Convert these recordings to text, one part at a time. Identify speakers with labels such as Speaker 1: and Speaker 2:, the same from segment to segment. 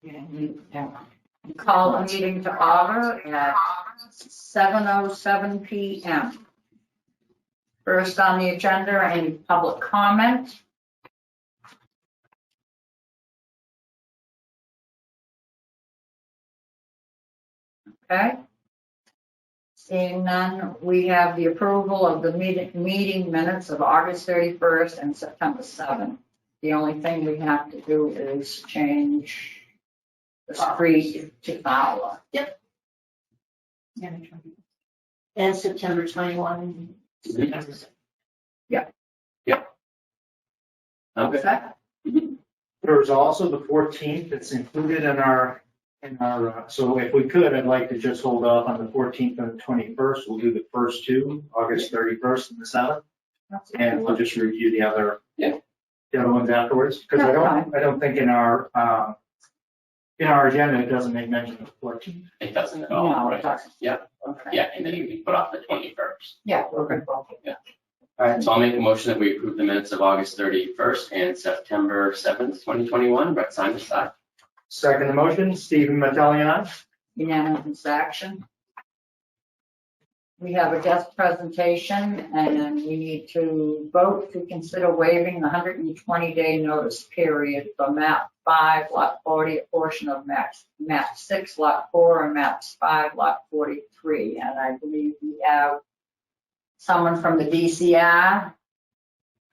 Speaker 1: Yeah. Call the meeting to order at 7:07 p.m. First on the agenda, any public comment? Okay. Seeing none, we have the approval of the meeting minutes of August 31st and September 7th. The only thing we have to do is change the street to Fowler.
Speaker 2: Yep. And September 21.
Speaker 1: Yeah.
Speaker 3: Okay. There was also the 14th that's included in our, so if we could, I'd like to just hold off on the 14th and the 21st. We'll do the first two, August 31st and the 7th. And we'll just review the other ones afterwards. Because I don't think in our agenda, it doesn't make mention of the 14th.
Speaker 4: It doesn't at all.
Speaker 1: No, it
Speaker 4: Right.
Speaker 1: doesn't.
Speaker 4: Yeah.
Speaker 1: Okay.
Speaker 4: Yeah, and then you can put off the 21st.
Speaker 1: Yeah, we're good.
Speaker 4: Yeah. All right, so I'll make a motion that we approve the minutes of August 31st and September 7th, 2021. Brett Simon, aye.
Speaker 3: Second the motion, Stephen Mattelli and I.
Speaker 1: Unanimous action. We have a guest presentation and we need to vote to consider waiving the 120-day notice period for map 5, lot 40, a portion of map 6, lot 4, and map 5, lot 43. And I believe we have someone from the DCR,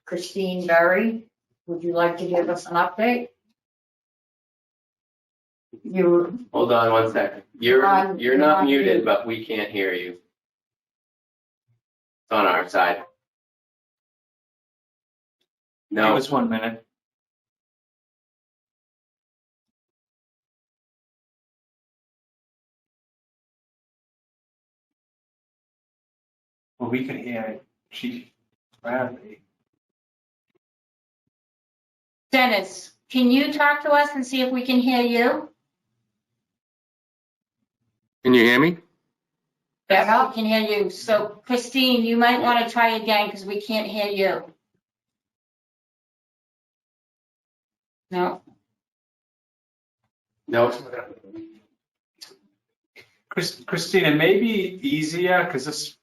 Speaker 1: Christine Berry. Would you like to give us an update? You.
Speaker 4: Hold on one second. You're not muted, but we can't hear you. It's on our side. No.
Speaker 3: Give us 1 minute. Well, we can hear it. She Bradley.
Speaker 2: Dennis, can you talk to us and see if we can hear you?
Speaker 5: Can you hear me?
Speaker 2: Yes, we can hear you. So Christine, you might want to try again because we can't hear you. No.
Speaker 4: No.
Speaker 3: Christina, maybe easier because this,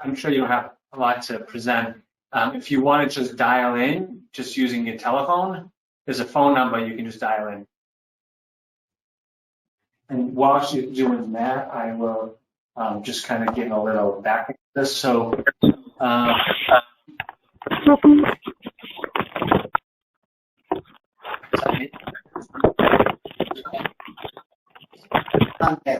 Speaker 3: I'm sure you don't have a lot to present. If you want to just dial in, just using your telephone, there's a phone number you can just dial in. And while she's doing that, I will just kind of give a little back to this. So,
Speaker 1: Okay.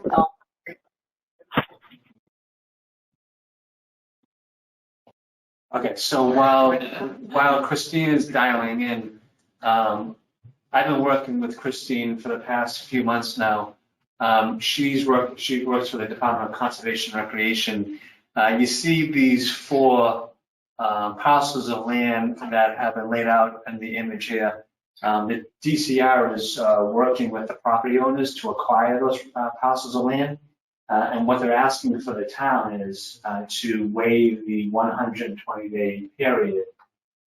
Speaker 3: okay, so while Christine is dialing in, I've been working with Christine for the past few months now. She works for the Department of Conservation and Recreation. You see these 4 parcels of land that have been laid out in the image here. The DCR is working with the property owners to acquire those parcels of land. And what they're asking for the town is to waive the 120-day period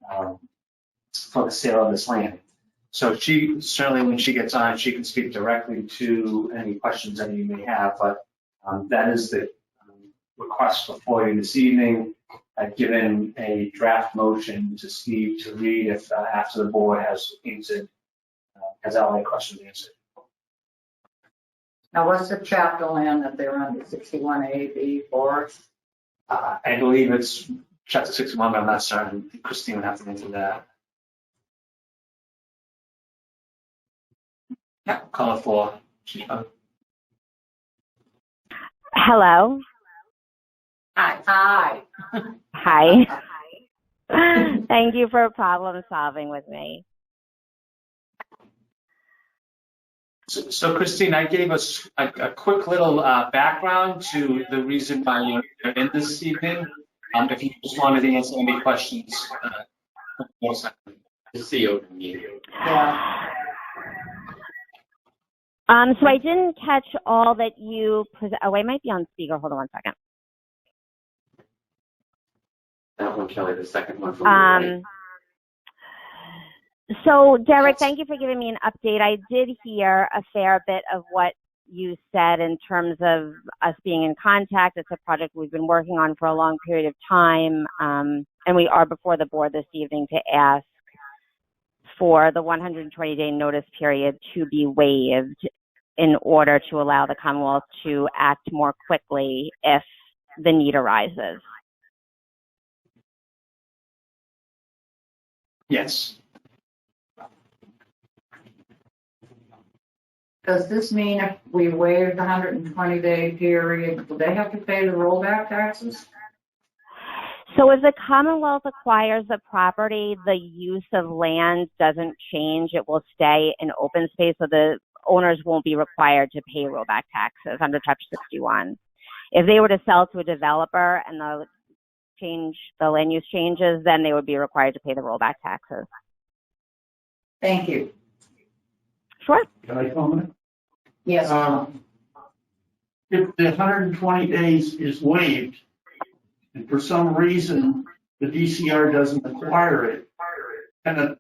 Speaker 3: for the sale of this land. So she certainly, when she gets on, she can speak directly to any questions that you may have. But that is the request before you this evening. I've given a draft motion to Steve to read if after the board has answered, has all their questions answered.
Speaker 1: Now, what's the chapter land that they're under, 61A, B, forest?
Speaker 3: I believe it's chapter 61, but I'm not certain. Christine would have to answer that. Yeah, call it 4.
Speaker 6: Hello.
Speaker 1: Hi.
Speaker 6: Hi. Thank you for problem solving with me.
Speaker 3: So Christine, I gave us a quick little background to the reason why you're in this evening. If you just wanted to answer any questions.
Speaker 4: The CEO meeting.
Speaker 1: Yeah.
Speaker 6: So I didn't catch all that you present. Oh, I might be on speaker. Hold on 1 second.
Speaker 4: That one, Kelly, the second one from the right.
Speaker 6: So, Derek, thank you for giving me an update. I did hear a fair bit of what you said in terms of us being in contact. It's a project we've been working on for a long period of time, and we are before the board this evening to ask for the 120-day notice period to be waived in order to allow the Commonwealth to act more quickly if the need arises.
Speaker 3: Yes.
Speaker 1: Does this mean if we waive the 120-day period, do they have to pay the rollback taxes?
Speaker 6: So if the Commonwealth acquires the property, the use of land doesn't change. It will stay in open space, so the owners won't be required to pay rollback taxes under Chapter 61. If they were to sell to a developer and the land use changes, then they would be required to pay the rollback taxes.
Speaker 1: Thank you.
Speaker 6: Sure.
Speaker 5: Can I comment?
Speaker 1: Yes.
Speaker 5: If the 120 days is waived, and for some reason the DCR doesn't acquire it, can a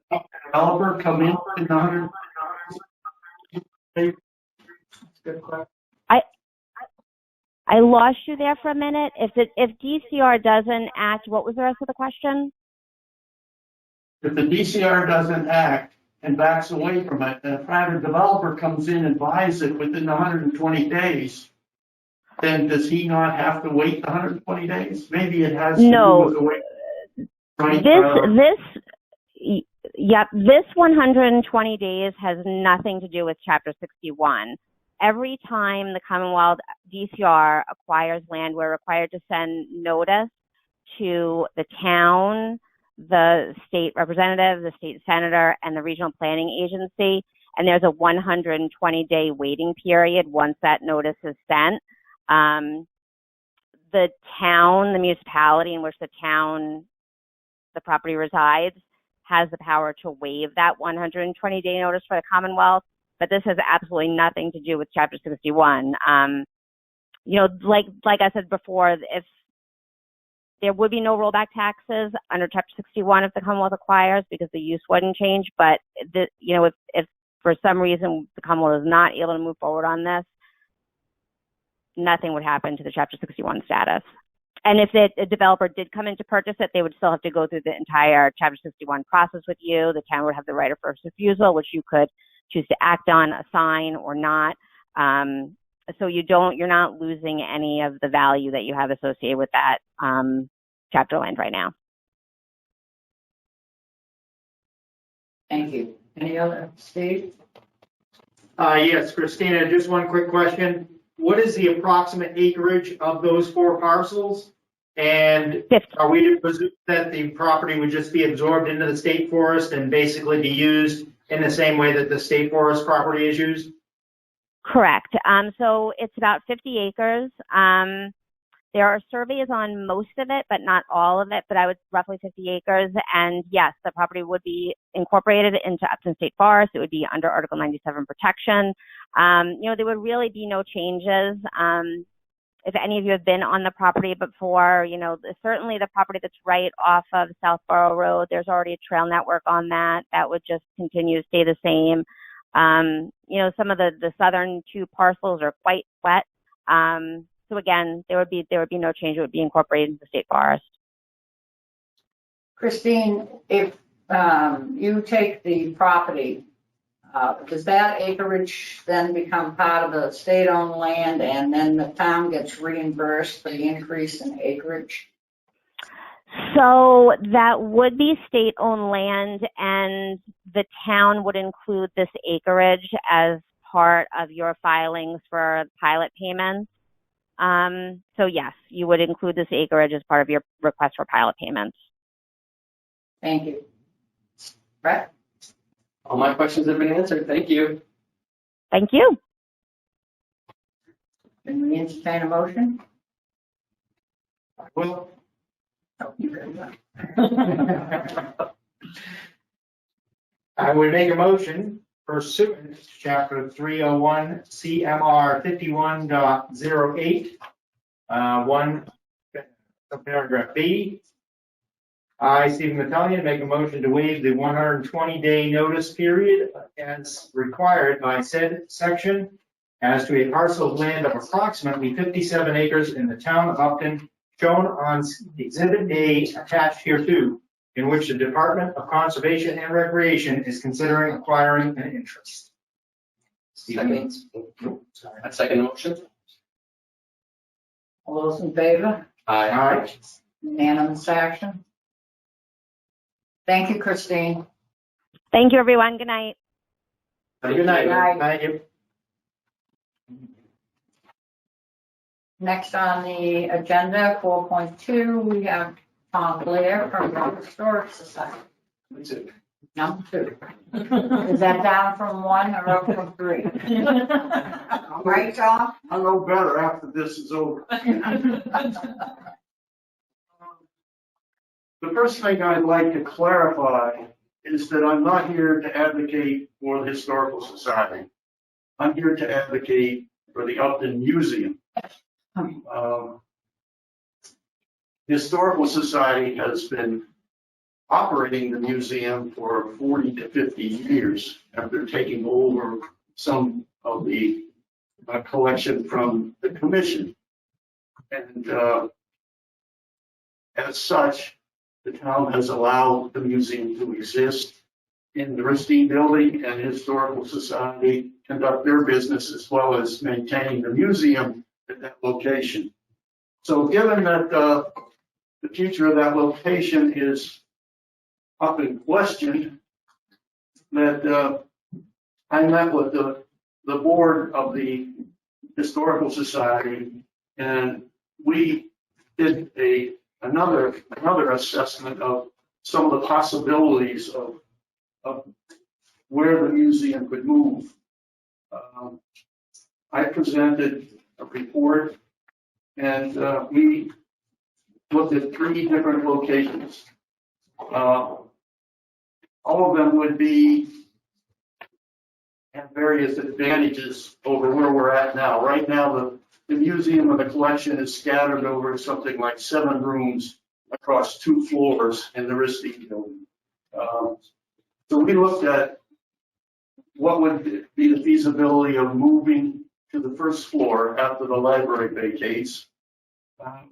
Speaker 5: developer come in 120 days?
Speaker 1: Good question.
Speaker 6: I lost you there for a minute. If DCR doesn't act, what was the rest of the question?
Speaker 5: If the DCR doesn't act and backs away from it, and a private developer comes in and buys it within 120 days, then does he not have to wait the 120 days? Maybe it has to do with the way. Right?
Speaker 6: This 120 days has nothing to do with Chapter 61. Every time the Commonwealth DCR acquires land, we're required to send notice to the town, the state representative, the state senator, and the regional planning agency. And there's a 120-day waiting period once that notice is sent. The town, the municipality in which the property resides, has the power to waive that 120-day notice for the Commonwealth. But this has absolutely nothing to do with Chapter 61. Like I said before, if there would be no rollback taxes under Chapter 61 if the Commonwealth acquires, because the use wouldn't change. But if for some reason the Commonwealth is not able to move forward on this, nothing would happen to the Chapter 61 status. And if a developer did come in to purchase it, they would still have to go through the entire Chapter 61 process with you. The town would have the right of first refusal, which you could choose to act on, assign, or not. So you're not losing any of the value that you have associated with that chapter land right now.
Speaker 1: Thank you. Any other, Steve?
Speaker 7: Yes, Christina, just one quick question. What is the approximate acreage of those 4 parcels? And
Speaker 6: 50.
Speaker 7: are we to presume that the property would just be absorbed into the state forest and basically be used in the same way that the state forest property is used?
Speaker 6: Correct. So it's about 50 acres. There are surveys on most of it, but not all of it, but I would roughly 50 acres. And yes, the property would be incorporated into Upton State Forest. It would be under Article 97 protection. There would really be no changes. If any of you have been on the property before, certainly the property that's right off of Southborough Road, there's already a trail network on that. That would just continue to stay the same. Some of the southern 2 parcels are quite wet. So again, there would be no change. It would be incorporated into the state forest.
Speaker 1: Christine, if you take the property, does that acreage then become part of the state-owned land and then the town gets reimbursed for the increase in acreage?
Speaker 6: So that would be state-owned land, and the town would include this acreage as part of your filings for pilot payments. So yes, you would include this acreage as part of your request for pilot payments.
Speaker 1: Thank you. Brett?
Speaker 4: All my questions have been answered. Thank you.
Speaker 6: Thank you.
Speaker 1: Can we entertain a motion?
Speaker 5: Well,
Speaker 1: Oh, you can.
Speaker 7: I would make a motion pursuant to Chapter 301 CMR 51.08, paragraph B, I, Stephen Matalian, make a motion to waive the 120-day notice period as required by said section as to a parcel of land of approximately 57 acres in the town of Upton, shown on Exhibit A attached hereto, in which the Department of Conservation and Recreation is considering acquiring an interest.
Speaker 4: Second. I second the motion.
Speaker 1: All those in favor?
Speaker 4: Aye.
Speaker 7: Aye.
Speaker 1: Unanimous action. Thank you, Christine.
Speaker 6: Thank you, everyone. Good night.
Speaker 7: Good night.
Speaker 1: Good night.
Speaker 7: Thank you.
Speaker 1: Next on the agenda, 4.2, we have Tom Blair from the Historic Society. Number 2. Is that down from 1 or up from 3? Right, Tom?
Speaker 5: I'll know better after this is over. The first thing I'd like to clarify is that I'm not here to advocate for the Historical Society. I'm here to advocate for the Upton Museum. The Historical Society has been operating the museum for 40 to 50 years after taking over some of the collection from the commission. And as such, the town has allowed the museum to exist in the Ristine Building, and the Historical Society conduct their business as well as maintaining the museum at that location. So given that the future of that location is up in question, that I met with the board of the Historical Society, and we did another assessment of some of the possibilities of where the museum could move. I presented a report, and we looked at 3 different locations. All of them would have various advantages over where we're at now. Right now, the museum and the collection is scattered over something like 7 rooms across 2 floors in the Ristine Building. So we looked at what would be the feasibility of moving to the first floor after the library vacates.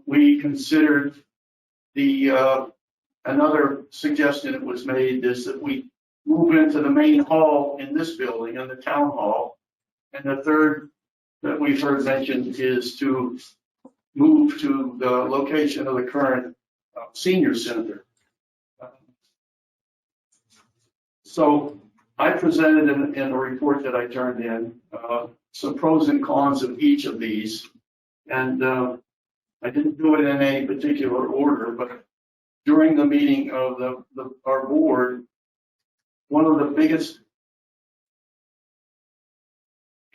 Speaker 5: We considered another suggestion that was made is that we move into the main hall in this building, in the town hall. And the third that we've heard mentioned is to move to the location of the current senior center. So I presented in a report that I turned in some pros and cons of each of these. And I didn't do it in any particular order, but during the meeting of our board, one of the biggest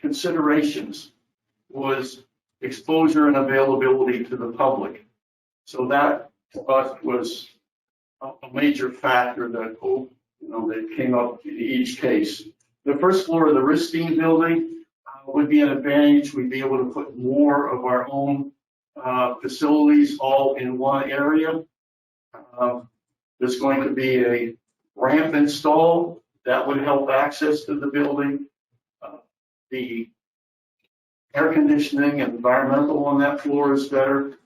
Speaker 5: considerations was exposure and availability to the public. So that to us was a major factor that that came up in each case. The first floor of the Ristine Building would be an advantage. We'd be able to put more of our own facilities all in one area. There's going to be a ramp installed that would help access to the building. The air conditioning and environmental on that floor is better.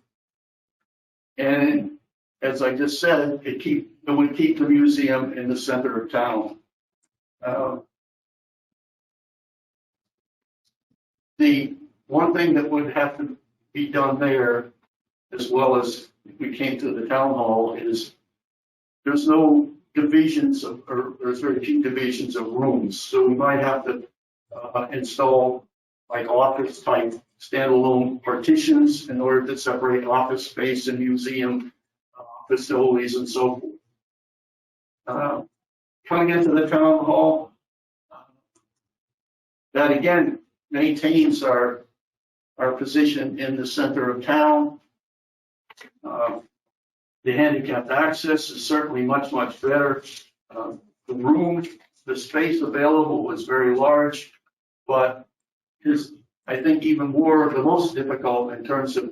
Speaker 5: And as I just said, it would keep the museum in the center of town. The one thing that would have to be done there, as well as if we came to the town hall, is there's no divisions or there's very few divisions of rooms. So we might have to install like office type standalone partitions in order to separate office space and museum facilities and so forth. Coming into the town hall, that again maintains our position in the center of town. The handicapped access is certainly much, much better. The space available is very large, but is, I think, even more the most difficult in terms of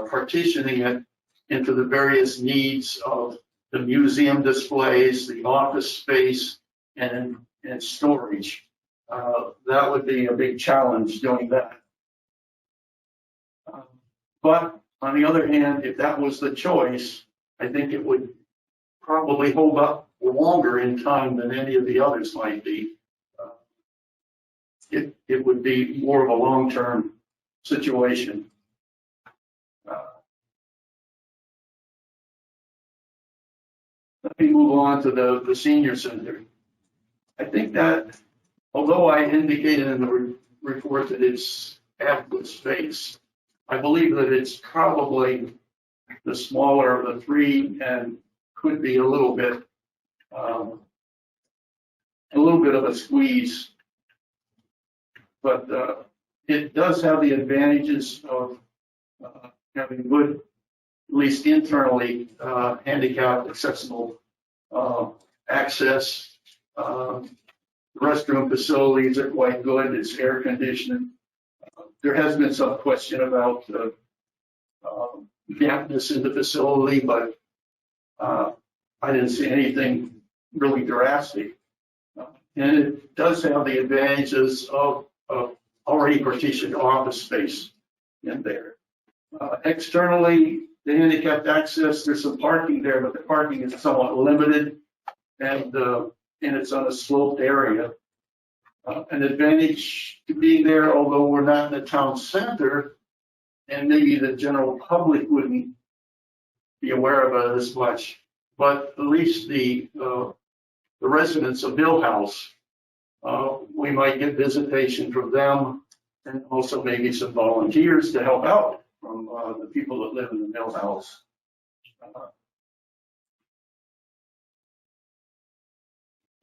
Speaker 5: partitioning it into the various needs of the museum displays, the office space, and storage. That would be a big challenge doing that. But on the other hand, if that was the choice, I think it would probably hold up longer in time than any of the others might be. It would be more of a long-term situation. Let me move on to the senior center. I think that, although I indicated in the report that it's adequate space, I believe that it's probably the smaller of the three and could be a little bit of a squeeze. But it does have the advantages of having good, at least internally, handicap accessible access. Restroom facilities are quite good. It's air conditioned. There has been some question about dampness in the facility, but I didn't see anything really drastic. And it does have the advantages of already partitioned office space in there. Externally, the handicapped access, there's some parking there, but the parking is somewhat limited, and it's on a sloped area. An advantage to being there, although we're not in the town center, and maybe the general public wouldn't be aware of it as much, but at least the residents of Mill House, we might get visitation from them, and also maybe some volunteers to help out from the people that live in the Mill House.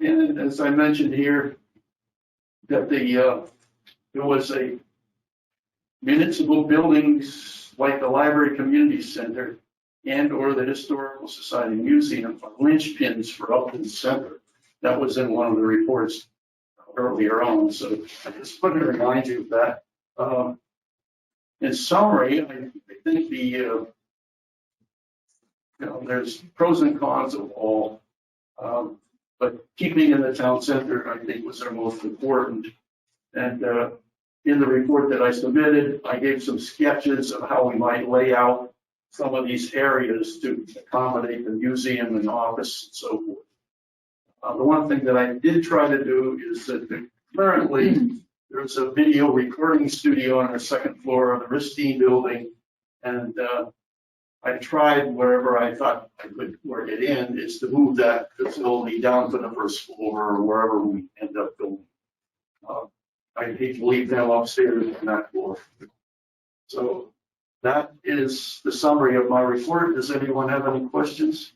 Speaker 5: And as I mentioned here, that there was a municipal buildings like the Library Community Center and or the Historical Society Museum are linchpins for Upton Center. That was in one of the reports earlier on, so I just wanted to remind you of that. In summary, I think there's pros and cons of all, but keeping in the town center, I think, was our most important. And in the report that I submitted, I gave some sketches of how we might lay out some of these areas to accommodate the museum and office and so forth. The one thing that I did try to do is that currently there's a video recording studio on the second floor of the Ristine building, and I tried wherever I thought I could work it in is to move that facility down to the first floor or wherever we end up going. I hate to leave them upstairs on that floor. So that is the summary of my report. Does anyone have any questions?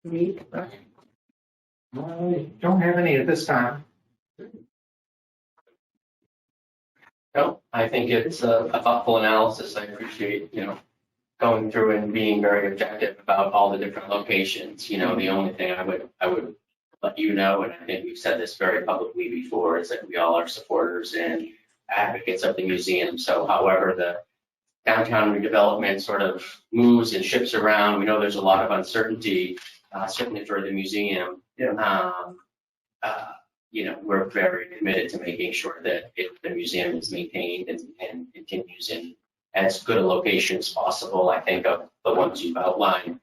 Speaker 7: I don't have any at this time.
Speaker 4: No, I think it's a thoughtful analysis. I appreciate, going through and being very objective about all the different locations. The only thing I would let you know, and I think we've said this very publicly before, is that we all are supporters and advocates of the museum. So however the downtown redevelopment sort of moves and shifts around, we know there's a lot of uncertainty, certainly for the museum.
Speaker 5: Yeah.
Speaker 4: We're very committed to making sure that the museum is maintained and continues in as good a location as possible. I think of the ones you've outlined.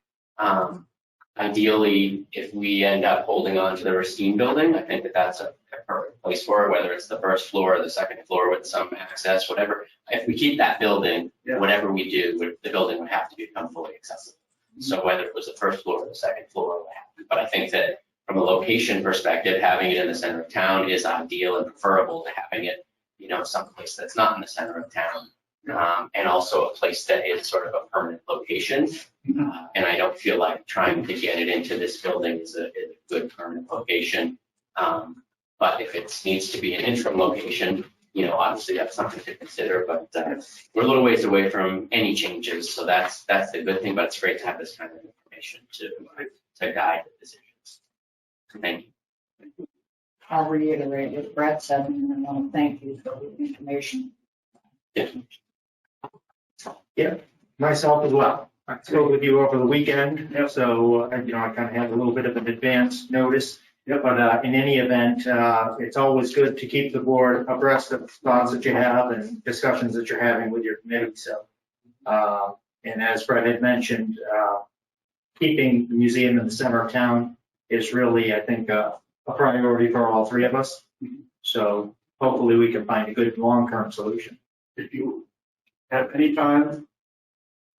Speaker 4: Ideally, if we end up holding on to the Ristine building, I think that that's a perfect place for it, whether it's the first floor or the second floor with some access, whatever. If we keep that building, whatever we do, the building would have to become fully accessible. So whether it was the first floor or the second floor, but I think that from a location perspective, having it in the center of town is ideal and preferable to having it, someplace that's not in the center of town. And also a place that is sort of a permanent location. And I don't feel like trying to get it into this building is a good permanent location. But if it needs to be an interim location, obviously that's something to consider. But we're a little ways away from any changes. So that's the good thing, but it's great to have this kind of information to guide the decisions. Thank you.
Speaker 1: I'll reiterate what Brett said, and I want to thank you for the information.
Speaker 7: Yeah, myself as well. I spoke with you over the weekend, so, I kind of had a little bit of an advance notice. But in any event, it's always good to keep the board abreast of thoughts that you have and discussions that you're having with your committee. So, and as Brett had mentioned, keeping the museum in the center of town is really, I think, a priority for all three of us. So hopefully we can find a good long-term solution.
Speaker 5: If you have any time,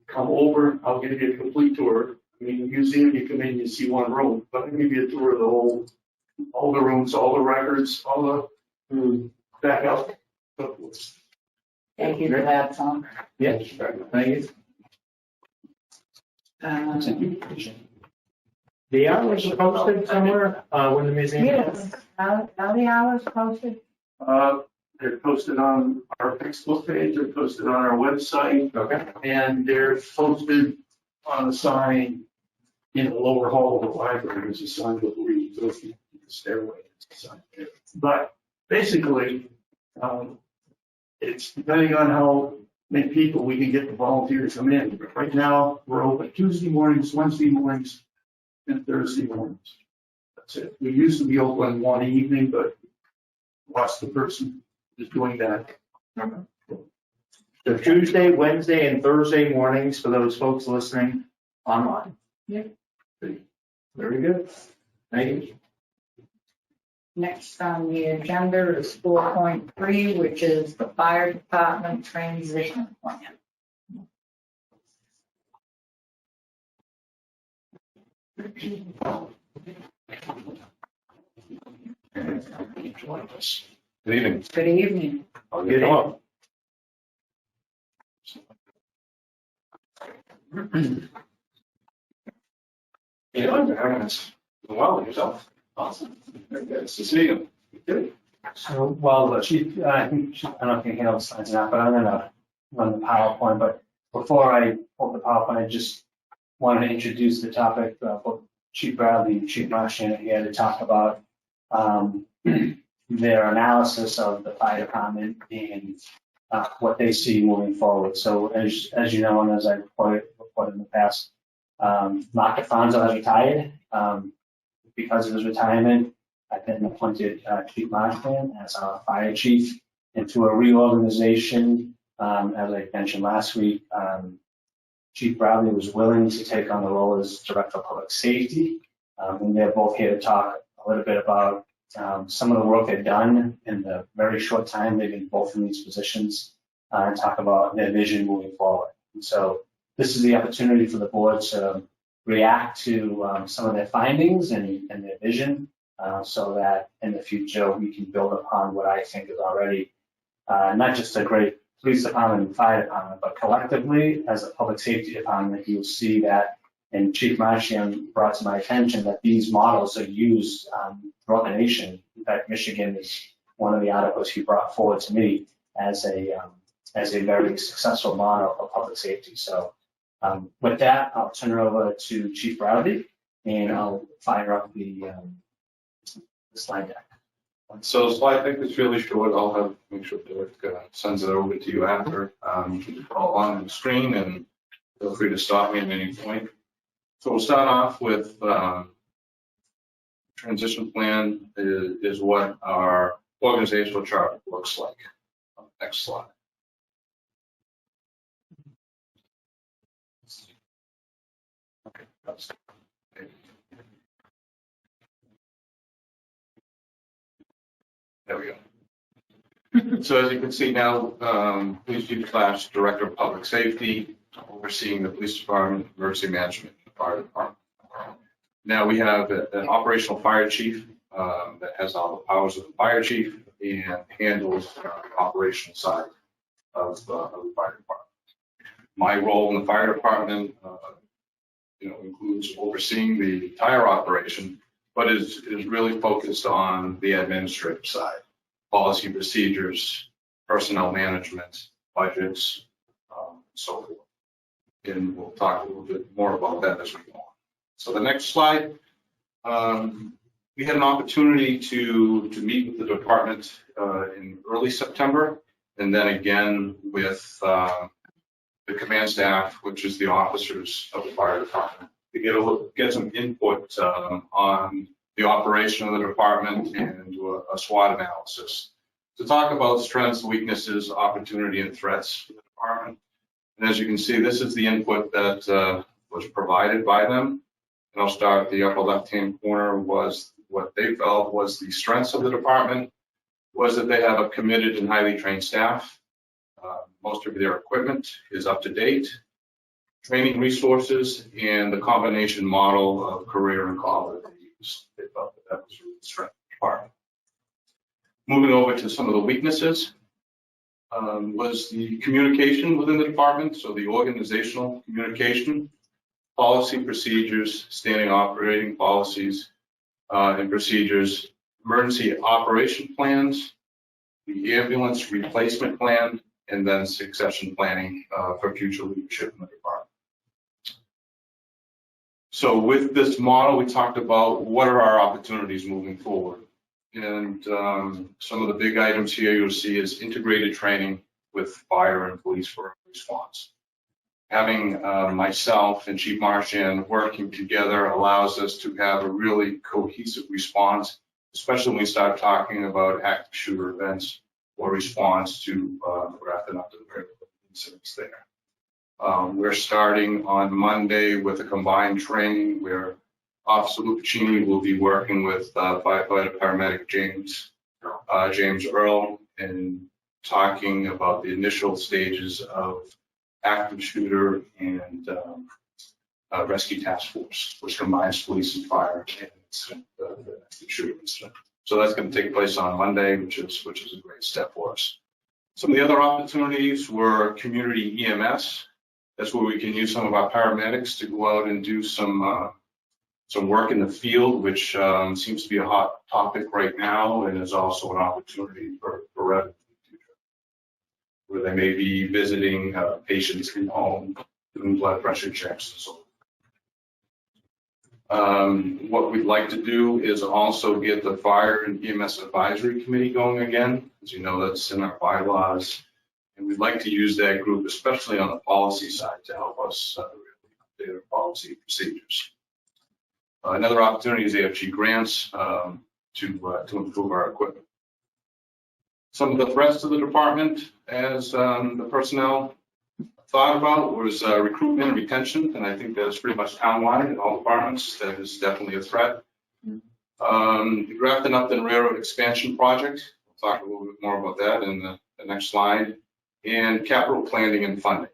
Speaker 5: come over, I'll give you a complete tour. I mean, the museum, you come in, you see one room, but I'll give you a tour of all the rooms, all the records, all the backup.
Speaker 1: Thank you for that, Tom.
Speaker 7: Yeah, thank you. The hours are posted somewhere, when the museum.
Speaker 1: Yes, how the hours posted?
Speaker 5: They're posted on our Facebook page, they're posted on our website,
Speaker 7: Okay.
Speaker 5: and they're posted on a sign in the lower hall of the library. There's a sign that we go through the stairway. It's a sign there. But basically, it's depending on how many people we can get the volunteers to come in. But right now, we're open Tuesday mornings, Wednesday mornings, and Thursday mornings. That's it. We used to be open one evening, but lost the person who's doing that.
Speaker 7: So Tuesday, Wednesday, and Thursday mornings for those folks listening online.
Speaker 1: Yeah.
Speaker 7: Very good. Thank you.
Speaker 1: Next on the agenda is 4.3, which is the fire department transition plan.
Speaker 3: Good evening.
Speaker 1: Good evening.
Speaker 7: Good evening.
Speaker 3: Well, yourself. Awesome. Very good. Nice to see you. Good. So, well, the chief, I don't know if you can handle the slides now, but I'm gonna run the PowerPoint. But before I pull the PowerPoint, I just wanted to introduce the topic. Both Chief Bradley and Chief Marchand are here to talk about their analysis of the fire department and what they see moving forward. So, as you know, and as I reported in the past, Mark DeFranzo has retired. Because of his retirement, I've been appointed Chief Marchand as our fire chief. And through a reorganization, as I mentioned last week, Chief Bradley was willing to take on the role as Director of Public Safety. And they're both here to talk a little bit about some of the work they've done in the very short time they've been both in these positions, and talk about their vision moving forward. And so this is the opportunity for the board to react to some of their findings and their vision, so that in the future we can build upon what I think is already not just a great police department and fire department, but collectively as a public safety department, you'll see that, and Chief Marchand brought to my attention that these models are used throughout the nation. In fact, Michigan is one of the articles he brought forward to me as a very successful model of public safety. So with that, I'll turn it over to Chief Bradley, and I'll fire up the slide deck.
Speaker 8: So the slide deck is really short. I'll make sure Derek sends it over to you after. All on the screen, and feel free to stop me at any point. So we'll start off with transition plan is what our organizational chart looks like. Next slide. There we go. So as you can see now, Police Chief / Director of Public Safety, overseeing the police department, emergency management, and the fire department. Now we have an operational fire chief that has all the powers of the fire chief and handles the operational side of the fire department. My role in the fire department, includes overseeing the entire operation, but is really focused on the administrative side, policy, procedures, personnel management, budgets, so forth. And we'll talk a little bit more about that as we go on. So the next slide, we had an opportunity to meet with the department in early September, and then again with the command staff, which is the officers of the fire department, to get some input on the operation of the department and do a SWOT analysis to talk about strengths, weaknesses, opportunity, and threats for the department. And as you can see, this is the input that was provided by them. And I'll start at the upper left-hand corner. Was what they felt was the strengths of the department was that they have a committed and highly trained staff. Most of their equipment is up to date. Training resources and the combination model of career and college that they used. They felt that was really the strength of the department. Moving over to some of the weaknesses was the communication within the department. So the organizational communication, policy procedures, standing operating policies and procedures, emergency operation plans, the ambulance replacement plan, and then succession planning for future leadership in the department. So with this model, we talked about what are our opportunities moving forward. And some of the big items here you'll see is integrated training with fire and police for response. Having myself and Chief Marchand working together allows us to have a really cohesive response, especially when we start talking about active shooter events or response to Grafton Upton incidents there. We're starting on Monday with a combined training where Officer Lucchini will be working with firefighter paramedic James Earl and talking about the initial stages of active shooter and rescue task force, which combines police and fire and the active shooter incident. So that's going to take place on Monday, which is a great step for us. Some of the other opportunities were community EMS. That's where we can use some of our paramedics to go out and do some work in the field, which seems to be a hot topic right now, and is also an opportunity for revenue in the future, where they may be visiting patients in home, doing blood pressure checks and so on. What we'd like to do is also get the Fire and EMS Advisory Committee going again. As you know, that's in our bylaws. And we'd like to use that group, especially on the policy side, to help us update our policy procedures. Another opportunity is AFG grants to improve our equipment. Some of the threats to the department, as the personnel thought about, was recruitment and retention, and I think that's pretty much townwide in all departments. That is definitely a threat. The Grafton Upton Railroad expansion project. We'll talk a little bit more about that in the next slide. And capital planning and funding.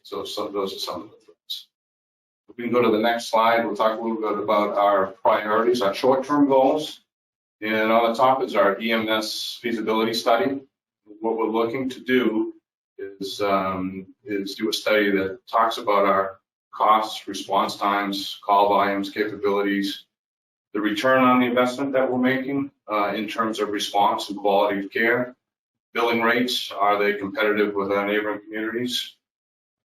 Speaker 8: So those are some of the threats. If we can go to the next slide, we'll talk a little bit about our priorities, our short-term goals. And on the top is our EMS feasibility study. What we're looking to do is do a study that talks about our costs, response times, call volumes, capabilities, the return on the investment that we're making in terms of response and quality of care, billing rates, are they competitive with our neighboring communities,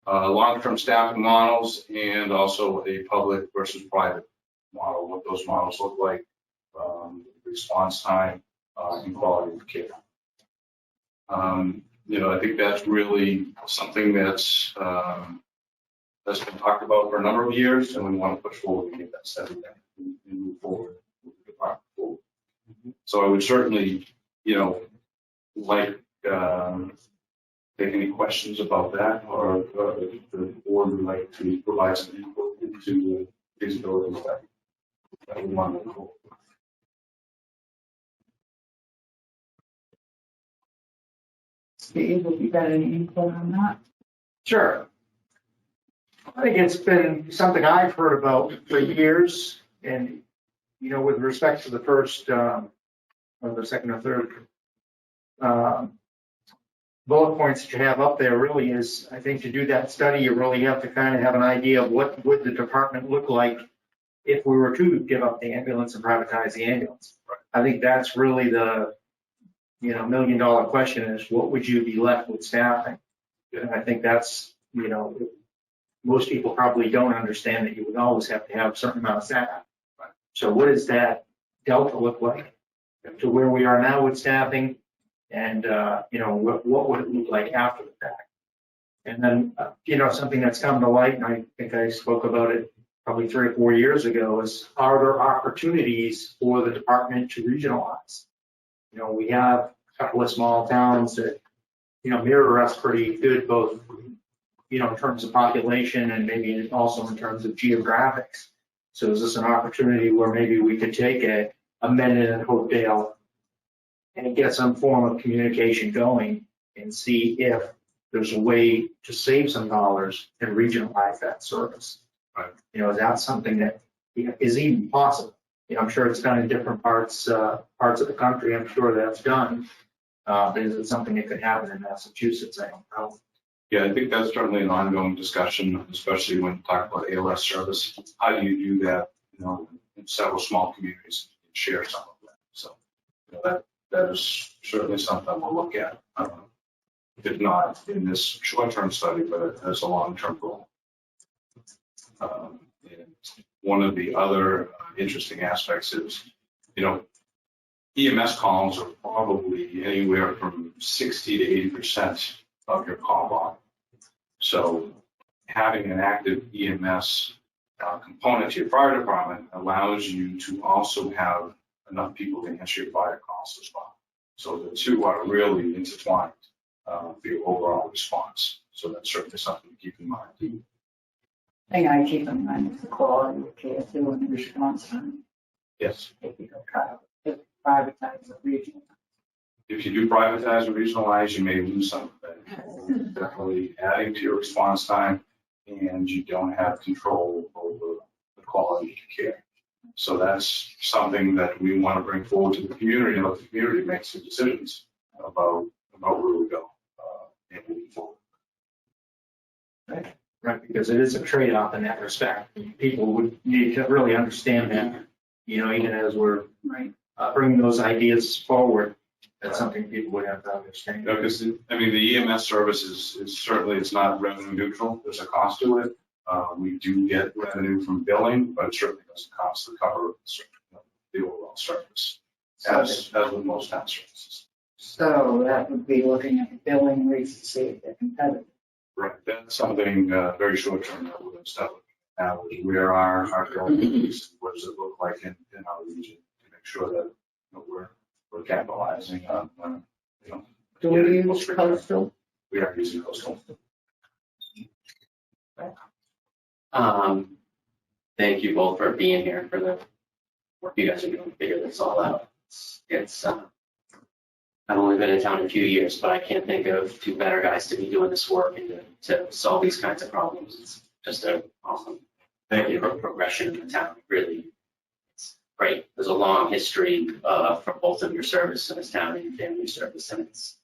Speaker 8: long-term staffing models, and also a public versus private model, what those models look like, response time, and quality of care. I think that's really something that's been talked about for a number of years, and we want to push forward and get that study done and move forward with the department forward. So I would certainly, like take any questions about that, or the board would like to provide some input into the feasibility study that we want to move forward.
Speaker 1: Steve, have you got any input on that?
Speaker 7: Sure. I think it's been something I've heard about for years, and, with respect to the first, or the second or third bullet points that you have up there really is, I think to do that study, you really have to kind of have an idea of what would the department look like if we were to give up the ambulance and privatize the ambulance. I think that's really the, $1 million question is what would you be left with staffing? And I think that's, most people probably don't understand that you would always have to have a certain amount of staff. So what does that delta look like to where we are now with staffing? And, what would it look like after the fact? And then, something that's come to light, and I think I spoke about it probably 3 or 4 years ago, is are there opportunities for the department to regionalize? We have a couple of small towns that, mirror us pretty good, both, in terms of population and maybe also in terms of geographics. So is this an opportunity where maybe we could take a Mendon and Hopedale and get some form of communication going and see if there's a way to save some dollars and regionalize that service?
Speaker 8: Right.
Speaker 7: Is that something that is even possible? I'm sure it's done in different parts of the country. I'm sure that's done. But is it something that could happen in Massachusetts? I don't know.
Speaker 8: Yeah, I think that's certainly an ongoing discussion, especially when you talk about ALS service. How do you do that, in several small communities and share some of that? So that is certainly something we'll look at. If not in this short-term study, but as a long-term goal. And one of the other interesting aspects is, EMS calls are probably anywhere from 60 to 80% of your call volume. So having an active EMS component to your fire department allows you to also have enough people to answer your fire calls as well. So the two are really intertwined for your overall response. So that's certainly something to keep in mind.
Speaker 1: thing I keep in mind is the quality of care too and the response time.
Speaker 8: Yes.
Speaker 1: If you go privatize the region.
Speaker 8: If you do privatize or regionalize, you may lose some of that. Definitely adding to your response time, and you don't have control over the quality of care. So that's something that we want to bring forward to the community, and let the community make some decisions about where we go and moving forward.
Speaker 7: Right, because it is a trade-off in that respect. People would need to really understand that, even as we're bringing those ideas forward. That's something people would have to understand.
Speaker 8: Because the EMS service is certainly, it's not revenue neutral. There's a cost to it. We do get revenue from billing, but it certainly doesn't cost to cover the overall service, as with most town services.
Speaker 1: So that would be looking at the billing rates to see if they're competitive.
Speaker 8: Right, that's something very short term that we're going to start looking at now, is where our billing is, what does it look like in our region, to make sure that we're capitalizing on.
Speaker 1: Do we use coastal?
Speaker 8: We are using coastal.
Speaker 4: Thank you both for being here, for the work you guys are doing to figure this all out. It's I've only been in town a few years, but I can't think of two better guys to be doing this work and to solve these kinds of problems. It's just an awesome progression in the town. Really, it's great. There's a long history for both of your service in this town and your family service, and it's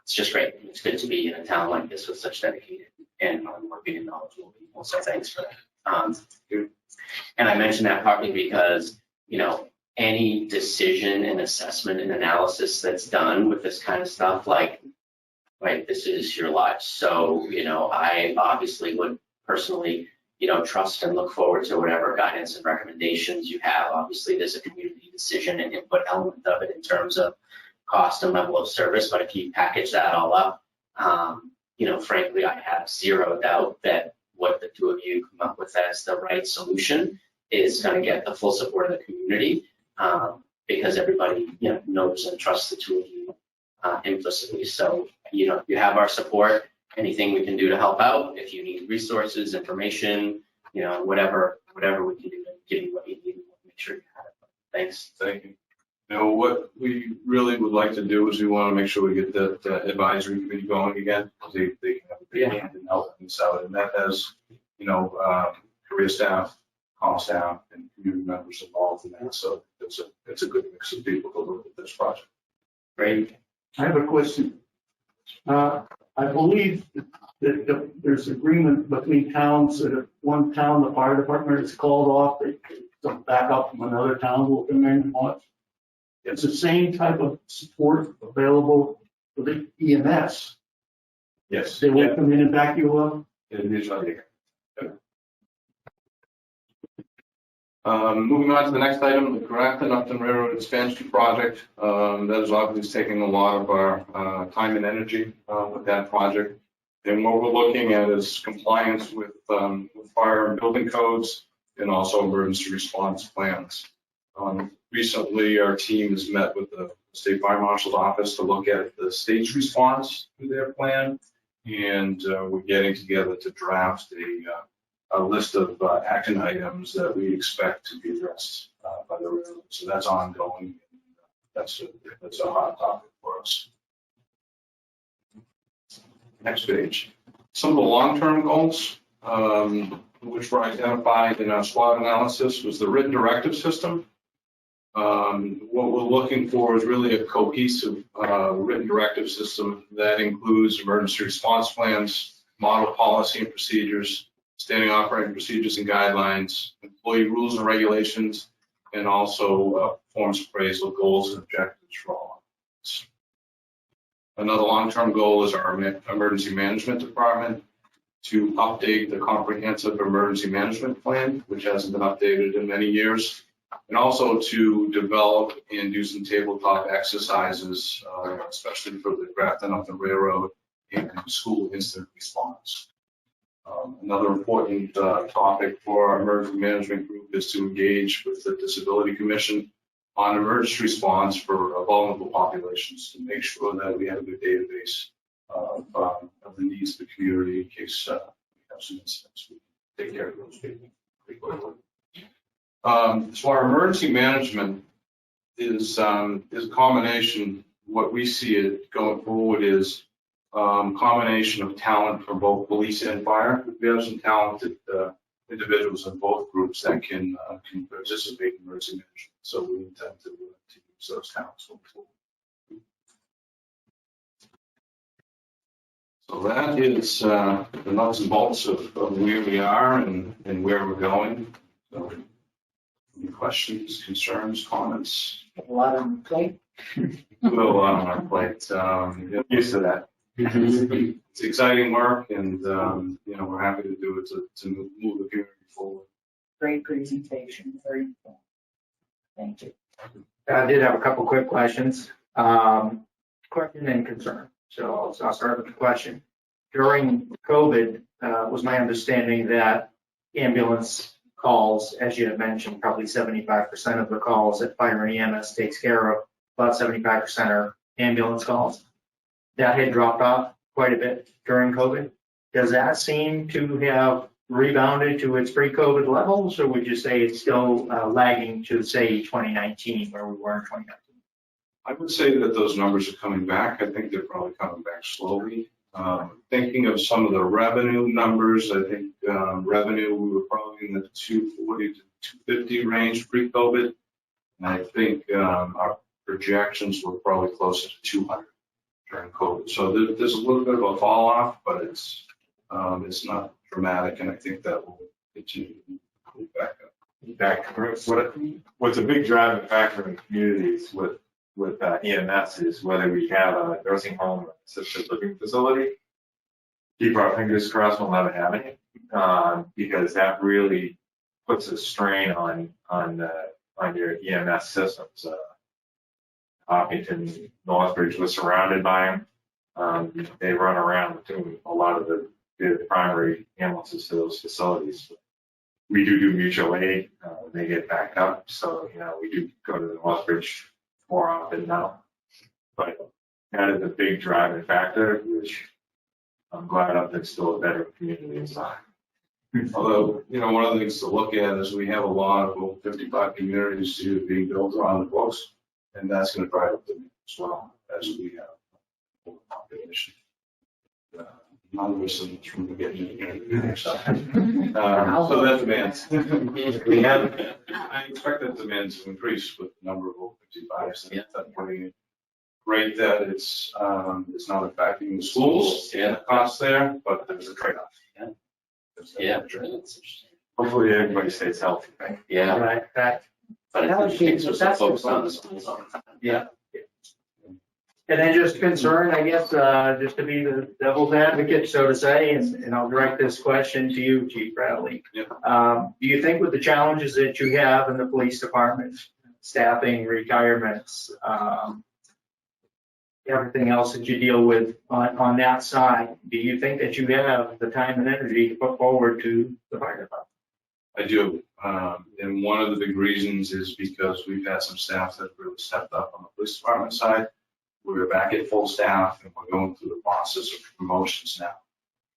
Speaker 4: just great. It's good to be in a town like this with such dedicated and hardworking and knowledgeable people. So thanks for that. And I mentioned that partly because, any decision and assessment and analysis that's done with this kind of stuff, this is your life. So, I obviously would personally, trust and look forward to whatever guidance and recommendations you have. Obviously, there's a community decision and input element of it in terms of cost and level of service. But if you package that all up, frankly, I have zero doubt that what the two of you come up with as the right solution is going to get the full support of the community. Because everybody knows and trusts the two of you implicitly. So you have our support. Anything we can do to help out, if you need resources, information, whatever we can do to give you what you need, we'll make sure you have it. Thanks.
Speaker 8: Thank you. What we really would like to do is we want to make sure we get that advisory committee going again, because they can have a big hand in helping us out, and that has career staff, call staff, and community members involved in that. So it's a good mix of people to look at this project.
Speaker 4: Great.
Speaker 5: I have a question. I believe that there's agreement between towns that if one town, the fire department is called off, they come back up from another town will come in and watch. It's the same type of support available for the EMS.
Speaker 8: Yes.
Speaker 5: They will come in and back you up.
Speaker 8: It is right here. Moving on to the next item, the Grafton-Upton Railroad Expansion Project. That is obviously taking a lot of our time and energy with that project. And what we're looking at is compliance with fire and building codes and also emergency response plans. Recently, our team has met with the State Fire Marshal's office to look at the state's response to their plan. And we're getting together to draft a list of action items that we expect to be addressed by the railroad. So that's ongoing. That's a hot topic for us. Next page. Some of the long-term goals, which were identified in our SWOT analysis, was the written directive system. What we're looking for is really a cohesive written directive system that includes emergency response plans, model policy and procedures, standing operating procedures and guidelines, employee rules and regulations, and also performance appraisal goals and objectives for all. Another long-term goal is our emergency management department to update the comprehensive emergency management plan, which hasn't been updated in many years, and also to develop and do some tabletop exercises, especially for the Grafton up the railroad and school incident response. Another important topic for our emergency management group is to engage with the Disability Commission on emergency response for vulnerable populations to make sure that we have a good database of the needs of the community in case we have some incidents. We take care of those people pretty quickly. So our emergency management is a combination. What we see it going forward is combination of talent from both police and fire. We have some talented individuals in both groups that can participate in emergency management. So we intend to use those talents going forward. So that is the nuts and bolts of where we are and where we're going. So, any questions, concerns, comments?
Speaker 1: A lot on the plate.
Speaker 8: A lot on our plate. Get used to that. It's exciting work, and we're happy to do it to move the community forward.
Speaker 1: Great presentation, very important. Thank you.
Speaker 7: I did have a couple quick questions. Question and concern. So I'll start with the question. During COVID, was my understanding that ambulance calls, as you had mentioned, probably 75% of the calls that fire and EMS takes care of, about 75% are ambulance calls. That had dropped off quite a bit during COVID. Does that seem to have rebounded to its pre-COVID levels, or would you say it's still lagging to, say, 2019, where we were in 2019?
Speaker 8: I would say that those numbers are coming back. I think they're probably coming back slowly. Thinking of some of the revenue numbers, I think revenue, we were probably in the 240 to 250 range pre-COVID. And I think our projections were probably closer to 200 during COVID. So there's a little bit of a fall off, but it's not dramatic. And I think that will continue to move back up.
Speaker 9: What's a big driving factor in communities with EMS is whether we have a nursing home or assisted living facility. Keep our fingers crossed we'll never have any, because that really puts a strain on your EMS systems. Hopkinton, Northbridge was surrounded by them. They run around doing a lot of the primary ambulances to those facilities. We do mutual aid when they get backed up, so we do go to the Northbridge more often now. But that is a big driving factor, which I'm glad Upton's still a better community inside.
Speaker 8: Although, one of the things to look at is we have a lot of 55 communities being built around the books, and that's going to drive up demand as well as we have more population. None of us in this room get in so that demands. I expect that demand to increase with the number of over 55s. And that's pretty great that it's not affecting the schools and the costs there, but there's a trade-off.
Speaker 4: Yeah.
Speaker 9: Hopefully everybody stays healthy. Right?
Speaker 4: Yeah.
Speaker 7: Right.
Speaker 4: But I think it's just focused on the schools all the time.
Speaker 7: Yeah. And then just concern, I guess, just to be the devil's advocate, so to say, and I'll direct this question to you, Chief Bradley.
Speaker 8: Yeah.
Speaker 7: Do you think with the challenges that you have in the police department, staffing, retirements, everything else that you deal with on that side, do you think that you have the time and energy to put forward to the fire department?
Speaker 8: I do. And one of the big reasons is because we've had some staff that really stepped up on the police department side. We're back at full staff and we're going through the process of promotions now.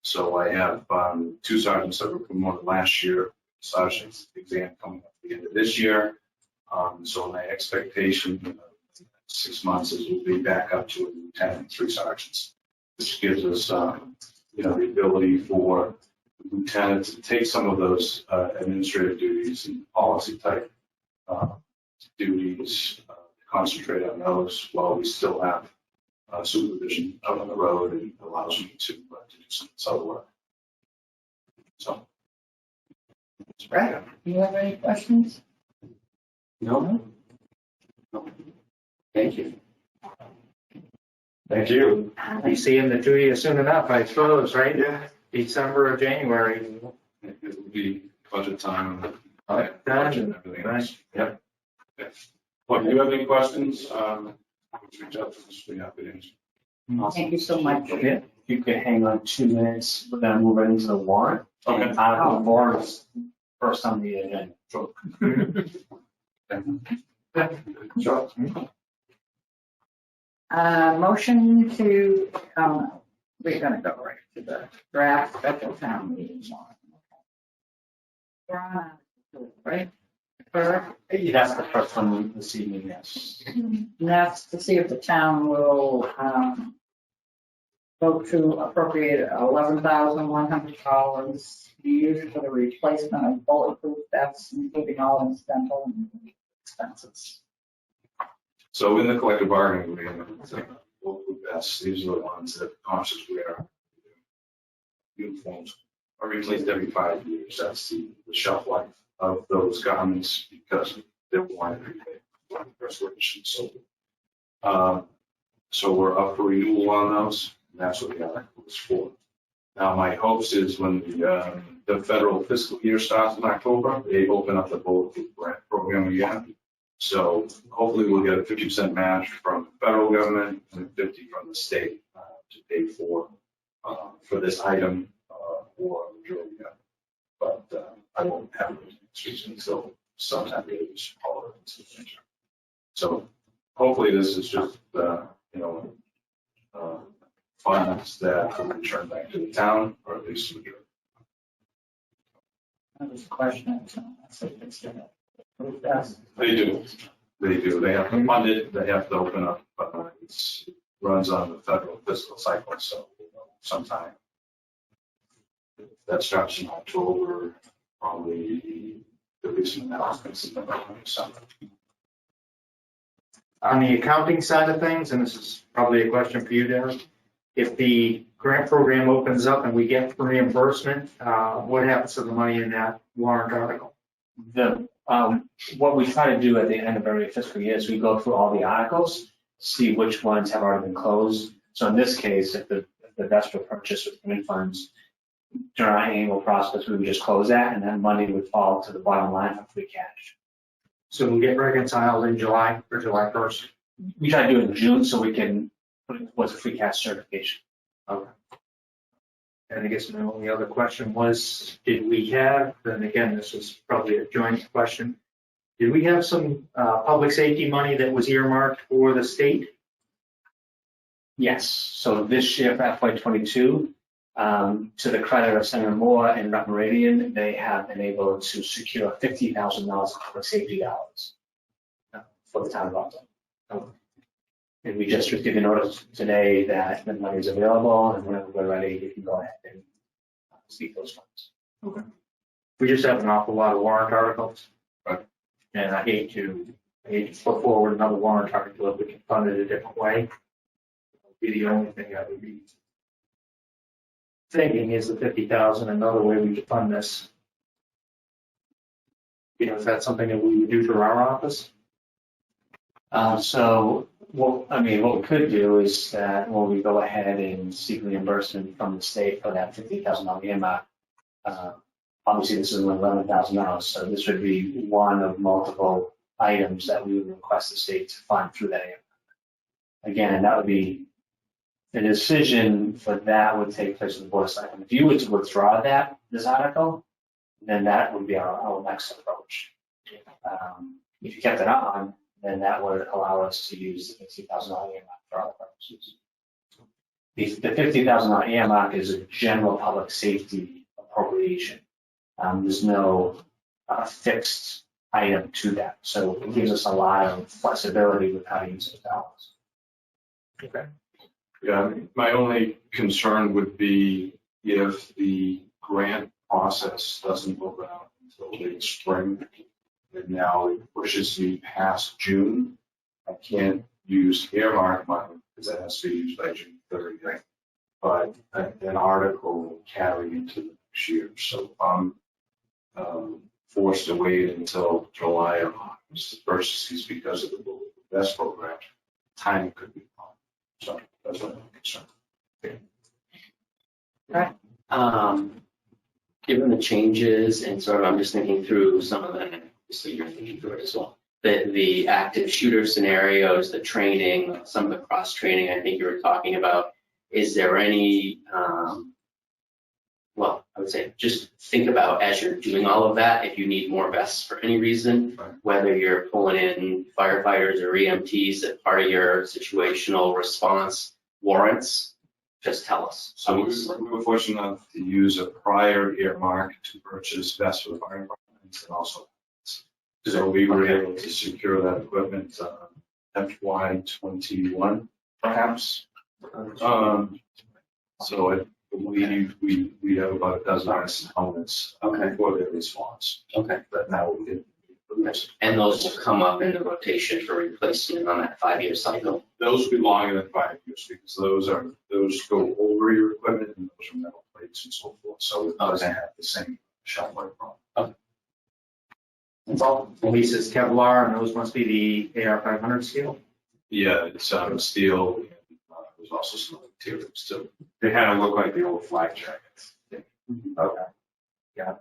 Speaker 8: So I have 2 sergeants that were promoted last year, sergeant's exam coming up at the end of this year. So my expectation in 6 months is we'll be back up to a lieutenant and 3 sergeants, which gives us, the ability for the lieutenant to take some of those administrative duties and policy type duties, concentrate on those while we still have supervision out on the road, and allows me to do some other work. So.
Speaker 1: Right. Do you have any questions?
Speaker 3: No?
Speaker 4: Thank you.
Speaker 9: Thank you.
Speaker 7: Be seeing the 2 of you soon enough, I suppose, right?
Speaker 8: Yeah.
Speaker 7: December or January.
Speaker 8: It will be budget time.
Speaker 7: Done.
Speaker 8: Budget and everything else.
Speaker 9: Yep.
Speaker 8: Yeah. Well, if you have any questions, reach out to us. We're happy to answer.
Speaker 1: Thank you so much.
Speaker 3: Yeah, you could hang on 2 minutes, we're gonna move right into the warrant.
Speaker 8: Okay.
Speaker 3: The warrant is first on the agenda.
Speaker 8: Sure.
Speaker 1: Motion to, we're gonna go right to the draft special town meeting warrant. Right?
Speaker 3: That's the first one this evening, yes.
Speaker 1: And that's to see if the town will vote to appropriate $11,100 to be used for the replacement of bulletproof vests, including all incidental expenses.
Speaker 8: So in the collective bargaining agreement, bulletproof vests, these are the ones that officers wear. Uniforms are replaced every 5 years. That's the shelf life of those garments because they're worn every day. Restoration. So we're up for renewal on those. And that's what the article is for. Now, my hopes is when the federal fiscal year starts in October, they open up the bulletproof grant program again. So hopefully we'll get a 50% match from the federal government and 50 from the state to pay for this item or majority of it. But I won't have it until sometime later this fall. So hopefully this is just funds that will return back to the town, or at least the majority.
Speaker 1: That was a question.
Speaker 8: They do. They have to fund it. They have to open up. It runs on the federal fiscal cycle, so sometime that starts in October. Probably the recent announcements in the summer.
Speaker 7: On the accounting side of things, and this is probably a question for you, Derek, if the grant program opens up and we get reimbursement, what happens to the money in that warrant article?
Speaker 3: What we try to do at the end of every fiscal year is we go through all the articles, see which ones have already been closed. So in this case, if the vests were purchased with grant funds, during our annual process, we would just close that and then money would fall to the bottom line for free cash.
Speaker 7: So we'll get reconciled in July or July 1st.
Speaker 3: We try to do it in June so we can put it towards a free cash certification.
Speaker 7: Okay. And I guess my only other question was, did we have, and again, this was probably a joint question, did we have some public safety money that was earmarked for the state?
Speaker 3: Yes. So this year for FY22, to the credit of Senator Moore and Rep. Meridian, they have been able to secure $50,000 of public safety dollars for the town of Upton. And we just received a notice today that the money is available, and whenever we're ready, we can go ahead and seek those funds.
Speaker 7: Okay. We just have an awful lot of warrant articles.
Speaker 8: Right.
Speaker 7: And I hate to put forward another warrant article if we can fund it a different way. Be the only thing I would be thinking is the 50,000, another way we could fund this. Is that something that we would do for our office?
Speaker 3: What we could do is that when we go ahead and seek reimbursement from the state for that $50,000 earmark, obviously this is $11,000, so this would be one of multiple items that we would request the state to fund through that earmark. Again, that would be, the decision for that would take place with the Board of Selectmen. If you were to withdraw this article, then that would be our next approach. If you kept it on, then that would allow us to use the $50,000 earmark for other purposes. The $50,000 earmark is a general public safety appropriation. There's no fixed item to that, so it gives us a lot of flexibility with how to use those dollars.
Speaker 7: Okay.
Speaker 8: Yeah, my only concern would be if the grant process doesn't move out until late spring, and now it pushes me past June. I can't use earmark money because that has to be used by June 30th. But an article will carry into the next year. So I'm forced to wait until July or August to purchase these because of the best program. Timing could be wrong. So that's what I'm concerned.
Speaker 4: Given the changes and sort of, I'm just thinking through some of them, so you're thinking through it as well. The active shooter scenarios, the training, some of the cross training I think you were talking about. Is there any, well, I would say just think about as you're doing all of that, if you need more vests for any reason, whether you're pulling in firefighters or EMTs that part of your situational response warrants, just tell us.
Speaker 8: So we were fortunate enough to use a prior earmark to purchase vests for the fire department and also. So we were able to secure that equipment FY21, perhaps. So I believe we have about a dozen components for their response.
Speaker 4: Okay.
Speaker 8: But now we did.
Speaker 4: And those will come up in the rotation for replacement on that 5-year cycle.
Speaker 8: Those will be longer than 5 years because those go over your equipment and those are metal plates and so forth. So it doesn't have the same shelf life problem.
Speaker 7: That's all. Lisa's Kevlar, and those must be the AR-500 steel.
Speaker 8: Yeah, it's steel. And, there's also some materials too.
Speaker 9: They had to look like the old flag jackets.
Speaker 7: Okay. Yeah.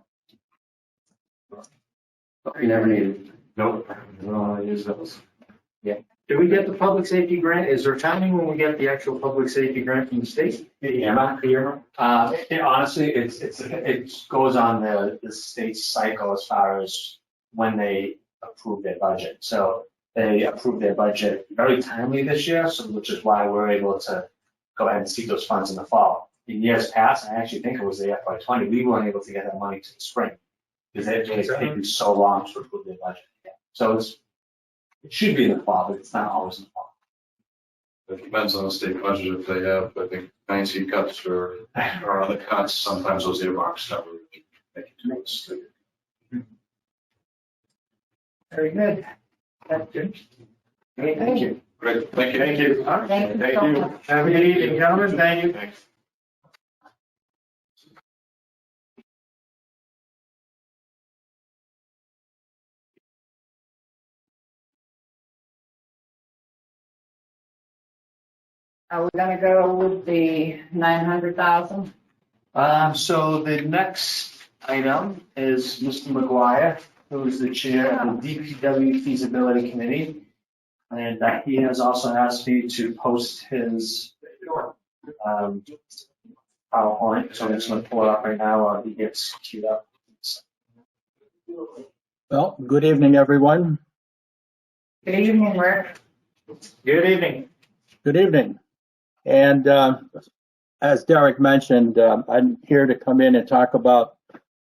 Speaker 4: You never need.
Speaker 9: Nope. No, I use those.
Speaker 7: Do we get the public safety grant? Is there timing when we get the actual public safety grant from the state?
Speaker 3: Honestly, it goes on the state cycle as far as when they approve their budget. So they approved their budget very timely this year, so which is why we're able to go ahead and seek those funds in the fall. In years past, I actually think it was the FY20, we weren't able to get that money to the spring because they've taken so long to approve their budget. So it should be in the fall, but it's not always in the fall.
Speaker 8: It depends on the state budget. If they have, I think, 19 cuts or other cuts, sometimes those earmarks never make it to us.
Speaker 7: Very good. That's good. Okay, thank you.
Speaker 8: Great, thank you.
Speaker 7: Thank you.
Speaker 1: Thank you.
Speaker 7: Thank you. Have a good evening, gentlemen. Thank you.
Speaker 8: Thanks.
Speaker 1: Are we gonna go with the 900,000?
Speaker 3: So the next item is Mr. McGuire, who is the chair of the DPW feasibility committee. And he has also asked me to post his PowerPoint, so I'm just going to pull it up right now while he gets queued up.
Speaker 10: Well, good evening, everyone.
Speaker 1: Good evening, Rick.
Speaker 7: Good evening.
Speaker 10: Good evening. And as Derek mentioned, I'm here to come in and talk about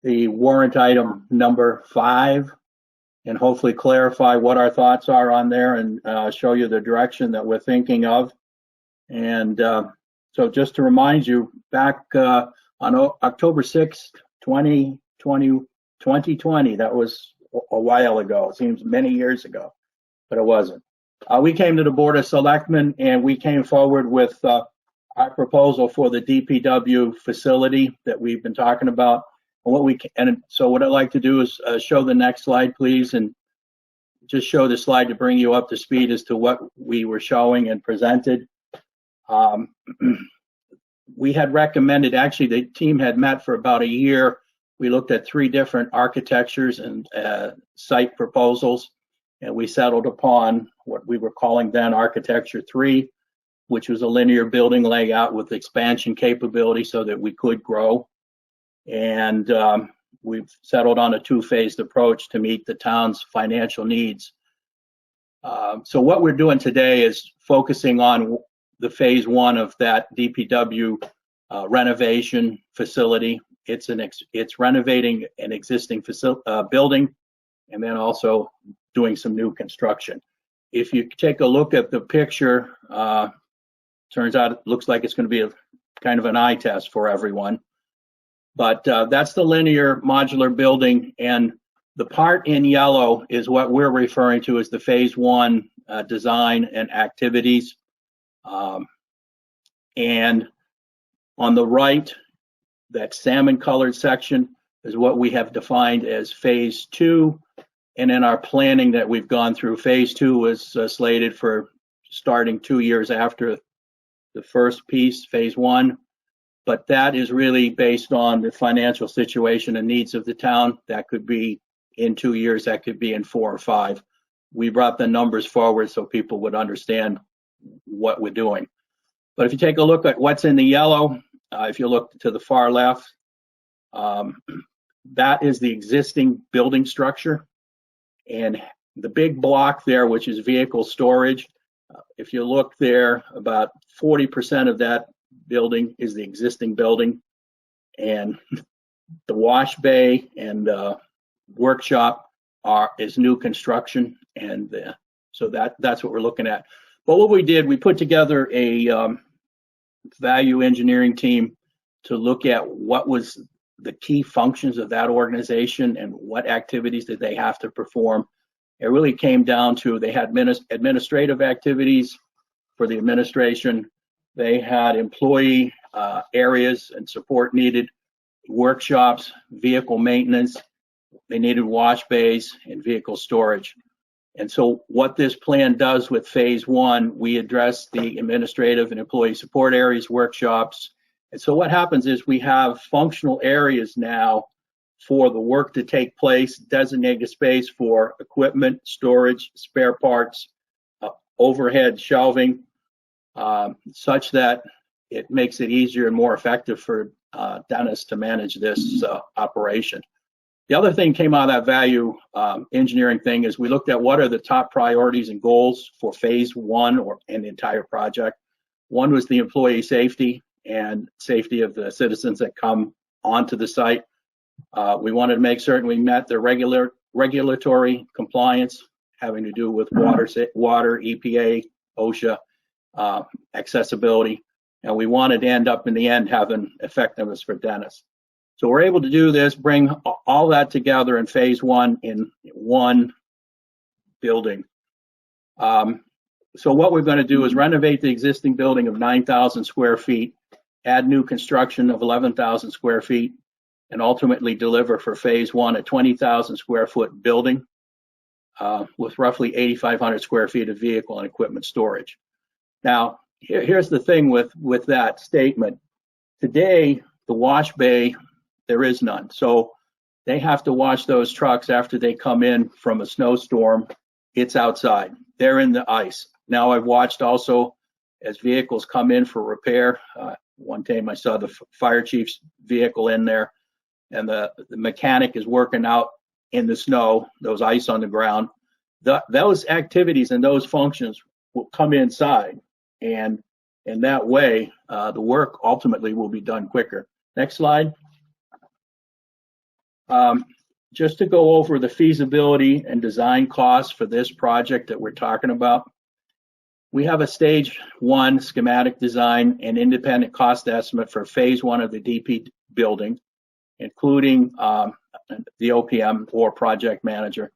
Speaker 10: the warrant item number 5 and hopefully clarify what our thoughts are on there and show you the direction that we're thinking of. And so just to remind you, back on October 6th, 2020, that was a while ago. It seems many years ago, but it wasn't. We came to the Board of Selectmen and we came forward with our proposal for the DPW facility that we've been talking about. So what I'd like to do is show the next slide, please, and just show the slide to bring you up to speed as to what we were showing and presented. We had recommended, actually the team had met for about a year. We looked at 3 different architectures and site proposals, and we settled upon what we were calling then Architecture 3, which was a linear building layout with expansion capability so that we could grow. And we've settled on a two-phased approach to meet the town's financial needs. So what we're doing today is focusing on the phase one of that DPW renovation facility. It's renovating an existing building and then also doing some new construction. If you take a look at the picture, turns out it looks like it's going to be a kind of an eye test for everyone. But that's the linear modular building, and the part in yellow is what we're referring to as the phase one design and activities. And on the right, that salmon colored section is what we have defined as phase two. And in our planning that we've gone through, phase two was slated for starting 2 years after the first piece, phase one. But that is really based on the financial situation and needs of the town. That could be in 2 years, that could be in 4 or 5. We brought the numbers forward so people would understand what we're doing. But if you take a look at what's in the yellow, if you look to the far left, that is the existing building structure. And the big block there, which is vehicle storage, if you look there, about 40% of that building is the existing building, and the wash bay and workshop is new construction, and so that's what we're looking at. But what we did, we put together a value engineering team to look at what was the key functions of that organization and what activities did they have to perform. It really came down to they had administrative activities for the administration. They had employee areas and support needed, workshops, vehicle maintenance. They needed wash bays and vehicle storage. And so what this plan does with phase one, we address the administrative and employee support areas, workshops. And so what happens is we have functional areas now for the work to take place, designated space for equipment, storage, spare parts, overhead shelving, such that it makes it easier and more effective for Dennis to manage this operation. The other thing came out of that value engineering thing is we looked at what are the top priorities and goals for phase one and the entire project. One was the employee safety and safety of the citizens that come onto the site. We wanted to make certain we met the regulatory compliance having to do with water, EPA, OSHA, accessibility, and we wanted to end up in the end having effectiveness for Dennis. So we're able to do this, bring all that together in phase one in one building. So what we're going to do is renovate the existing building of 9,000 square feet, add new construction of 11,000 square feet, and ultimately deliver for phase one a 20,000 square foot building with roughly 8,500 square feet of vehicle and equipment storage. Now, here's the thing with that statement. Today, the wash bay, there is none. So they have to wash those trucks after they come in from a snowstorm. It's outside. They're in the ice. Now I've watched also as vehicles come in for repair. One time I saw the fire chief's vehicle in there, and the mechanic is working out in the snow, those ice on the ground. Those activities and those functions will come inside, and in that way, the work ultimately will be done quicker. Next slide. Just to go over the feasibility and design costs for this project that we're talking about. We have a stage one schematic design and independent cost estimate for phase one of the DP building, including the OPM or project manager.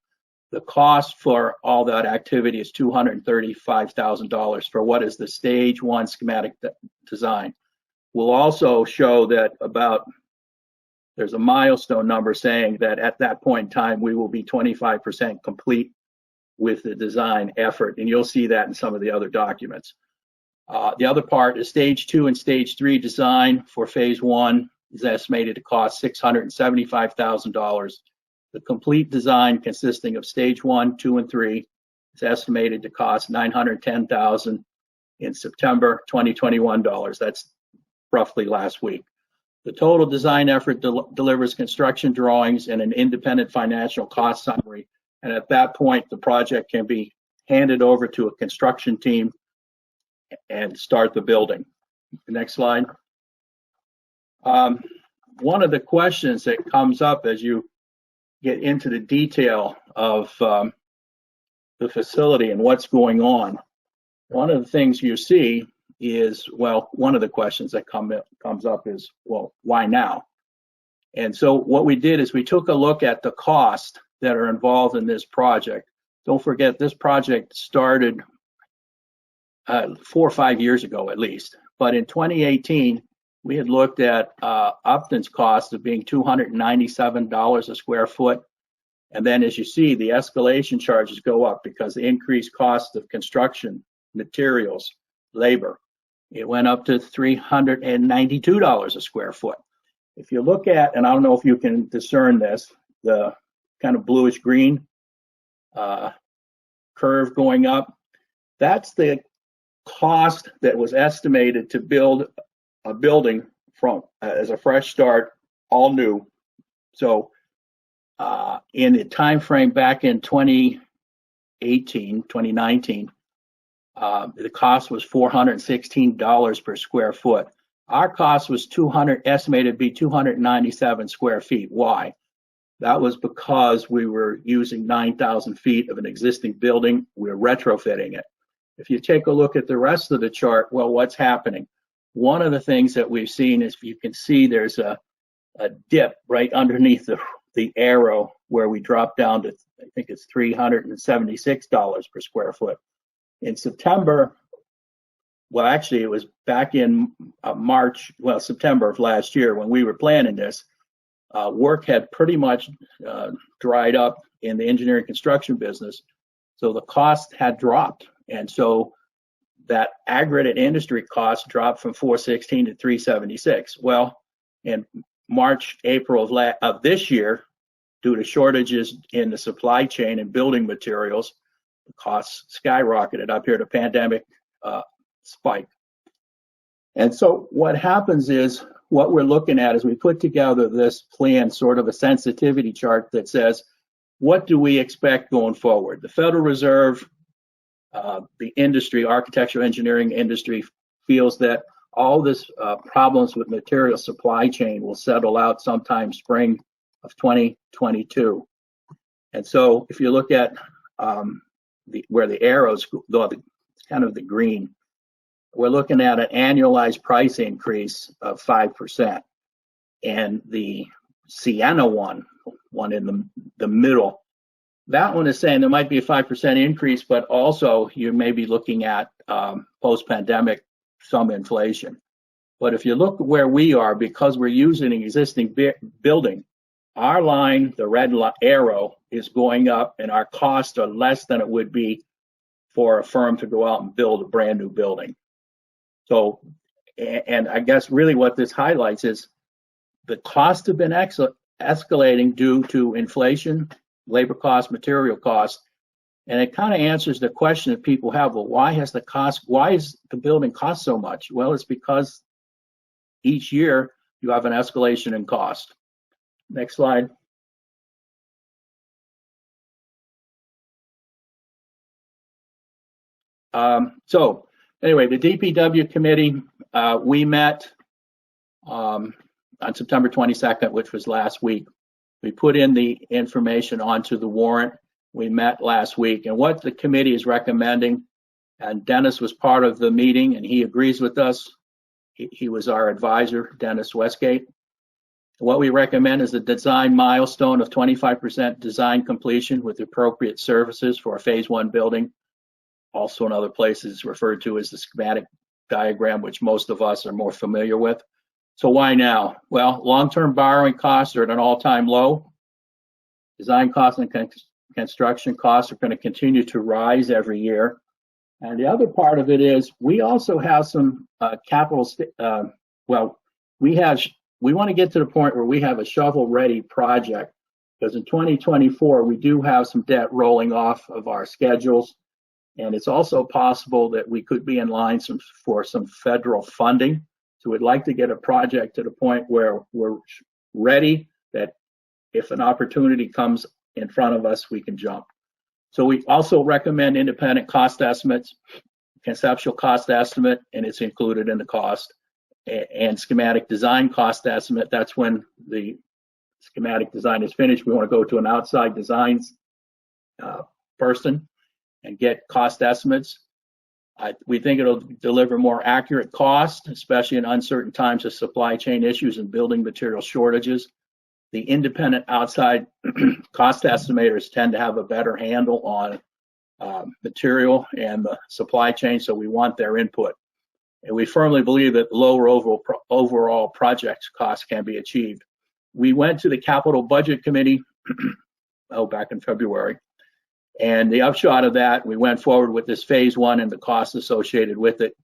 Speaker 10: The cost for all that activity is $235,000 for what is the stage one schematic design. We'll also show that there's a milestone number saying that at that point in time, we will be 25% complete with the design effort, and you'll see that in some of the other documents. The other part is stage two and stage three design for phase one is estimated to cost $675,000. The complete design consisting of stage one, two, and three is estimated to cost $910,000. in September 2021 dollars. That's roughly last week. The total design effort delivers construction drawings and an independent financial cost summary. And at that point, the project can be handed over to a construction team and start the building. Next slide. One of the questions that comes up as you get into the detail of the facility and what's going on, one of the things you see is, well, one of the questions that comes up is, well, why now? And so what we did is we took a look at the costs that are involved in this project. Don't forget, this project started 4 or 5 years ago at least. But in 2018, we had looked at Upton's cost of being $297 a square foot. And then as you see, the escalation charges go up because the increased cost of construction, materials, labor. It went up to $392 a square foot. If you look at, and I don't know if you can discern this, the kind of bluish green curve going up, that's the cost that was estimated to build a building from as a fresh start, all new. So in the time frame back in 2019, the cost was $416 per square foot. Our cost was estimated to be 297 square feet. Why? That was because we were using 9,000 feet of an existing building. We're retrofitting it. If you take a look at the rest of the chart, well, what's happening? One of the things that we've seen is you can see there's a dip right underneath the arrow where we drop down to, I think it's $376 per square foot. In September, well, actually, it was back in September of last year when we were planning this, work had pretty much dried up in the engineering construction business. So the cost had dropped. And so that aggregate industry cost dropped from $416 to $376. Well, in March, April of this year, due to shortages in the supply chain and building materials, the costs skyrocketed up here to pandemic spike. And so what happens is, what we're looking at is we put together this plan, sort of a sensitivity chart that says, what do we expect going forward? The Federal Reserve, the industry, architectural engineering industry, feels that all this problems with material supply chain will settle out sometime spring of 2022. And so if you look at where the arrows go, kind of the green, we're looking at an annualized price increase of 5%. And the Sienna one in the middle, that one is saying there might be a 5% increase, but also you may be looking at post-pandemic some inflation. But if you look where we are, because we're using an existing building, our line, the red arrow, is going up and our costs are less than it would be for a firm to go out and build a brand new building. So, and I guess really what this highlights is the costs have been escalating due to inflation, labor costs, material costs, and it kind of answers the question that people have, well, why is the building cost so much? Well, it's because each year you have an escalation in cost. Next slide. So anyway, the DPW committee, we met on September 22nd, which was last week. We put in the information onto the warrant. We met last week, and what the committee is recommending, and Dennis was part of the meeting and he agrees with us. He was our advisor, Dennis Westgate. What we recommend is a design milestone of 25% design completion with appropriate services for a phase 1 building. Also in other places referred to as the schematic diagram, which most of us are more familiar with. So why now? Well, long-term borrowing costs are at an all-time low. Design costs and construction costs are going to continue to rise every year. And the other part of it is we also have some capital, we want to get to the point where we have a shovel-ready project, because in 2024, we do have some debt rolling off of our schedules. And it's also possible that we could be in line for some federal funding. So we'd like to get a project to the point where we're ready, that if an opportunity comes in front of us, we can jump. So we also recommend independent cost estimates, conceptual cost estimate, and it's included in the cost, and schematic design cost estimate. That's when the schematic design is finished. We want to go to an outside designs person and get cost estimates. We think it'll deliver more accurate cost, especially in uncertain times of supply chain issues and building material shortages. The independent outside cost estimators tend to have a better handle on material and the supply chain, so we want their input. And we firmly believe that lower overall project costs can be achieved. We went to the Capital Budget Committee back in February, and the upshot of that, we went forward with this phase 1 and the costs associated with it.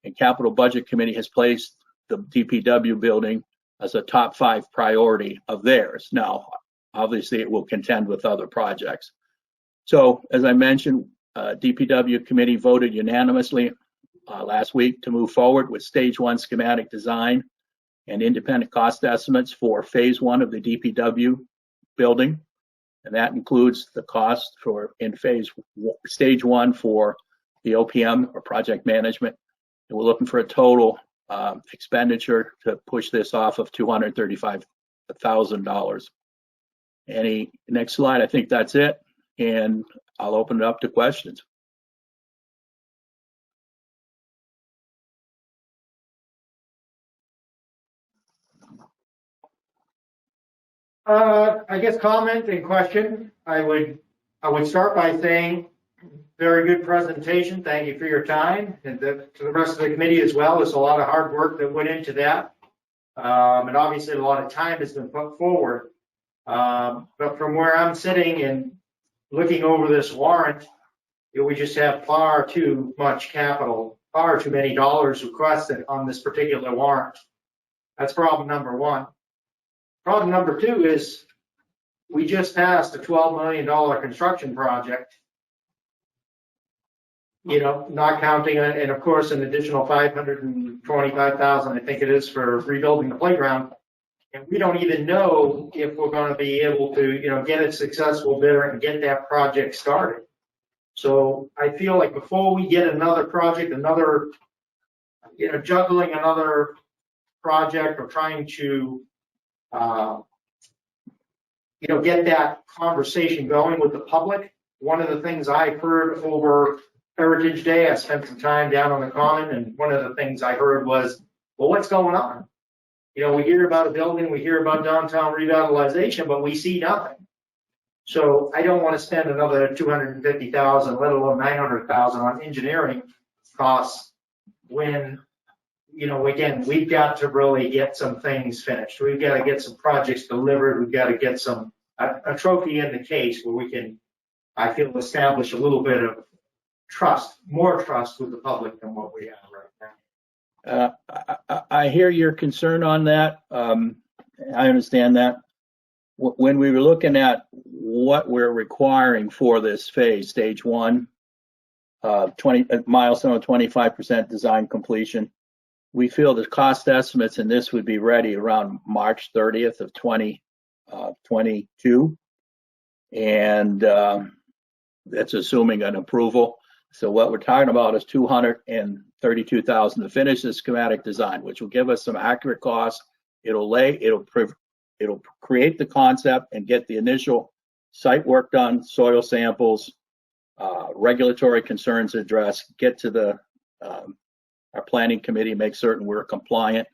Speaker 10: And Capital Budget Committee has placed the DPW building as a top 5 priority of theirs. Now, obviously, it will contend with other projects. So, as I mentioned, DPW committee voted unanimously last week to move forward with stage 1 schematic design and independent cost estimates for phase 1 of the DPW building. And that includes the cost for stage 1 for the OPM, or project management. And we're looking for a total expenditure to push this off of $235,000. Next slide, I think that's it. And I'll open it up to questions.
Speaker 7: I guess comment and question. I would start by saying, very good presentation. Thank you for your time, and to the rest of the committee as well. There's a lot of hard work that went into that, and obviously a lot of time has been put forward. But from where I'm sitting and looking over this warrant, we just have far too much capital, far too many dollars requested on this particular warrant. That's problem number 1. Problem number 2 is we just passed a $12 million construction project, not counting, and of course, an additional $525,000, I think it is, for rebuilding the playground. And we don't even know if we're going to be able to, get a successful bidder and get that project started. So I feel like before we get another project, juggling another project or trying to get that conversation going with the public. One of the things I heard over Heritage Day, I spent some time down on the Common, and one of the things I heard was, well, what's going on? We hear about a building, we hear about downtown revitalization, but we see nothing. So I don't want to spend another $250,000, let alone $900,000 on engineering costs when, again, we've got to really get some things finished. We've got to get some projects delivered. We've got to get a trophy in the case where we can, I feel, establish a little bit of more trust with the public than what we have right now.
Speaker 10: I hear your concern on that. I understand that. When we were looking at what we're requiring for this phase, stage 1, milestone of 25% design completion, we feel the cost estimates in this would be ready around March 30th of 2022. And that's assuming an approval. So what we're talking about is $232,000 to finish the schematic design, which will give us some accurate costs. It'll create the concept and get the initial site work done, soil samples, regulatory concerns addressed, get to our planning committee, make certain we're compliant,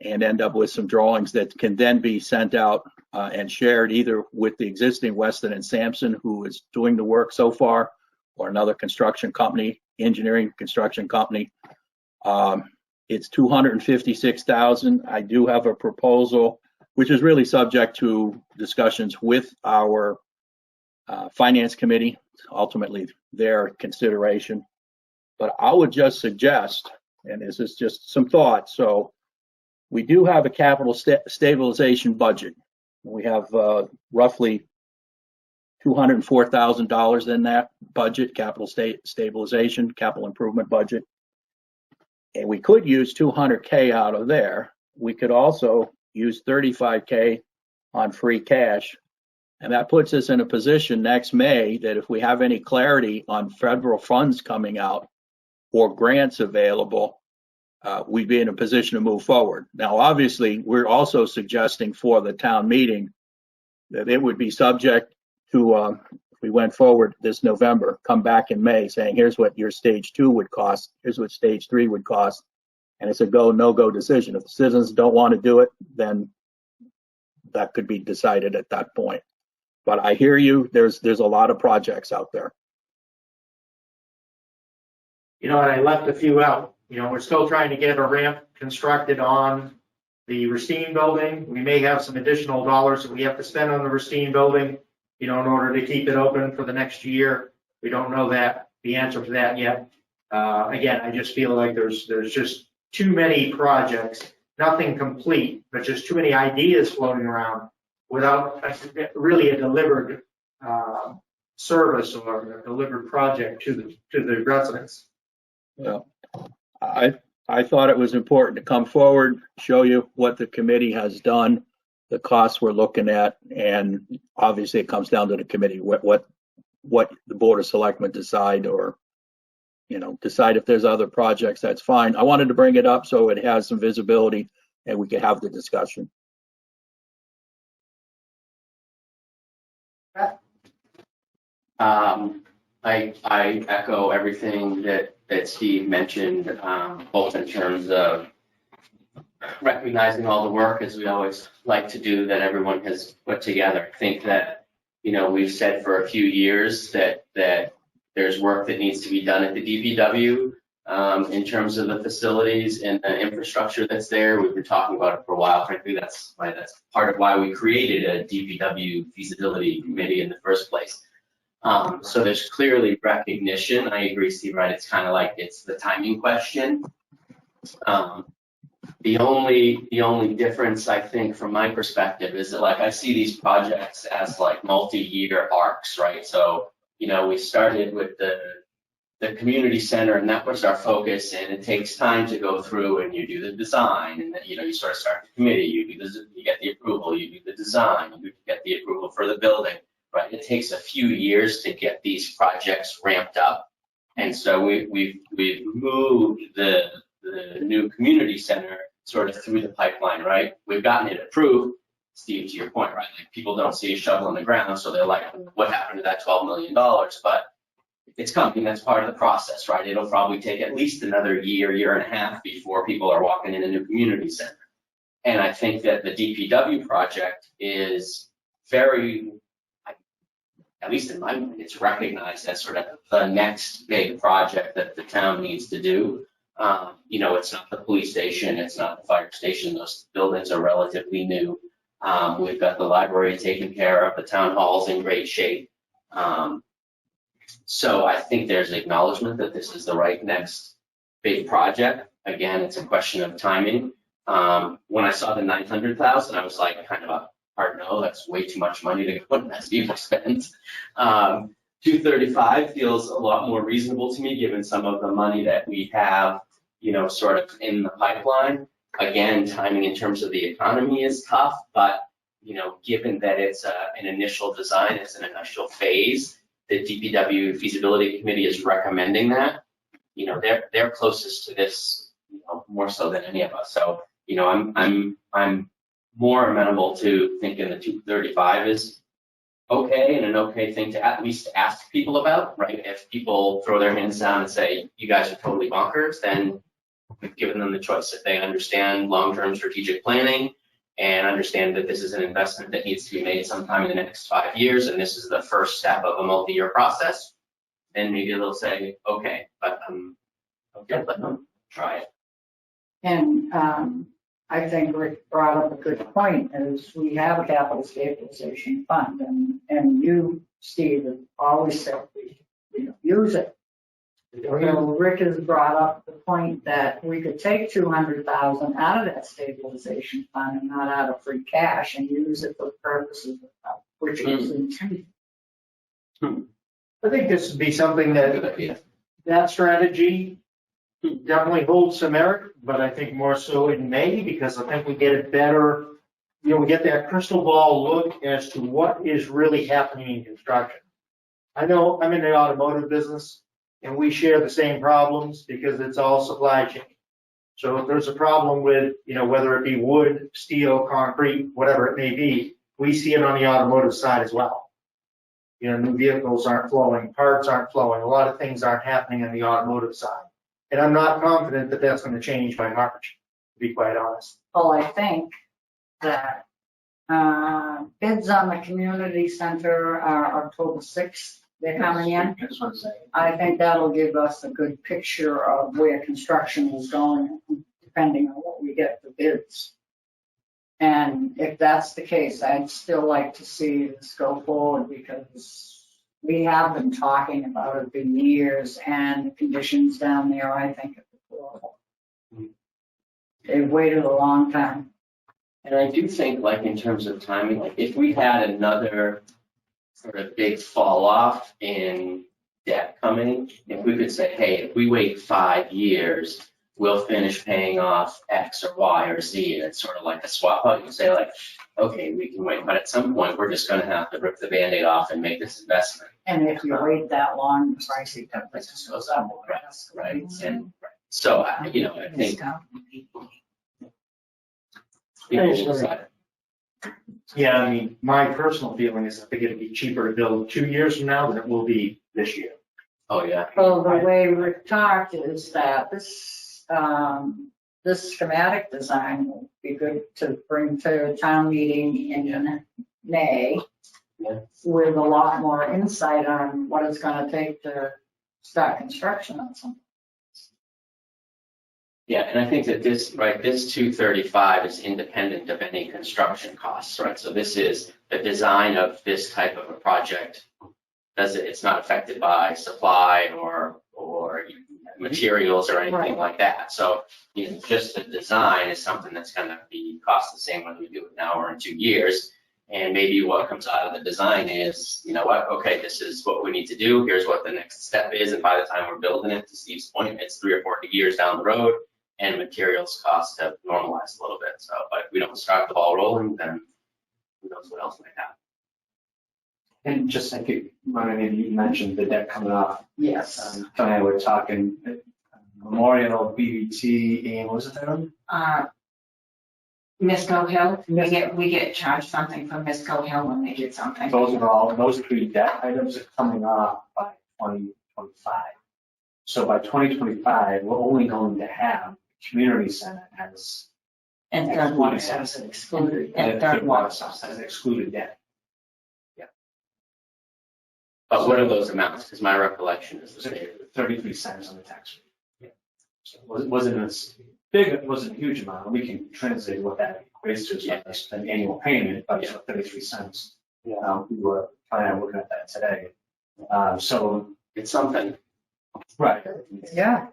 Speaker 10: and end up with some drawings that can then be sent out and shared either with the existing Weston and Sampson, who is doing the work so far, or another construction company, engineering construction company. It's $256,000. I do have a proposal, which is really subject to discussions with our finance committee, ultimately their consideration. But I would just suggest, and this is just some thoughts, so we do have a capital stabilization budget. We have roughly $204,000 in that budget, capital stabilization, capital improvement budget. And we could use 200K out of there. We could also use 35K on free cash. And that puts us in a position next May that if we have any clarity on federal funds coming out or grants available, we'd be in a position to move forward. Now, obviously, we're also suggesting for the town meeting that it would be subject to, if we went forward this November, come back in May saying, here's what your stage 2 would cost, here's what stage 3 would cost. And it's a go, no-go decision. If the citizens don't want to do it, then that could be decided at that point. But I hear you, there's a lot of projects out there.
Speaker 7: You know, and I left a few out. You know, we're still trying to get a ramp constructed on the Racine building. We may have some additional dollars that we have to spend on the Racine building, you know, in order to keep it open for the next year. We don't know the answer to that yet. Again, I just feel like there's just too many projects, nothing complete, but just too many ideas floating around without really a delivered service or a delivered project to the residents.
Speaker 10: Well, I thought it was important to come forward, show you what the committee has done, the costs we're looking at, and obviously it comes down to the committee, what the Board of Selectmen decide, or, you know, decide if there's other projects, that's fine. I wanted to bring it up so it has some visibility and we could have the discussion.
Speaker 4: I echo everything that Steve mentioned, both in terms of recognizing all the work, as we always like to do, that everyone has put together. I think that, you know, we've said for a few years that there's work that needs to be done at the DPW in terms of the facilities and the infrastructure that's there. We've been talking about it for a while. Frankly, that's part of why we created a DPW feasibility committee in the first place. So there's clearly recognition. I agree, Steve, right? It's kind of like it's the timing question. The only difference, I think, from my perspective is that, like, I see these projects as like multi-year arcs, right? So, you know, we started with the community center, and that was our focus, and it takes time to go through and you do the design, and then, you know, you sort of start the committee, you get the approval, you do the design, you get the approval for the building, right? It takes a few years to get these projects ramped up, and so we've moved the new community center sort of through the pipeline, right? We've gotten it approved, Steve, to your point, right? Like, people don't see a shovel in the ground, so they're like, what happened to that $12 million? But it's coming, that's part of the process, right? It'll probably take at least another year and a half before people are walking in a new community center. And I think that the DPW project is very, at least in my mind, it's recognized as sort of the next big project that the town needs to do. You know, it's not the police station, it's not the fire station. Those buildings are relatively new. We've got the library taken care of, the town hall's in great shape. So I think there's an acknowledgement that this is the right next big project. Again, it's a question of timing. When I saw the 900,000, I was like, kind of a hard no, that's way too much money to go and as people spend. 235 feels a lot more reasonable to me, given some of the money that we have, you know, sort of in the pipeline. Again, timing in terms of the economy is tough, but, you know, given that it's an initial design, it's an initial phase, the DPW feasibility committee is recommending that. You know, they're closest to this, you know, more so than any of us. So, you know, I'm more amenable to thinking the 235 is okay, and an okay thing to at least ask people about, right? If people throw their hands down and say, you guys are totally bonkers, then we've given them the choice. If they understand long-term strategic planning and understand that this is an investment that needs to be made sometime in the next 5 years, and this is the first step of a multi-year process, then maybe they'll say, okay, but okay, let them try it.
Speaker 1: And I think Rick brought up a good point, is we have a capital stabilization fund, and you, Steve, have always said we use it. So Rick has brought up the point that we could take 200,000 out of that stabilization fund and not out of free cash and use it for purposes of which it was intended.
Speaker 7: I think this would be something
Speaker 4: Good
Speaker 7: that,
Speaker 4: idea.
Speaker 7: that strategy definitely holds some merit, but I think more so in May, because I think we get a better, we get that crystal ball look as to what is really happening in construction. I know I'm in the automotive business, and we share the same problems because it's all supply chain. So if there's a problem with, whether it be wood, steel, concrete, whatever it may be, we see it on the automotive side as well. New vehicles aren't flowing, parts aren't flowing, a lot of things aren't happening on the automotive side. And I'm not confident that that's going to change by March, to be quite honest.
Speaker 1: Well, I think that bids on the community center are October 6th. They're coming in.
Speaker 3: That's what I'm saying.
Speaker 1: I think that'll give us a good picture of where construction is going, depending on what we get for bids. And if that's the case, I'd still like to see this go forward because we have been talking about it for years, and the conditions down there, I think, are deplorable. They've waited a long time.
Speaker 4: And I do think, like, in terms of timing, like, if we had another sort of big fall off in debt coming, if we could say, hey, if we wait 5 years, we'll finish paying off X or Y or Z, and it's sort of like a swap out. You can say, like, okay, we can wait, but at some point, we're just going to have to rip the Band-Aid off and make this investment.
Speaker 1: And if you wait that long, the price just goes up.
Speaker 4: Right. And so, I think people decide.
Speaker 7: Yeah, I mean, my personal feeling is I think it'd be cheaper to build 2 years from now than it will be this year.
Speaker 4: Oh, yeah.
Speaker 1: Well, the way Rick talked is that this schematic design will be good to bring to town meeting in May
Speaker 4: Yeah.
Speaker 1: with a lot more insight on what it's gonna take to start construction on something.
Speaker 4: Yeah, and I think that this 235 is independent of any construction costs, right? So this is the design of this type of a project. It's not affected by supply or materials or anything like that. So just the design is something that's going to be cost the same whether we do it now or in 2 years. And maybe what comes out of the design is, okay, this is what we need to do. Here's what the next step is. And by the time we're building it, to Steve's point, it's 3 or 4 years down the road. And materials costs have normalized a little bit. So, but if we don't start the ball rolling, then who knows what else might happen.
Speaker 3: And just I think, maybe you mentioned the debt coming off.
Speaker 1: Yes.
Speaker 3: Tony and I were talking Memorial, BBT, and what was the third one?
Speaker 2: Misco Hill, we get charged something from Misco Hill when they did something.
Speaker 3: Those 3 debt items are coming off by 2025. So by 2025, we're only going to have community center as
Speaker 2: And third one is excluded. And third one.
Speaker 3: as excluded debt.
Speaker 4: But what are those amounts? Because my recollection is the same.
Speaker 3: 33 cents on the tax rate. So it wasn't as big, it wasn't a huge amount. We can translate what that equates to as an annual payment, but it's 33 cents. We were planning on looking at that today. So
Speaker 4: It's something.
Speaker 3: right.
Speaker 1: Yeah.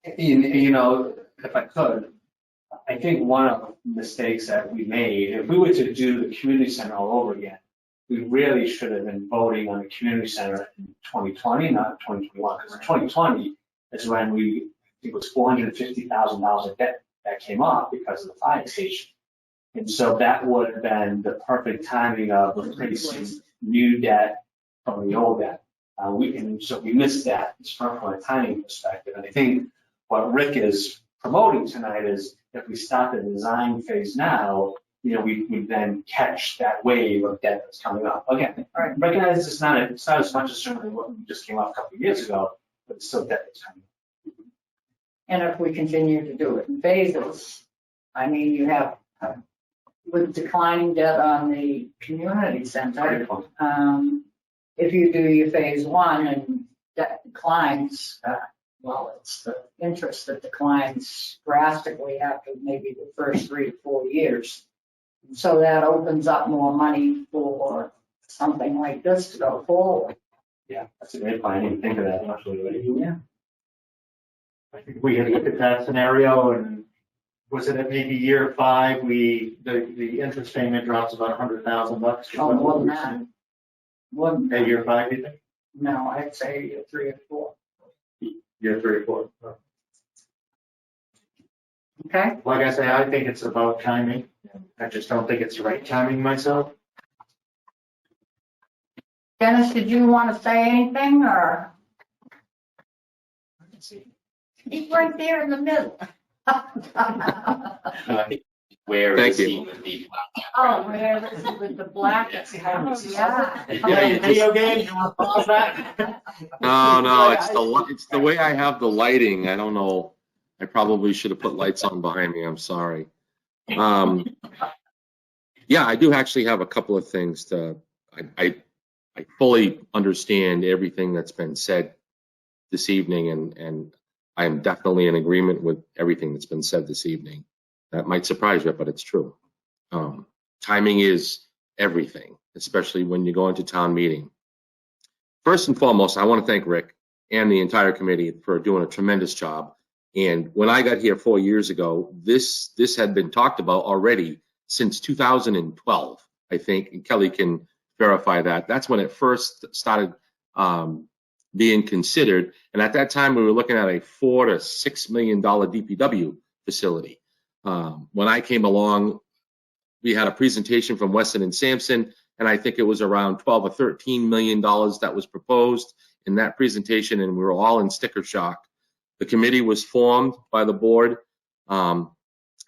Speaker 3: If I could, I think one of the mistakes that we made, if we were to do the community center all over again, we really should have been voting on the community center in 2020, not 2021, because in 2020 is when I think it was $450,000 of debt that came off because of the fire station. And so that would have been the perfect timing of replacing new debt from the old debt. So we missed that from a timing perspective. And I think what Rick is promoting tonight is if we start the design phase now, we then catch that wave of debt that's coming up. Again, I recognize it's not as much as certainly what we just came off a couple of years ago, but it's still debt that's coming up.
Speaker 1: And if we continue to do it in phases, you have with declining debt on the community center, if you do your phase 1 and debt declines, it's the interest that declines drastically after maybe the first 3 to 4 years. So that opens up more money for something like this to go forward.
Speaker 3: Yeah, that's a great point. I didn't think of that much.
Speaker 1: Yeah.
Speaker 7: I think we had looked at that scenario, and was it at maybe year 5, the interest payment drops about $100,000.
Speaker 1: Oh, more than that.
Speaker 7: At year 5, you think?
Speaker 1: No, I'd say 3 or 4.
Speaker 7: You're 3 or 4.
Speaker 1: Okay?
Speaker 7: Like I say, I think it's about timing. I just don't think it's the right timing myself.
Speaker 1: Dennis, did you want to say anything or? He's right there in the middle.
Speaker 4: Where
Speaker 11: Thank
Speaker 4: is
Speaker 11: you.
Speaker 4: he with the?
Speaker 1: Oh, where is it with the black? Oh, yeah.
Speaker 7: Video game, you want to pause that?
Speaker 11: No, it's the way I have the lighting. I don't know. I probably should have put lights on behind me. I'm sorry. Yeah, I do actually have a couple of things to. I fully understand everything that's been said this evening, and I am definitely in agreement with everything that's been said this evening. That might surprise you, but it's true. Timing is everything, especially when you go into town meeting. First and foremost, I want to thank Rick and the entire committee for doing a tremendous job. And when I got here 4 years ago, this had been talked about already since 2012, I think, and Kelly can verify that. That's when it first started being considered. And at that time, we were looking at a $4 to $6 million DPW facility. When I came along, we had a presentation from Weston and Sampson, and I think it was around $12 or $13 million that was proposed in that presentation, and we were all in sticker shock. The committee was formed by the board, and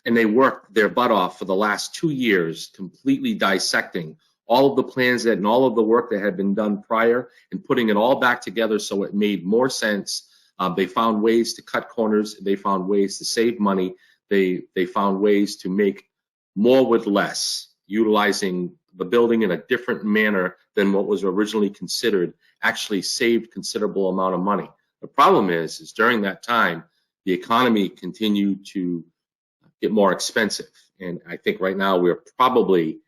Speaker 11: they worked their butt off for the last 2 years, completely dissecting all of the plans and all of the work that had been done prior and putting it all back together so it made more sense. They found ways to cut corners. They found ways to save money. They found ways to make more with less, utilizing the building in a different manner than what was originally considered, actually saved considerable amount of money. The problem is during that time, the economy continued to get more expensive. And I think right now we're probably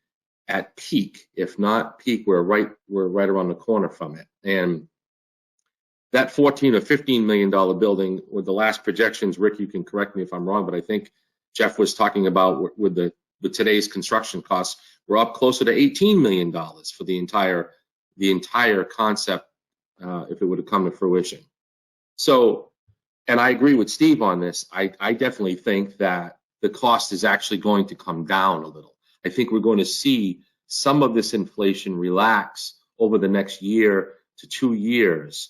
Speaker 11: at peak. If not peak, we're right around the corner from it. And that $14 or $15 million building with the last projections, Rick, you can correct me if I'm wrong, but I think Jeff was talking about with today's construction costs, we're up closer to $18 million for the entire concept if it would have come to fruition. So, and I agree with Steve on this. I definitely think that the cost is actually going to come down a little. I think we're going to see some of this inflation relax over the next year to 2 years.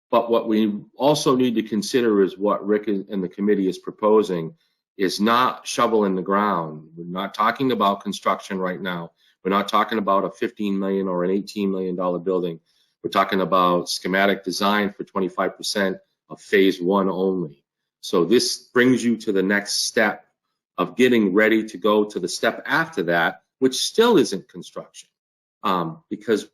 Speaker 11: But what we also need to consider is what Rick and the committee is proposing is not shovel in the ground. We're not talking about construction right now. We're not talking about a $15 million or an $18 million building. We're talking about schematic design for 25% of phase 1 only. So this brings you to the next step of getting ready to go to the step after that, which still isn't construction. Because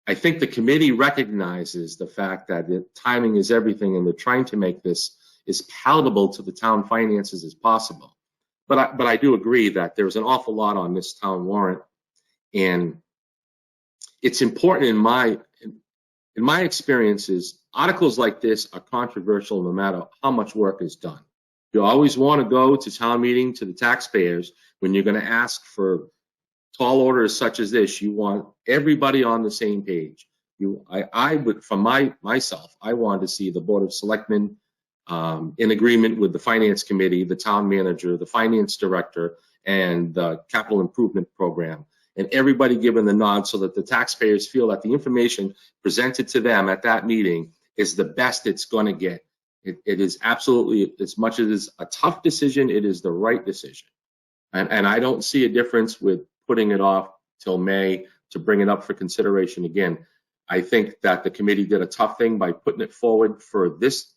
Speaker 11: I think the committee recognizes the fact that the timing is everything, and they're trying to make this as palatable to the town finances as possible. But I do agree that there's an awful lot on this town warrant, and it's important in my experiences. Articles like this are controversial no matter how much work is done. You always want to go to town meeting to the taxpayers when you're going to ask for tall orders such as this. You want everybody on the same page. I would, from myself, I wanted to see the Board of Selectmen in agreement with the Finance Committee, the Town Manager, the Finance Director, and the Capital Improvement Program, and everybody given the nod so that the taxpayers feel that the information presented to them at that meeting is the best it's going to get. It is absolutely, as much as it is a tough decision, it is the right decision. And I don't see a difference with putting it off till May to bring it up for consideration again. I think that the committee did a tough thing by putting it forward for this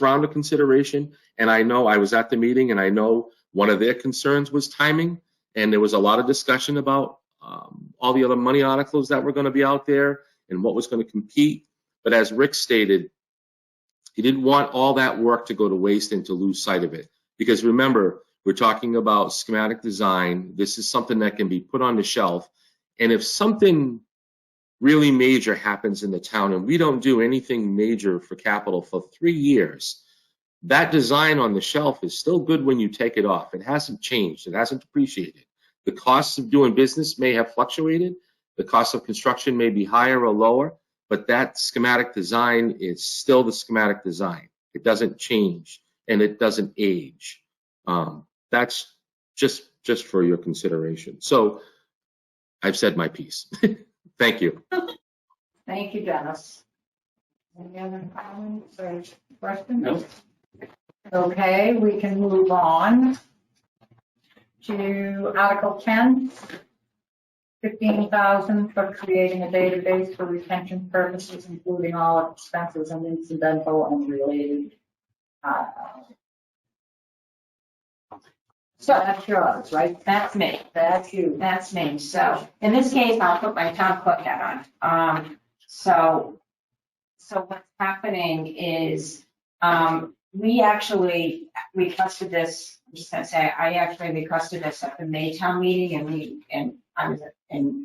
Speaker 11: round of consideration. And I know I was at the meeting, and I know one of their concerns was timing. And there was a lot of discussion about all the other money articles that were going to be out there and what was going to compete. But as Rick stated, he didn't want all that work to go to waste and to lose sight of it. Because remember, we're talking about schematic design. This is something that can be put on the shelf. And if something really major happens in the town and we don't do anything major for capital for 3 years, that design on the shelf is still good when you take it off. It hasn't changed. It hasn't depreciated. The costs of doing business may have fluctuated. The cost of construction may be higher or lower. but that schematic design is still the schematic design. It doesn't change and it doesn't age. That's just for your consideration. So I've said my piece. Thank you.
Speaker 1: Thank you, Dennis. Any other comments or questions?
Speaker 3: No.
Speaker 1: Okay, we can move on to Article 10. 15,000 for creating a database for retention purposes, including all expenses and incidental and related. So that's yours, right?
Speaker 2: That's me.
Speaker 1: That's you.
Speaker 2: That's me. So in this case, I'll put my town clerk hat on. So what's happening is, we actually requested this, I'm just gonna say, I actually requested this at the May town meeting and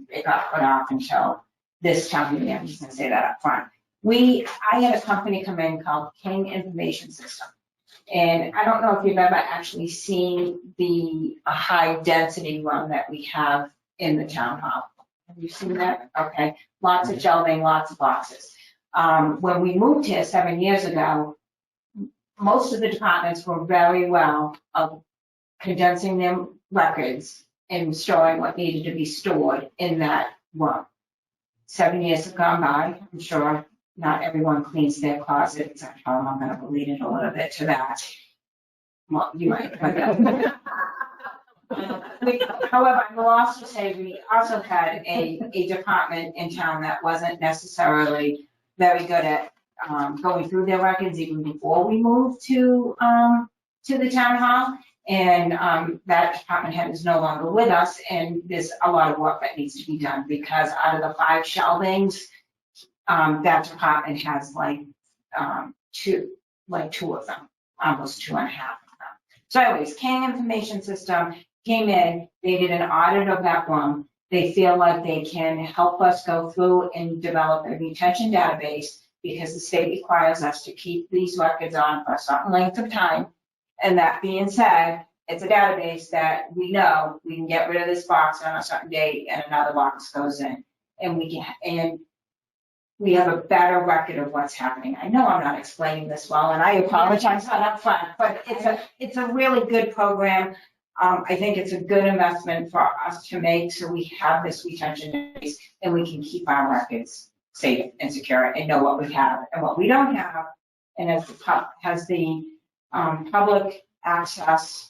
Speaker 2: it got put off until this town meeting. I'm just gonna say that up front. I had a company come in called King Information System. And I don't know if you've ever actually seen the high density one that we have in the town hall. Have you seen that? Okay. Lots of shelving, lots of boxes. When we moved here 7 years ago, most of the departments were very well of condensing their records and storing what needed to be stored in that room. 7 years have gone by. I'm sure not everyone cleans their closets. I'm going to believe it a little bit to that. Well, you might. However, I will also say we also had a department in town that wasn't necessarily very good at going through their records even before we moved to the town hall. And that department head is no longer with us, and there's a lot of work that needs to be done because out of the 5 shelvings, that department has like two of them, almost 2.5 of them. So anyways, King Information System came in, they did an audit of that room. They feel like they can help us go through and develop a retention database because the state requires us to keep these records on for a certain length of time. And that being said, it's a database that we know we can get rid of this box on a certain date and another box goes in. And we have a better record of what's happening. I know I'm not explaining this well, and I apologize up front, but it's a really good program. I think it's a good investment for us to make so we have this retention database and we can keep our records safe and secure and know what we have and what we don't have. And as the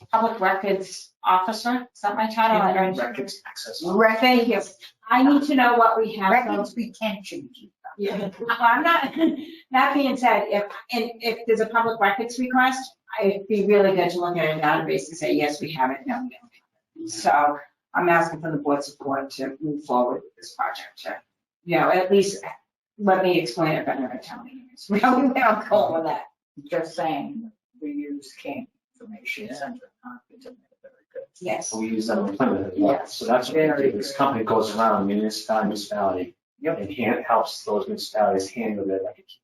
Speaker 2: public records officer, is that my title?
Speaker 3: Records access.
Speaker 2: Thank you. I need to know what we have.
Speaker 1: Records retention.
Speaker 2: Yeah, I'm not, that being said, if there's a public records request, it'd be really good to look at a database and say, yes, we have it, no, we don't have it. So I'm asking for the board's support to move forward with this project. At least let me explain it better at town meetings. We don't go with that.
Speaker 1: Just saying, we use King Information Center.
Speaker 2: Yes.
Speaker 3: We use that in Plymouth as well.
Speaker 1: Yes.
Speaker 3: So that's what we do. This company goes around municipality and helps those municipalities handle their records.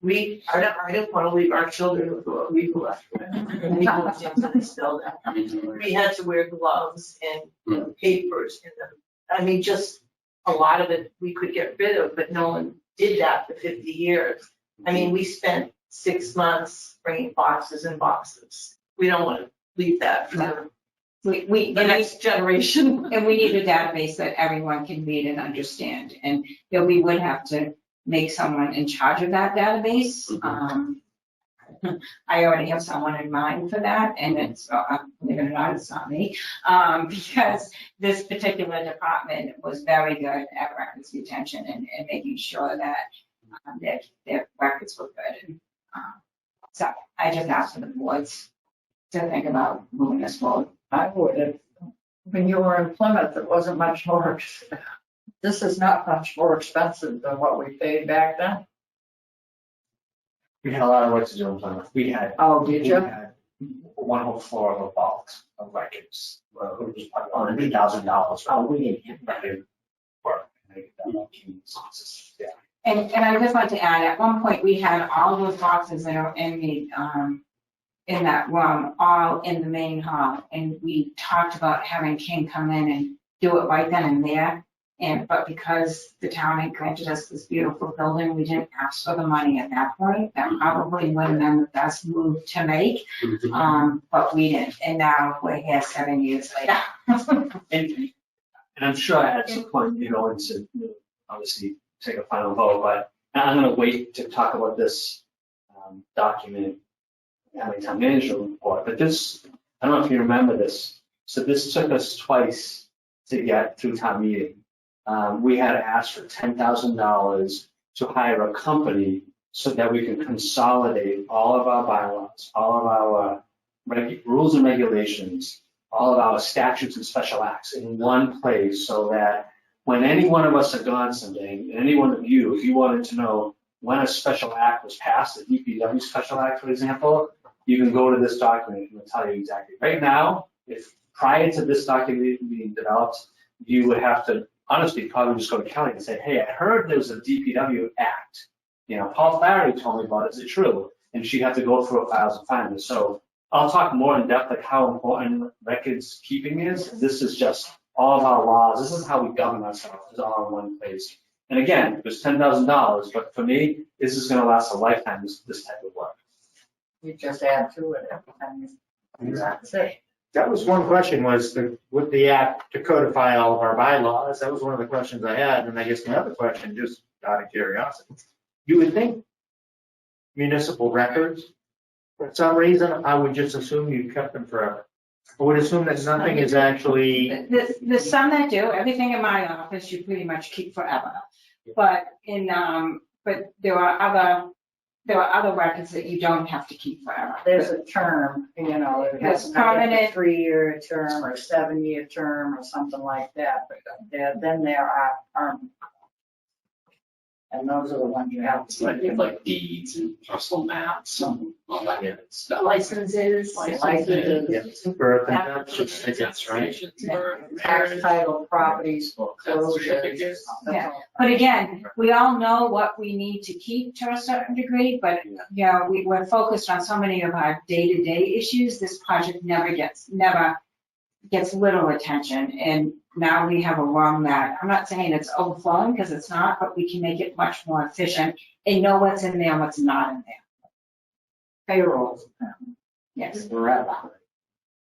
Speaker 12: I don't want to leave our children with what we left with. We moved into this building. We had to wear gloves and papers in them. I mean, just a lot of it we could get rid of, but no one did that for 50 years. I mean, we spent 6 months bringing boxes and boxes. We don't want to leave that for the next generation.
Speaker 2: And we need a database that everyone can read and understand. And we would have to make someone in charge of that database. I already have someone in mind for that, and it's, believe it or not, it's not me, because this particular department was very good at records retention and making sure that their records were good. And, so I just asked for the boards to think about moving this forward.
Speaker 1: I would have, when you were in Plymouth, it wasn't much more, this is not much more expensive than what we paid back then.
Speaker 3: We had a lot of work to do in Plymouth. We had one whole floor of a vault of records. It was probably $100,000.
Speaker 1: Oh, we didn't.
Speaker 3: Record work. Yeah.
Speaker 2: And I just like to add, at one point, we had all those boxes that are in that room, all in the main hall. And we talked about having King come in and do it right then and there. But because the town had granted us this beautiful building, we didn't ask for the money at that point. That probably wouldn't have been the best move to make. But we didn't, and now we're here 7 years later.
Speaker 3: And I'm sure at some point, you're going to obviously take a final vote, but I'm gonna wait to talk about this document, having town manager report, but this, I don't know if you remember this. So this took us twice to get through town meeting. We had to ask for $10,000 to hire a company so that we can consolidate all of our bylaws, all of our rules and regulations, all of our statutes and special acts in one place, so that when any one of us are gone someday, any one of you, if you wanted to know when a special act was passed, the DPW special act, for example, you can go to this document and it'll tell you exactly. Right now, if prior to this document being developed, you would have to honestly probably just go to Kelly and say, hey, I heard there was a DPW act. You know, Paul Flaherty told me about it. Is it true? And she'd have to go through her files and find it. So I'll talk more in depth like how important records keeping is. This is just all of our laws. This is how we govern ourselves. It's all in one place. And again, it was $10,000, but for me, this is going to last a lifetime, this type of work.
Speaker 1: You just add to it every time you, that's it.
Speaker 7: That was one question, was with the act to codify all of our bylaws. That was one of the questions I had. And I guess my other question, just out of curiosity, you would think municipal records, for some reason, I would just assume you kept them forever. I would assume that nothing is actually.
Speaker 2: There's some that do. Everything in my office you pretty much keep forever. But but there are other records that you don't have to keep forever.
Speaker 1: There's a term, you know, it has
Speaker 2: It's
Speaker 1: a
Speaker 2: permanent.
Speaker 1: 3-year term or 7-year term or something like that, but then there are permanent. And those are the ones you have to.
Speaker 4: Like deeds and parcel maps and all that kind of stuff.
Speaker 12: Licenses.
Speaker 7: Birth and death
Speaker 4: That's right.
Speaker 1: Tax title, properties, foreclosures.
Speaker 2: Yeah. But again, we all know what we need to keep to a certain degree, but you know, we're focused on so many of our day-to-day issues. This project never gets little attention, and now we have a room that, I'm not saying it's overflowing because it's not, but we can make it much more efficient and know what's in there and what's not in there.
Speaker 1: Payrolls.
Speaker 2: Yes.
Speaker 1: Forever.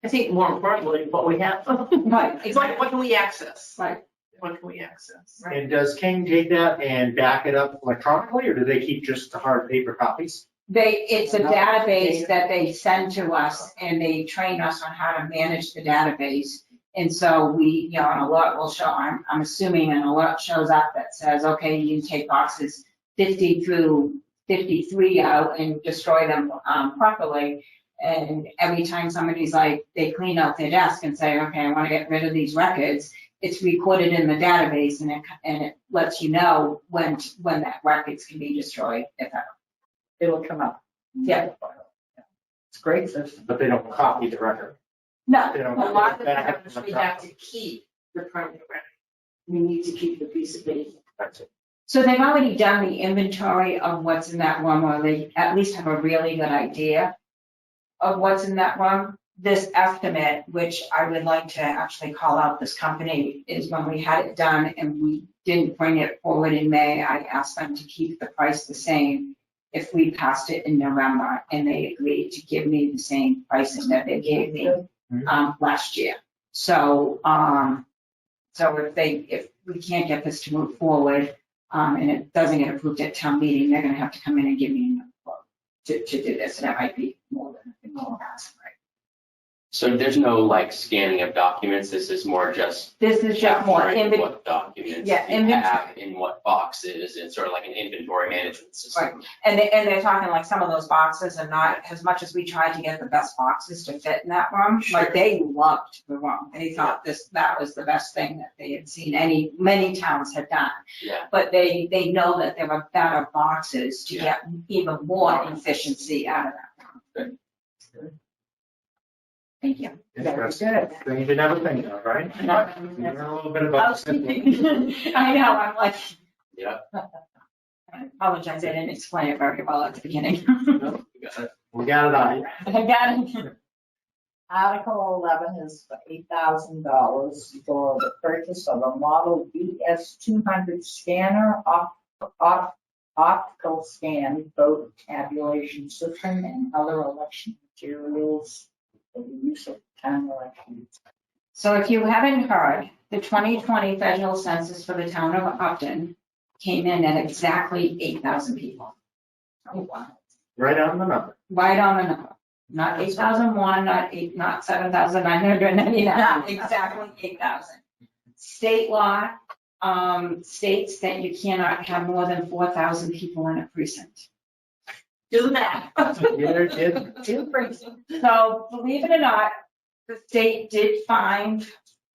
Speaker 12: I think more importantly, what we have.
Speaker 2: Right.
Speaker 12: It's like, what can we access?
Speaker 2: Right.
Speaker 12: What can we access?
Speaker 7: And does King take that and back it up electronically, or do they keep just the hard paper copies?
Speaker 2: It's a database that they send to us, and they train us on how to manage the database. And so we, you know, an alert will show, I'm assuming an alert shows up that says, okay, you can take boxes 50 through 53 out and destroy them properly. And every time somebody's like, they clean out their desk and say, okay, I want to get rid of these records, it's recorded in the database, and it lets you know when that records can be destroyed, if ever.
Speaker 1: It'll come up.
Speaker 2: Yeah.
Speaker 1: It's great system.
Speaker 7: But they don't copy the record.
Speaker 2: No.
Speaker 7: They don't
Speaker 12: A lot of the
Speaker 7: back
Speaker 12: times
Speaker 7: it
Speaker 12: we have to keep the permanent record. We need to keep the piece of paper.
Speaker 7: That's it.
Speaker 2: So they've already done the inventory of what's in that room, or they at least have a really good idea of what's in that room. This estimate, which I would like to actually call out this company, is when we had it done and we didn't bring it forward in May, I asked them to keep the price the same if we passed it in November, and they agreed to give me the same pricing that they gave me last year. So, if we can't get this to move forward, and it doesn't get approved at town meeting, they're gonna have to come in and give me another quote to do this, and that might be more than ask, right?
Speaker 4: So there's no like scanning of documents, this is more just.
Speaker 2: This is just more
Speaker 4: capturing what documents
Speaker 2: yeah,
Speaker 4: you have in what boxes, it's sort of like an inventory management system.
Speaker 2: Right. And they're talking like some of those boxes are not, as much as we tried to get the best boxes to fit in that room, like they loved the room. They thought that was the best thing that they had seen many towns had done.
Speaker 4: Yeah.
Speaker 2: But they know that there were better boxes to get even more efficiency out of that room.
Speaker 4: Good.
Speaker 2: Thank you.
Speaker 7: Things you never think of, right? You learn a little bit about.
Speaker 2: I know, I'm like.
Speaker 4: Yeah.
Speaker 2: I apologize, I didn't explain it very well at the beginning.
Speaker 7: We got it on.
Speaker 2: I got it.
Speaker 1: Article 11 is for $8,000 for the purchase of a model BS200 scanner, optical scan, vote tabulation system, and other election materials for the use of town elections.
Speaker 2: So if you haven't heard, the 2020 federal census for the town of Upton came in at exactly 8,000 people.
Speaker 1: Oh, wow.
Speaker 7: Right on the number.
Speaker 2: Right on the number. Not 8,001, not 7,999, exactly 8,000. State law states that you cannot have more than 4,000 people in a precinct.
Speaker 12: Do that.
Speaker 7: You're kidding.
Speaker 1: Two precincts.
Speaker 2: So believe it or not, the state did find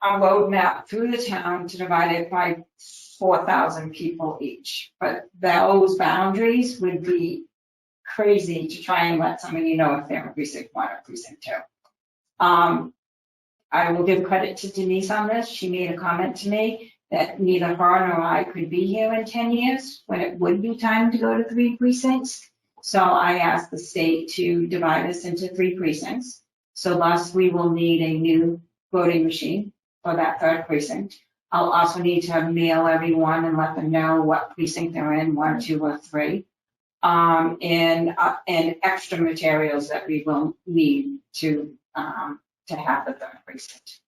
Speaker 2: a roadmap through the town to divide it by 4,000 people each. But those boundaries would be crazy to try and let somebody know if they're in precinct 1 or precinct 2. I will give credit to Denise on this. She made a comment to me that neither her nor I could be here in 10 years when it would be time to go to 3 precincts. So I asked the state to divide us into 3 precincts. So thus we will need a new voting machine for that 3rd precinct. I'll also need to mail everyone and let them know what precinct they're in, 1, 2, or 3. And extra materials that we will need to have the 3rd precinct.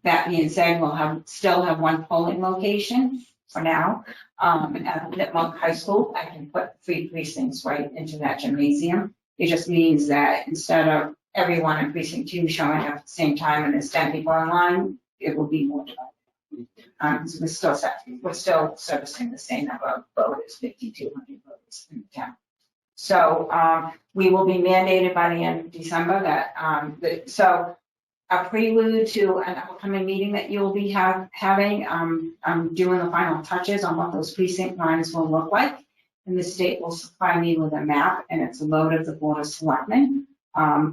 Speaker 2: That being said, we'll still have 1 polling location for now. At Nipmuc High School, I can put 3 precincts right into that gymnasium. It just means that instead of everyone in precinct 2 showing up at the same time and there's 10 people online, it will be more divided. So we're still servicing the same number of voters, 5,200 voters in the town. So we will be mandated by the end of December that, so a prelude to an upcoming meeting that you'll be having, I'm doing the final touches on what those precinct lines will look like. And the state will supply me with a map, and it's a load of the Board of Selectmen.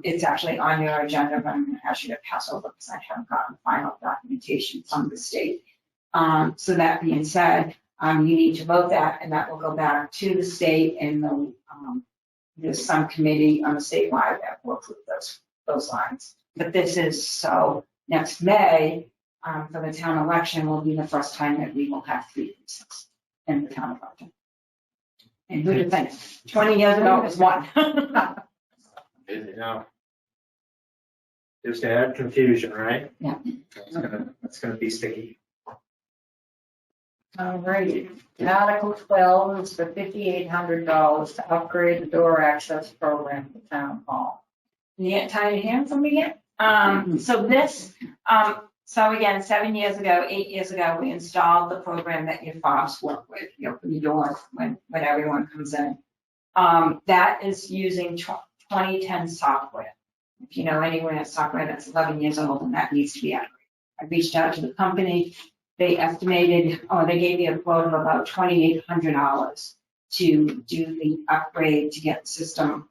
Speaker 2: It's actually on your agenda, but I'm going to ask you to pass over because I haven't gotten final documentation from the state. So that being said, you need to vote that, and that will go back to the state, and there's some committee on the statewide that will approve those lines. But this is, so next May, for the town election will be the first time that we will have 3 precincts in the town of Upton. And who do you think? 20 years ago, it was 1.
Speaker 7: Yeah. Just to add confusion, right?
Speaker 2: Yeah.
Speaker 7: That's gonna be sticky.
Speaker 1: All righty. Article 12 is for $5,800 to upgrade the door access program for town hall.
Speaker 2: You get tired of hearing from me yet? So this, so again, 7 years ago, 8 years ago, we installed the program that your fobs work with. You open the door when everyone comes in. That is using 2010 software. If you know anywhere software that's 11 years old and that needs to be upgraded. I reached out to the company. They estimated, they gave me a quote of about $2,800 to do the upgrade to get the system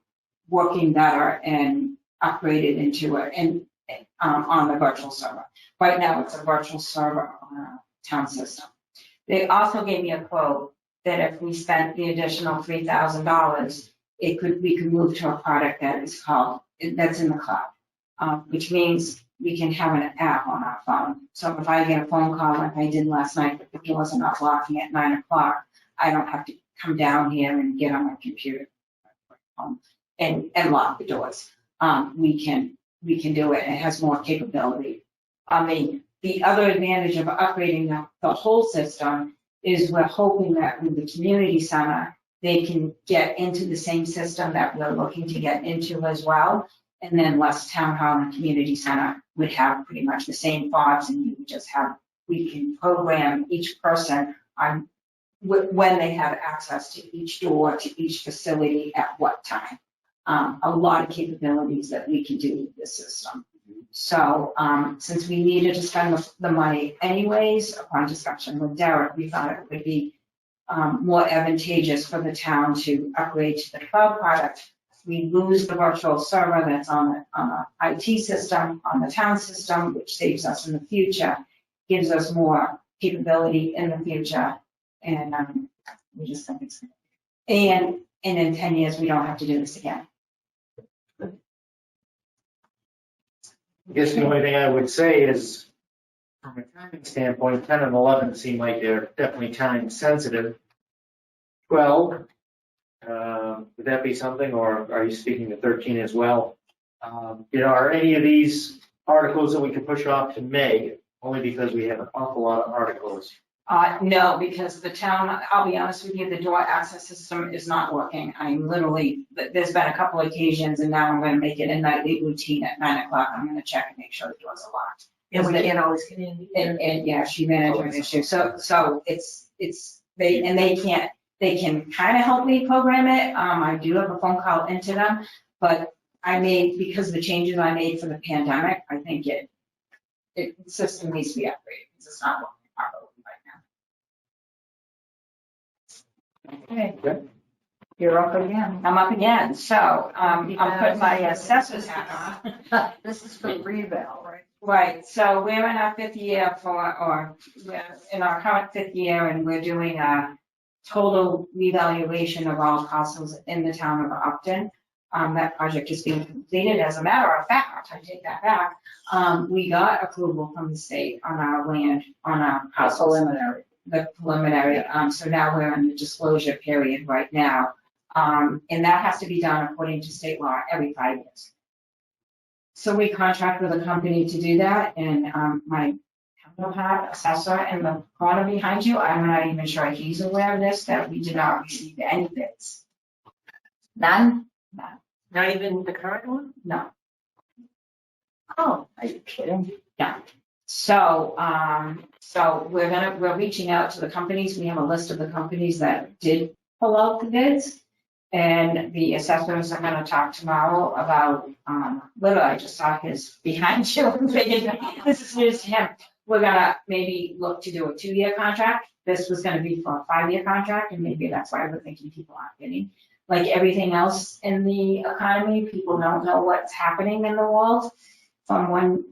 Speaker 2: working better and upgraded into it and on the virtual server. Right now, it's a virtual server on a town system. They also gave me a quote that if we spent the additional $3,000, we could move to a product that's in the cloud, which means we can have an app on our phone. So if I get a phone call like I did last night, that the doors are not locking at 9 o'clock, I don't have to come down here and get on my computer and lock the doors. We can do it. It has more capability. The other advantage of upgrading the whole system is we're hoping that with the community center, they can get into the same system that we're looking to get into as well. And then less town hall and community center would have pretty much the same fobs, and you would just we can program each person on when they have access to each door, to each facility at what time. A lot of capabilities that we can do with this system. So since we needed to spend the money anyways, upon discussion with Derek, we thought it would be more advantageous for the town to upgrade to the cloud product. We lose the virtual server that's on the IT system, on the town system, which saves us in the future, gives us more capability in the future, and we just think it's good. And in 10 years, we don't have to do this again.
Speaker 7: I guess the only thing I would say is, from a timing standpoint, 10 and 11 seem like they're definitely time sensitive. 12, would that be something, or are you speaking to 13 as well? Are any of these articles that we can push off to May, only because we have an awful lot of articles?
Speaker 2: No, because the town, I'll be honest with you, the door access system is not working. I'm literally, there's been a couple of occasions, and now I'm gonna make it a nightly routine at 9 o'clock. I'm gonna check and make sure the doors are locked.
Speaker 12: And we can't always get in.
Speaker 2: And yeah, she managed an issue. So they can kind of help me program it. I do have a phone call into them, but because of the changes I made for the pandemic, I think the system needs to be upgraded because it's not working properly right now.
Speaker 1: Okay. You're up again.
Speaker 2: I'm up again, so I'll put my assessor's hat on.
Speaker 1: This is for reval, right?
Speaker 2: Right, so we're in our fifth year we're in our current fifth year, and we're doing a total revaluation of all parcels in the town of Upton. That project is being completed. As a matter of fact, I take that back. We got approval from the state on our land, on our parcels. The preliminary. So now we're in the disclosure period right now. And that has to be done according to state law every 5 years. So we contract with a company to do that, and my counterpart assessor in the corner behind you, I'm not even sure he's aware of this, that we did not receive any bids.
Speaker 1: None?
Speaker 2: None.
Speaker 12: Not even the current one?
Speaker 2: No.
Speaker 1: Oh, are you kidding?
Speaker 2: Yeah. So, we're reaching out to the companies. We have a list of the companies that did pull out the bids. And the assessors are gonna talk tomorrow about, literally, I just saw his behind you and figured, this is news to him. We're gonna maybe look to do a 2-year contract. This was gonna be for a 5-year contract, and maybe that's why we're thinking people aren't bidding. Like everything else in the economy, people don't know what's happening in the world from one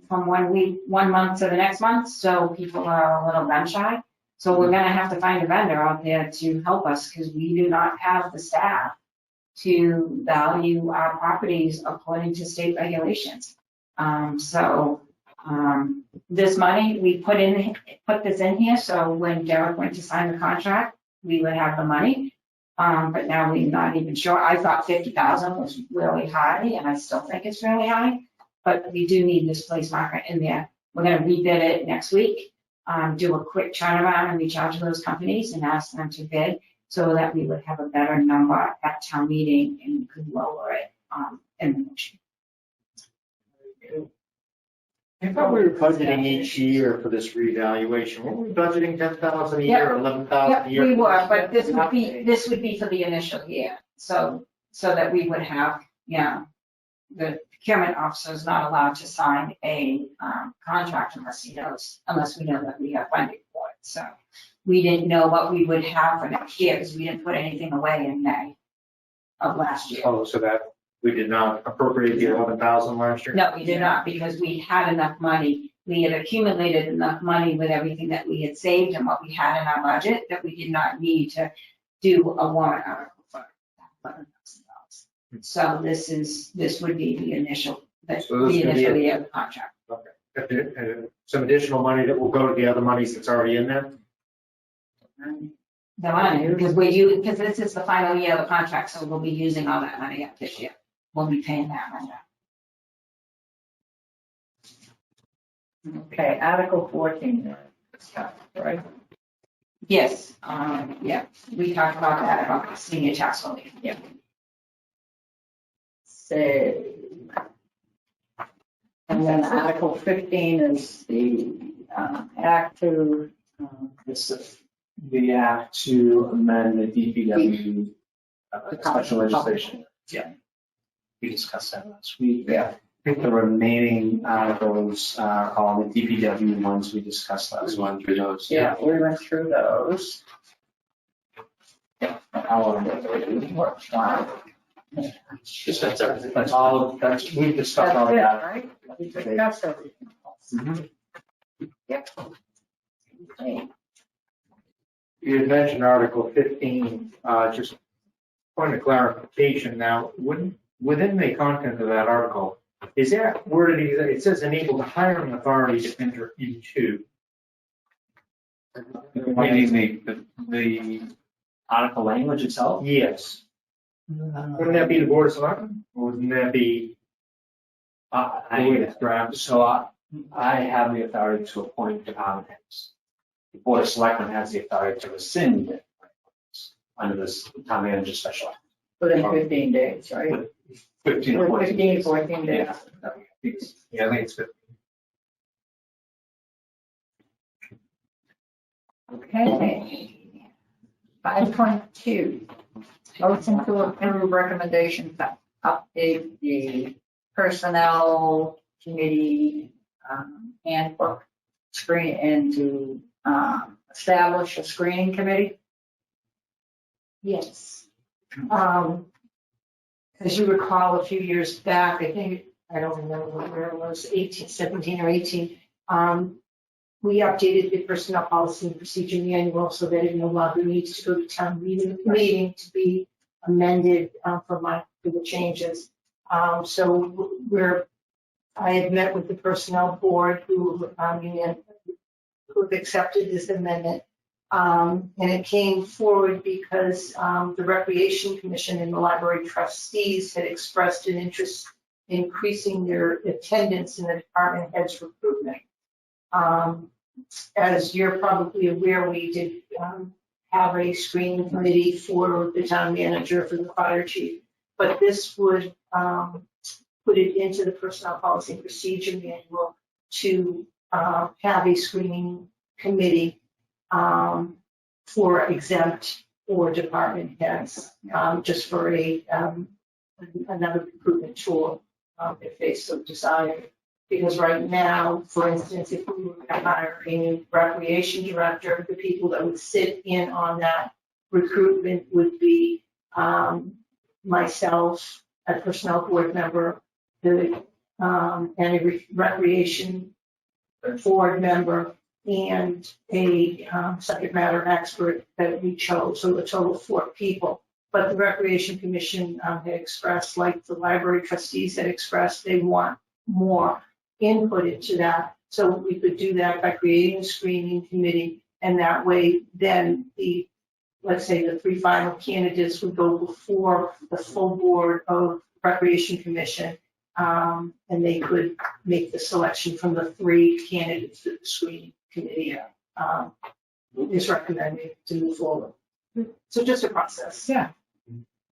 Speaker 2: month to the next month, so people are a little gun shy. So we're gonna have to find a vendor out there to help us, because we do not have the staff to value our properties according to state regulations. This money, we put this in here, so when Derek went to sign the contract, we would have the money. But now we're not even sure. I thought 50,000 was really high, and I still think it's really high, but we do need this place marker in there. We're gonna rebid it next week, do a quick turnaround and reach out to those companies and ask them to bid, so that we would have a better number at town meeting and we could lower it in the motion.
Speaker 7: I thought we were budgeting each year for this revaluation. Weren't we budgeting 10,000 a year or 11,000 a year?
Speaker 2: We were, but this would be for the initial year, so that we would have, the procurement officer is not allowed to sign a contract unless we know that we have funding for it. So we didn't know what we would have for next year, because we didn't put anything away in May of last year.
Speaker 7: Oh, so that we did not appropriate the 11,000 last year?
Speaker 2: No, we did not, because we had enough money. We had accumulated enough money with everything that we had saved and what we had in our budget that we did not need to do a warrant article for $11,000. So this would be the initial, year of the contract.
Speaker 7: Okay. Some additional money that will go to the other monies that's already in there?
Speaker 2: The money, because this is the final year of the contract, so we'll be using all that money up this year. We'll be paying that money up.
Speaker 1: Okay, Article 14, right?
Speaker 2: Yes, we talked about that, about the senior tax relief, yeah.
Speaker 1: Say, and then Article 15 is the act to,
Speaker 3: The act to amend the DPW special legislation. Yeah. We discussed that last week.
Speaker 1: Yeah.
Speaker 3: I think the remaining articles are all the DPW ones we discussed last week.
Speaker 4: One through those.
Speaker 1: yeah, we went through those. Yeah, all of them. Wow.
Speaker 4: Just that's everything.
Speaker 3: That's all, we've discussed all
Speaker 1: That's it,
Speaker 3: that.
Speaker 1: right? We discussed everything else.
Speaker 3: Mhm.
Speaker 1: Yep. Okay.
Speaker 7: You had mentioned Article 15, just point of clarification now, within the content of that article, Is that worded, it says enable the hiring authority to enter into.
Speaker 3: Meaning the article language itself?
Speaker 7: Yes. Wouldn't that be the board of selectmen? Or wouldn't that be the way it's drafted?
Speaker 3: So I have the authority to appoint department heads. The board of selectmen has the authority to rescind it under this town manager special act.
Speaker 1: Within 15 days, right?
Speaker 3: 15 or 14
Speaker 1: 15,
Speaker 3: days.
Speaker 1: 14 days.
Speaker 3: Yeah, I think it's 15.
Speaker 1: Okay. 5.2, motion to approve recommendation to update the personnel committee handbook screen and to establish a screening committee.
Speaker 12: Yes. As you recall, a few years back, I don't remember where it was, 17 or 18, we updated the personnel policy and procedure manual so that it no longer needs to go to town meeting to be amended for the changes. So I have met with the personnel board who have accepted this amendment. And it came forward because the Recreation Commission and the library trustees had expressed an interest in increasing their attendance in the department heads recruitment. As you're probably aware, we did have a screening committee for the town manager, for the fire chief, but this would put it into the personnel policy and procedure manual to have a screening committee for exempt or department heads, just for another recruitment tool if they so desire. Because right now, for instance, if we were to hire a new recreation director, the people that would sit in on that recruitment would be myself, a personnel board member, and a recreation board member, and a subject matter expert that we chose, so a total of 4 people. But the Recreation Commission had expressed, like the library trustees had expressed, they want more input into that. So we could do that by creating a screening committee, and that way then let's say the 3 final candidates would go before the full board of Recreation Commission, and they could make the selection from the 3 candidates that the screening committee is recommending to move forward. So just a process.
Speaker 1: Yeah.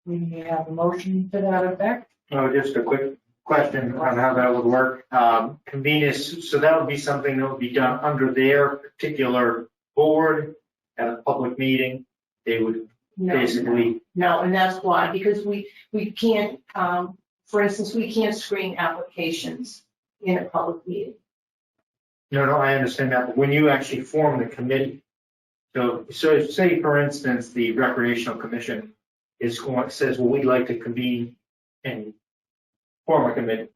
Speaker 1: We have a motion to that effect.
Speaker 7: Oh, just a quick question on how that would work. Convenience, so that would be something that would be done under their particular board at a public meeting. They would basically.
Speaker 12: No, and that's why, because we can't, for instance, we can't screen applications in a public meeting.
Speaker 7: No, I understand that, but when you actually form the committee, so say, for instance, the Recreational Commission says, well, we'd like to convene and form a committee.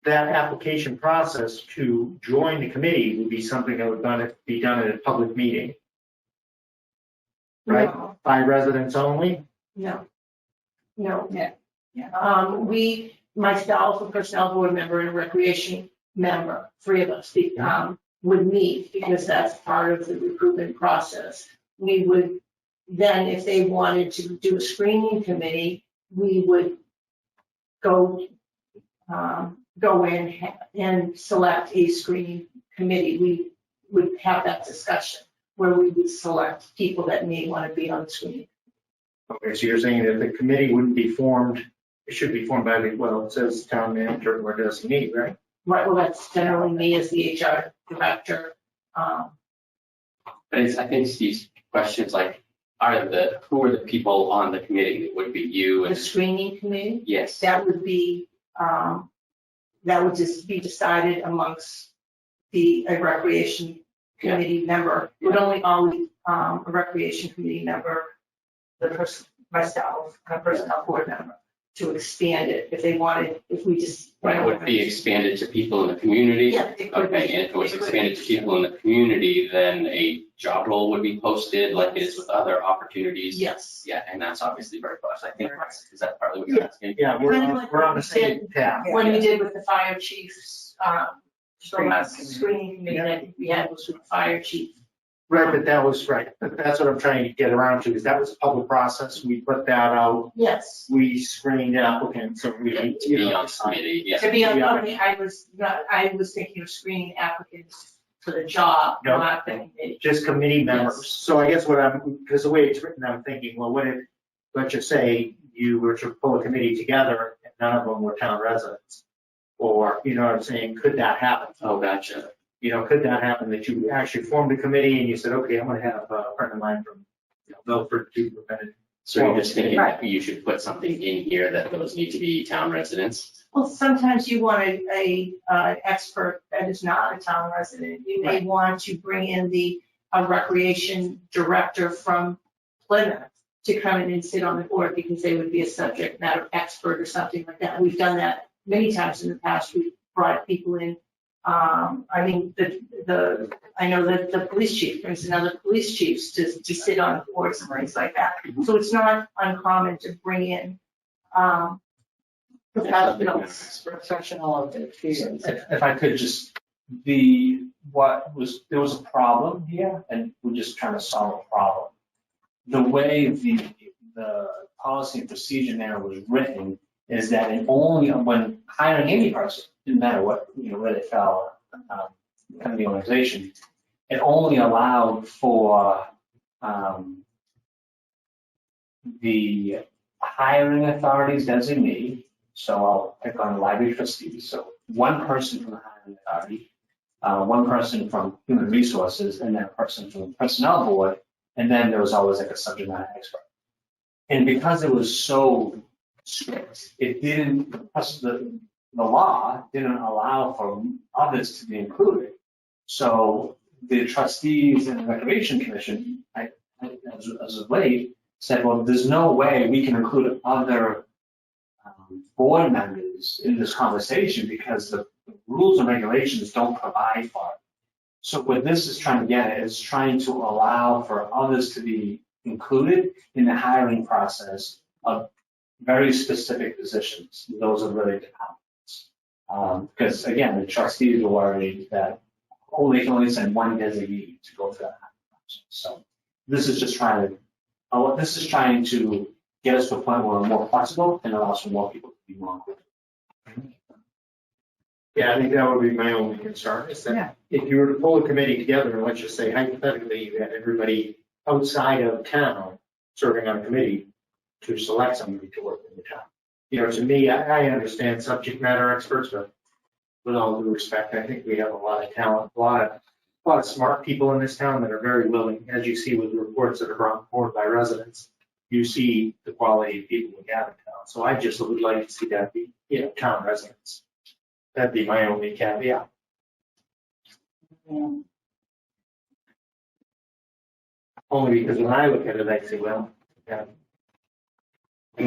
Speaker 7: That application process to join the committee would be something that would be done at a public meeting, right?
Speaker 12: No.
Speaker 7: By residents only?
Speaker 12: No. Myself, a personnel board member, and a recreation member, 3 of us, would meet because that's part of the recruitment process. We would then, if they wanted to do a screening committee, we would go in and select a screening committee. We would have that discussion where we would select people that may want to be on the screening.
Speaker 7: Okay, so you're saying that the committee wouldn't be formed, it should be formed by it says town manager or designee, right?
Speaker 12: Right, well, that's generally me as the HR director.
Speaker 4: But I think Steve's question is like, who are the people on the committee? It would be you
Speaker 12: The
Speaker 4: and,
Speaker 12: screening committee,
Speaker 4: yes.
Speaker 12: that would just be decided amongst a recreation committee member. Would only a recreation committee member, myself, and a personnel board member, to expand it, if they wanted, if we just.
Speaker 4: Right, would it be expanded to people in the community?
Speaker 12: Yeah, it could be.
Speaker 4: Okay, and if it was
Speaker 12: It could
Speaker 4: expanded to people in the community, then a job role would be posted like it is with other opportunities?
Speaker 12: Yes.
Speaker 4: Yeah, and that's obviously very close, I think, is that partly what you're asking?
Speaker 7: Yeah, we're on the same path.
Speaker 12: When we did with the fire chiefs, screening committee, that I think we had was with the fire chief.
Speaker 7: Right, but that was right. But that's what I'm trying to get around to, is that was a public process. We put that out.
Speaker 12: Yes.
Speaker 7: We screened applicants, so we,
Speaker 4: To be on committee, yeah.
Speaker 12: To be on, okay, I was thinking of screening applicants for the job,
Speaker 7: No.
Speaker 12: not the committee.
Speaker 7: just committee members.
Speaker 12: Yes.
Speaker 7: So I guess because the way it's written, I'm thinking, well, what if, let's just say you were to pull a committee together and none of them were town residents? Or, you know what I'm saying, could that happen?
Speaker 4: Oh, gotcha.
Speaker 7: You know, could that happen that you actually formed a committee and you said, okay, I'm gonna have a friend of mine from, Milford to prevent it.
Speaker 4: So you're just thinking that you should put something in here that those need to be town residents?
Speaker 12: Well, sometimes you want a expert that is not a town resident. You may want to bring in a recreation director from Plymouth to come in and sit on the board because they would be a subject matter expert or something like that. We've done that many times in the past. We've brought people in. I mean, I know that the police chief brings in other police chiefs to sit on boards and things like that. So it's not uncommon to bring in professionals.
Speaker 1: Professional experience.
Speaker 3: If I could just, there was a problem here, and we're just trying to solve a problem. The way the policy and procedure now was written is that it only, when hiring any person, didn't matter what, where they fell, kind of the organization, it only allowed for the hiring authorities designee. So I'll pick on library trustees. So one person from the hiring authority, one person from human resources, and then a person from the personnel board, and then there was always like a subject matter expert. And because it was so strict, it didn't, the law didn't allow for others to be included. So the trustees and the Recreation Commission, as of late, said, well, there's no way we can include other board members in this conversation because the rules and regulations don't provide for it. So what this is trying to get at is trying to allow for others to be included in the hiring process of very specific positions. Those are really departments. Because again, the trustees are worried that they can only send one designee to go through that hiring process. So this is just trying to get us to a point where we're more flexible and allows for more people to be more included.
Speaker 7: Yeah, I think that would be my only concern, is that if you were to pull a committee together, and let's just say hypothetically, you had everybody outside of town serving on a committee to select somebody to work in the town. To me, I understand subject matter experts, but with all due respect, I think we have a lot of talent, a lot of smart people in this town that are very willing, as you see with the reports that are brought forward by residents. You see the quality of people we have in town. So I just would like to see that be, town residents. That'd be my only caveat.
Speaker 1: Yeah.
Speaker 7: Only because when I look at it, I say, well, yeah.
Speaker 4: I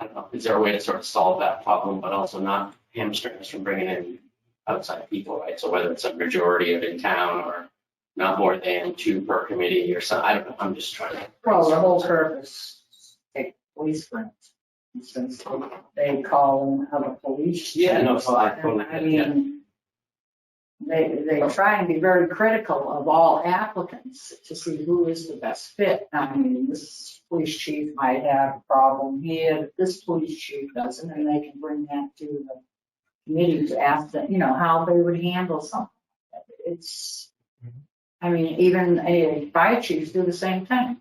Speaker 4: don't know, is there a way to sort of solve that problem, but also not hamstring us from bringing in outside people, right? So whether it's a majority of in town or not more than 2 per committee or something, I don't know, I'm just trying to.
Speaker 1: Well, the whole purpose, take police for instance, they call in other police.
Speaker 4: Yeah, no,
Speaker 1: chiefs.
Speaker 4: so I totally
Speaker 1: I
Speaker 4: get it, yeah.
Speaker 1: mean, they try and be very critical of all applicants to see who is the best fit. I mean, this police chief might have a problem here, but this police chief doesn't, and they can bring that to the committee to ask them, how they would handle something. It's, I mean, even a fire chiefs do the same thing.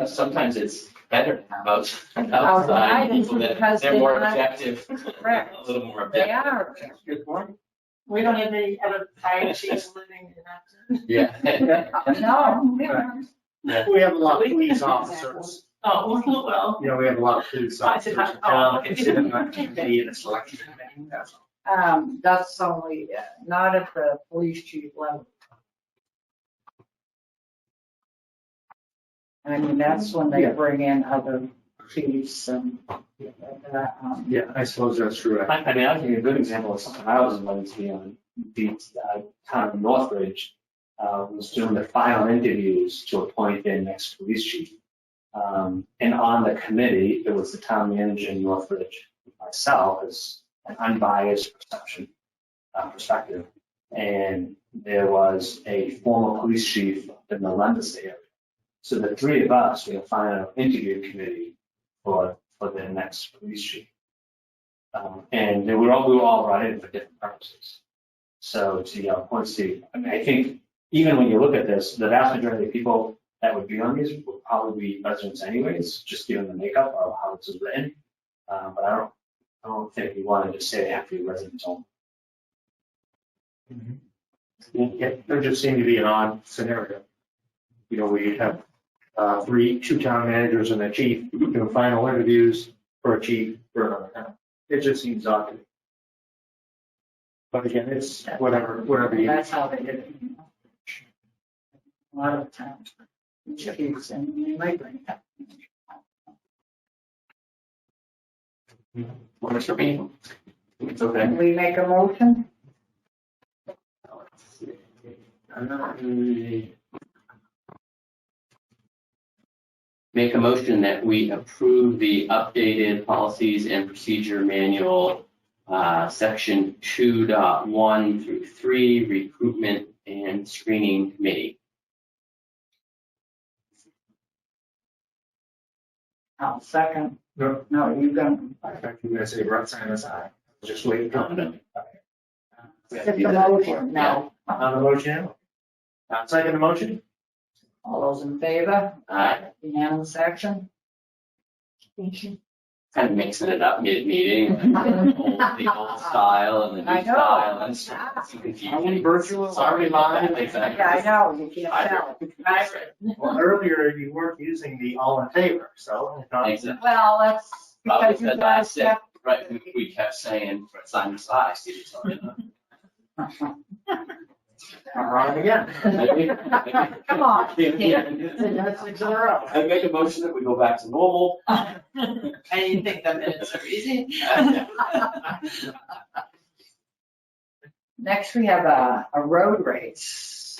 Speaker 4: Sometimes it's better to have outside
Speaker 1: Outside
Speaker 4: people
Speaker 1: because
Speaker 4: they're more
Speaker 1: they're not-
Speaker 4: objective,
Speaker 1: Correct.
Speaker 4: a little more
Speaker 1: They
Speaker 4: objective.
Speaker 1: are.
Speaker 4: Good point.
Speaker 12: We don't have any other fire chiefs living in Acton.
Speaker 4: Yeah.
Speaker 1: No, we don't.
Speaker 7: We have a lot of police officers.
Speaker 12: Oh, well.
Speaker 7: We have a lot of police officers in town that consider that committee in a selection committee. That's all.
Speaker 1: That's only, not at the police chief level. I mean, that's when they bring in other chiefs and,
Speaker 7: Yeah, I suppose that's true.
Speaker 3: I mean, I think a good example of something I was invited to be on, the town of Northbridge was doing the final interviews to appoint their next police chief. And on the committee, it was the town manager in Northbridge, myself, as an unbiased perspective. And there was a former police chief in the London area. So the three of us were a final interview committee for the next police chief. And we were all brought in for different purposes. So to your point, Steve, I mean, I think even when you look at this, the vast majority of people that would be on these would probably be residents anyways, just given the makeup of how this is written. But I don't think we wanted to say they have to be residents only.
Speaker 7: Yeah, there just seemed to be an odd scenario. You know, we have two town managers and a chief doing final interviews for a chief for another town. It just seems odd to me. But again, it's whatever you.
Speaker 1: that's how they did it. A lot of towns, chiefs and neighboring towns.
Speaker 4: Works for me.
Speaker 7: It's okay.
Speaker 1: Can we make a motion?
Speaker 4: Make a motion that we approve the updated policies and procedure manual, section 2.1 through 3, recruitment and screening committee.
Speaker 1: I'll second.
Speaker 7: No,
Speaker 1: No, you got.
Speaker 7: I thought you were gonna say Brett Simon's aye. Just waiting
Speaker 4: No,
Speaker 7: for
Speaker 4: no.
Speaker 1: It's the motion now.
Speaker 7: on the motion. Second the motion?
Speaker 1: All those in favor?
Speaker 4: Aye.
Speaker 1: Unanimous action?
Speaker 4: Kind of mixing it up mid-meeting, the old style and the
Speaker 1: I
Speaker 4: new
Speaker 1: know.
Speaker 4: style, and it's confusing.
Speaker 7: Are we virtual?
Speaker 4: Sorry about that. Exactly.
Speaker 1: Yeah, I know, you can't tell.
Speaker 7: Well, earlier you weren't using the all in favor, so.
Speaker 4: Exactly.
Speaker 1: Well, that's
Speaker 4: Probably
Speaker 1: because you
Speaker 4: because I
Speaker 1: guys
Speaker 4: said,
Speaker 1: kept.
Speaker 4: right, we kept saying for Simon's eye, Steve, sorry.
Speaker 7: I'm wrong again.
Speaker 1: Come on.
Speaker 7: That's 6 in a row.
Speaker 4: I make a motion that we go back to normal.
Speaker 12: I didn't think the minutes are easy.
Speaker 1: Next, we have a road race.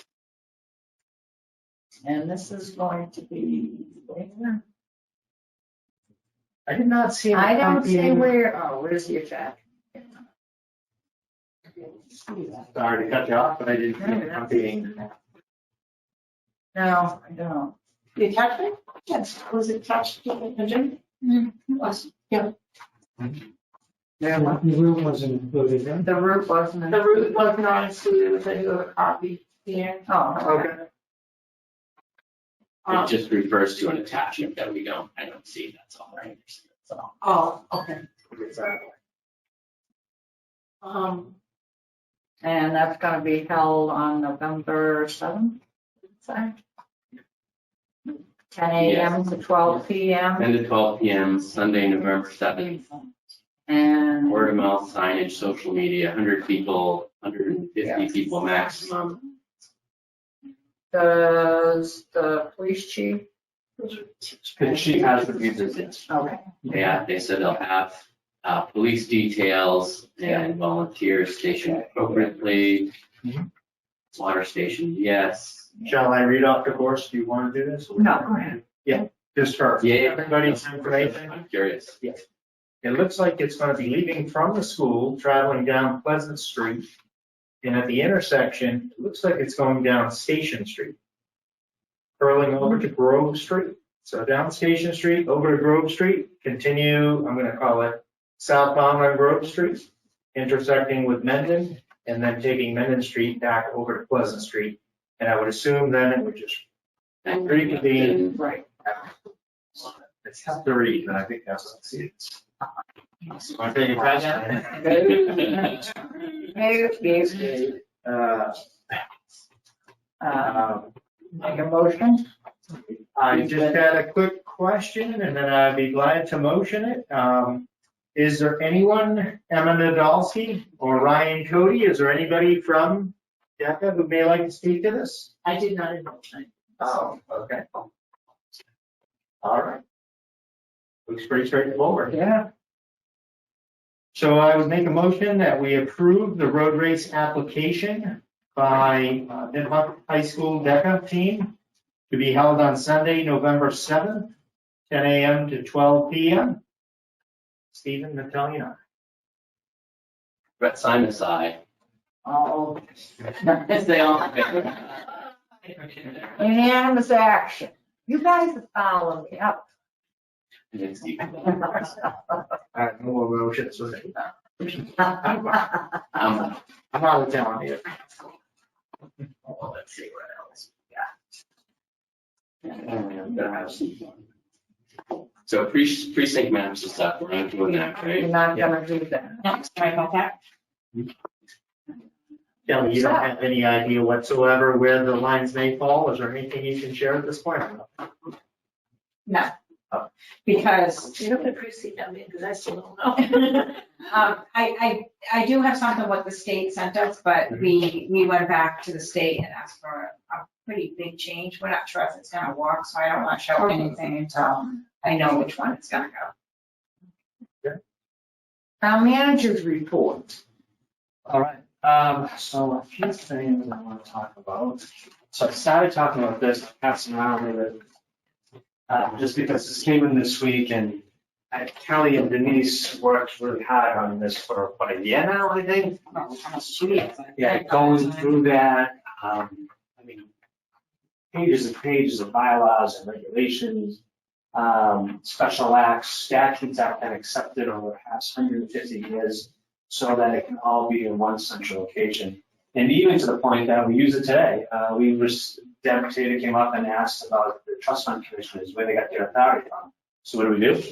Speaker 1: And this is going to be where?
Speaker 7: I did not see.
Speaker 1: I don't see where's the effect?
Speaker 7: Sorry to cut you off, but I didn't see the company.
Speaker 1: No, I don't.
Speaker 12: The attachment? Yes, was it attached to the agenda? Was, yeah.
Speaker 7: Yeah, the room wasn't included in.
Speaker 1: The route wasn't.
Speaker 12: The route wasn't on, so there was a copy here.
Speaker 1: Oh, okay.
Speaker 7: Okay.
Speaker 4: It just refers to an attachment that I don't see, that's all right. So,
Speaker 12: Oh, okay.
Speaker 7: Exactly.
Speaker 1: And that's gonna be held on November 7th, sorry? 10 a.m. to 12 p.m.
Speaker 4: 10 to 12 p.m., Sunday, November 7th.
Speaker 1: And
Speaker 4: Word of mouth, signage, social media, 100 people, 150 people maximum.
Speaker 1: does the police chief?
Speaker 3: And she has reviewed this.
Speaker 1: Okay.
Speaker 4: Yeah, they said they'll have police details and volunteers stationed appropriately. Water station, yes.
Speaker 7: Shall I read off the course? Do you want to do this?
Speaker 1: No, go ahead.
Speaker 7: Just for
Speaker 4: Yeah.
Speaker 7: everybody's information.
Speaker 4: I'm curious.
Speaker 7: It looks like it's going to be leaving from the school, traveling down Pleasant Street. And at the intersection, it looks like it's going down Station Street. Curling over to Grove Street. So down Station Street, over to Grove Street, continue, I'm going to call it southbound on Grove Street, intersecting with Mendon, and then taking Mendon Street back over to Pleasant Street. And I would assume then it would just reconvene.
Speaker 1: Right.
Speaker 7: It's tough to read, but I think that's what I see.
Speaker 4: Want to take a crack at
Speaker 1: Maybe,
Speaker 7: Uh,
Speaker 1: make a motion?
Speaker 7: I just had a quick question and then I'd be glad to motion it. Is there anyone, Emma Nadolski or Ryan Cody, is there anybody from DECA who may like to speak to this?
Speaker 12: I did not invite.
Speaker 7: Oh, okay. All right. Looks pretty straightforward.
Speaker 3: Yeah.
Speaker 7: So I would make a motion that we approve the road race application by Nipmuc High School DECA team to be held on Sunday, November 7th, 10 a.m. to 12 p.m. Stephen, Natalia.
Speaker 4: Brett Simon's side.
Speaker 1: Oh,
Speaker 4: Yes, they all.
Speaker 1: unanimous action. You guys are following me up.
Speaker 7: All right, no more motions.
Speaker 4: Um,
Speaker 7: I'm out of town here.
Speaker 4: well, let's see what else we got. So precinct maps and stuff, we're not doing that,
Speaker 1: You're
Speaker 4: right?
Speaker 1: not gonna do that.
Speaker 2: No, sorry about that.
Speaker 7: Kelly, you don't have any idea whatsoever where the lines may fall? Is there anything you can share at this point?
Speaker 2: No. Because
Speaker 12: You don't have to proceed, I mean, because I still don't know.
Speaker 2: I do have something what the state sent us, but we went back to the state and asked for a pretty big change. We're not sure if it's gonna work, so I don't want to show anything until I know which one it's gonna go.
Speaker 1: Our manager's report.
Speaker 3: All right. So a few things I want to talk about. So I started talking about this, passing around with it, just because this came in this week, and Kelly and Denise worked really hard on this for about a year now, I think. Yeah, going through that, I mean, pages and pages of bylaws and regulations, special acts, statutes that have been accepted over the past 150 years, so that it can all be in one central location. And even to the point that we use it today. Deb Tater came up and asked about the trust fund commissioners, where they got their authority from. So what do?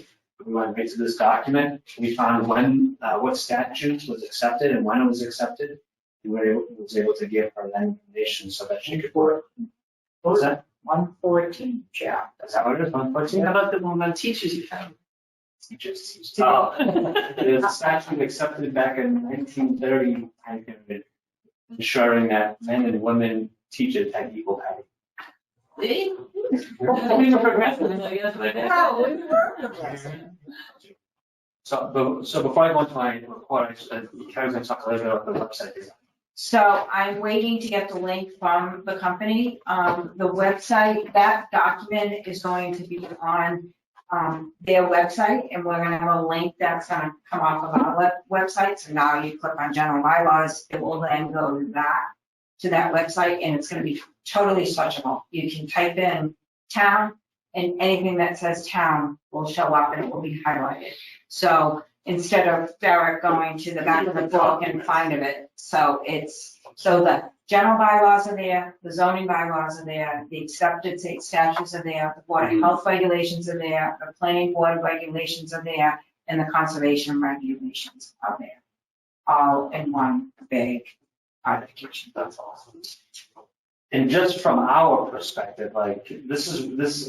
Speaker 3: We went right to this document. We found when, what statute was accepted and when it was accepted. We was able to give her that information so that she could work. What was that?
Speaker 1: 114, Jeff.
Speaker 3: Is that what it is, 114?
Speaker 12: How about the one on teachers you found?
Speaker 3: Teachers. Oh, it was a statute accepted back in 1930, time period, ensuring that men and women teachers had equal pay.
Speaker 12: See? We were progressive, I guess, like that.
Speaker 1: Oh, we were progressive.
Speaker 3: So before I go into my report, Kelly's going to talk a little bit about the website design.
Speaker 2: So I'm waiting to get the link from the company. The website, that document is going to be on their website, and we're gonna have a link that's gonna come off of our website. So now you click on general bylaws, it will then go to that website, and it's gonna be totally searchable. You can type in town, and anything that says town will show up and it will be highlighted. So instead of Derek going to the back of the book and finding it, so the general bylaws are there, the zoning bylaws are there, the accepted state statutes are there, the Board of Health regulations are there, the planning board regulations are there, and the conservation regulations are there. All in one big application.
Speaker 3: That's awesome. And just from our perspective, like